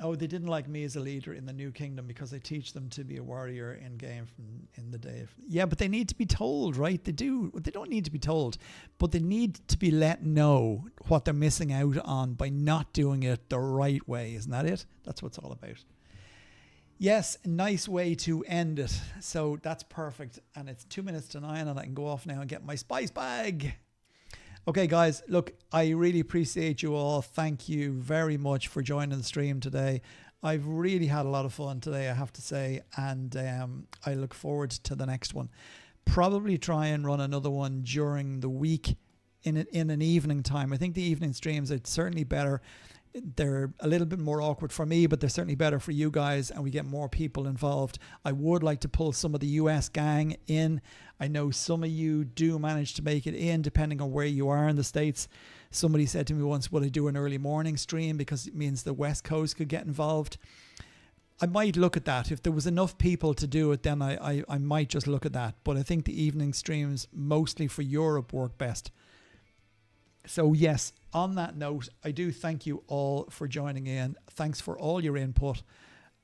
Oh, they didn't like me as a leader in the New Kingdom because I teach them to be a warrior in game in the day. Yeah, but they need to be told, right? They do. They don't need to be told, but they need to be let know what they're missing out on by not doing it the right way. Isn't that it? That's what it's all about. Yes, a nice way to end it. So that's perfect. And it's 9:02 and I can go off now and get my spice bag. Okay, guys, look, I really appreciate you all. Thank you very much for joining the stream today. I've really had a lot of fun today, I have to say, and I look forward to the next one. Probably try and run another one during the week in an evening time. I think the evening streams are certainly better. They're a little bit more awkward for me, but they're certainly better for you guys, and we get more people involved. I would like to pull some of the US gang in. I know some of you do manage to make it in, depending on where you are in the States. Somebody said to me once, would I do an early morning stream because it means the West Coast could get involved? I might look at that. If there was enough people to do it, then I might just look at that. But I think the evening streams, mostly for Europe, work best. So yes, on that note, I do thank you all for joining in. Thanks for all your input.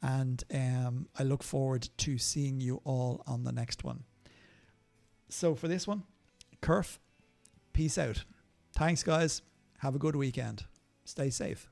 And I look forward to seeing you all on the next one. So for this one, Curf, peace out. Thanks, guys. Have a good weekend. Stay safe.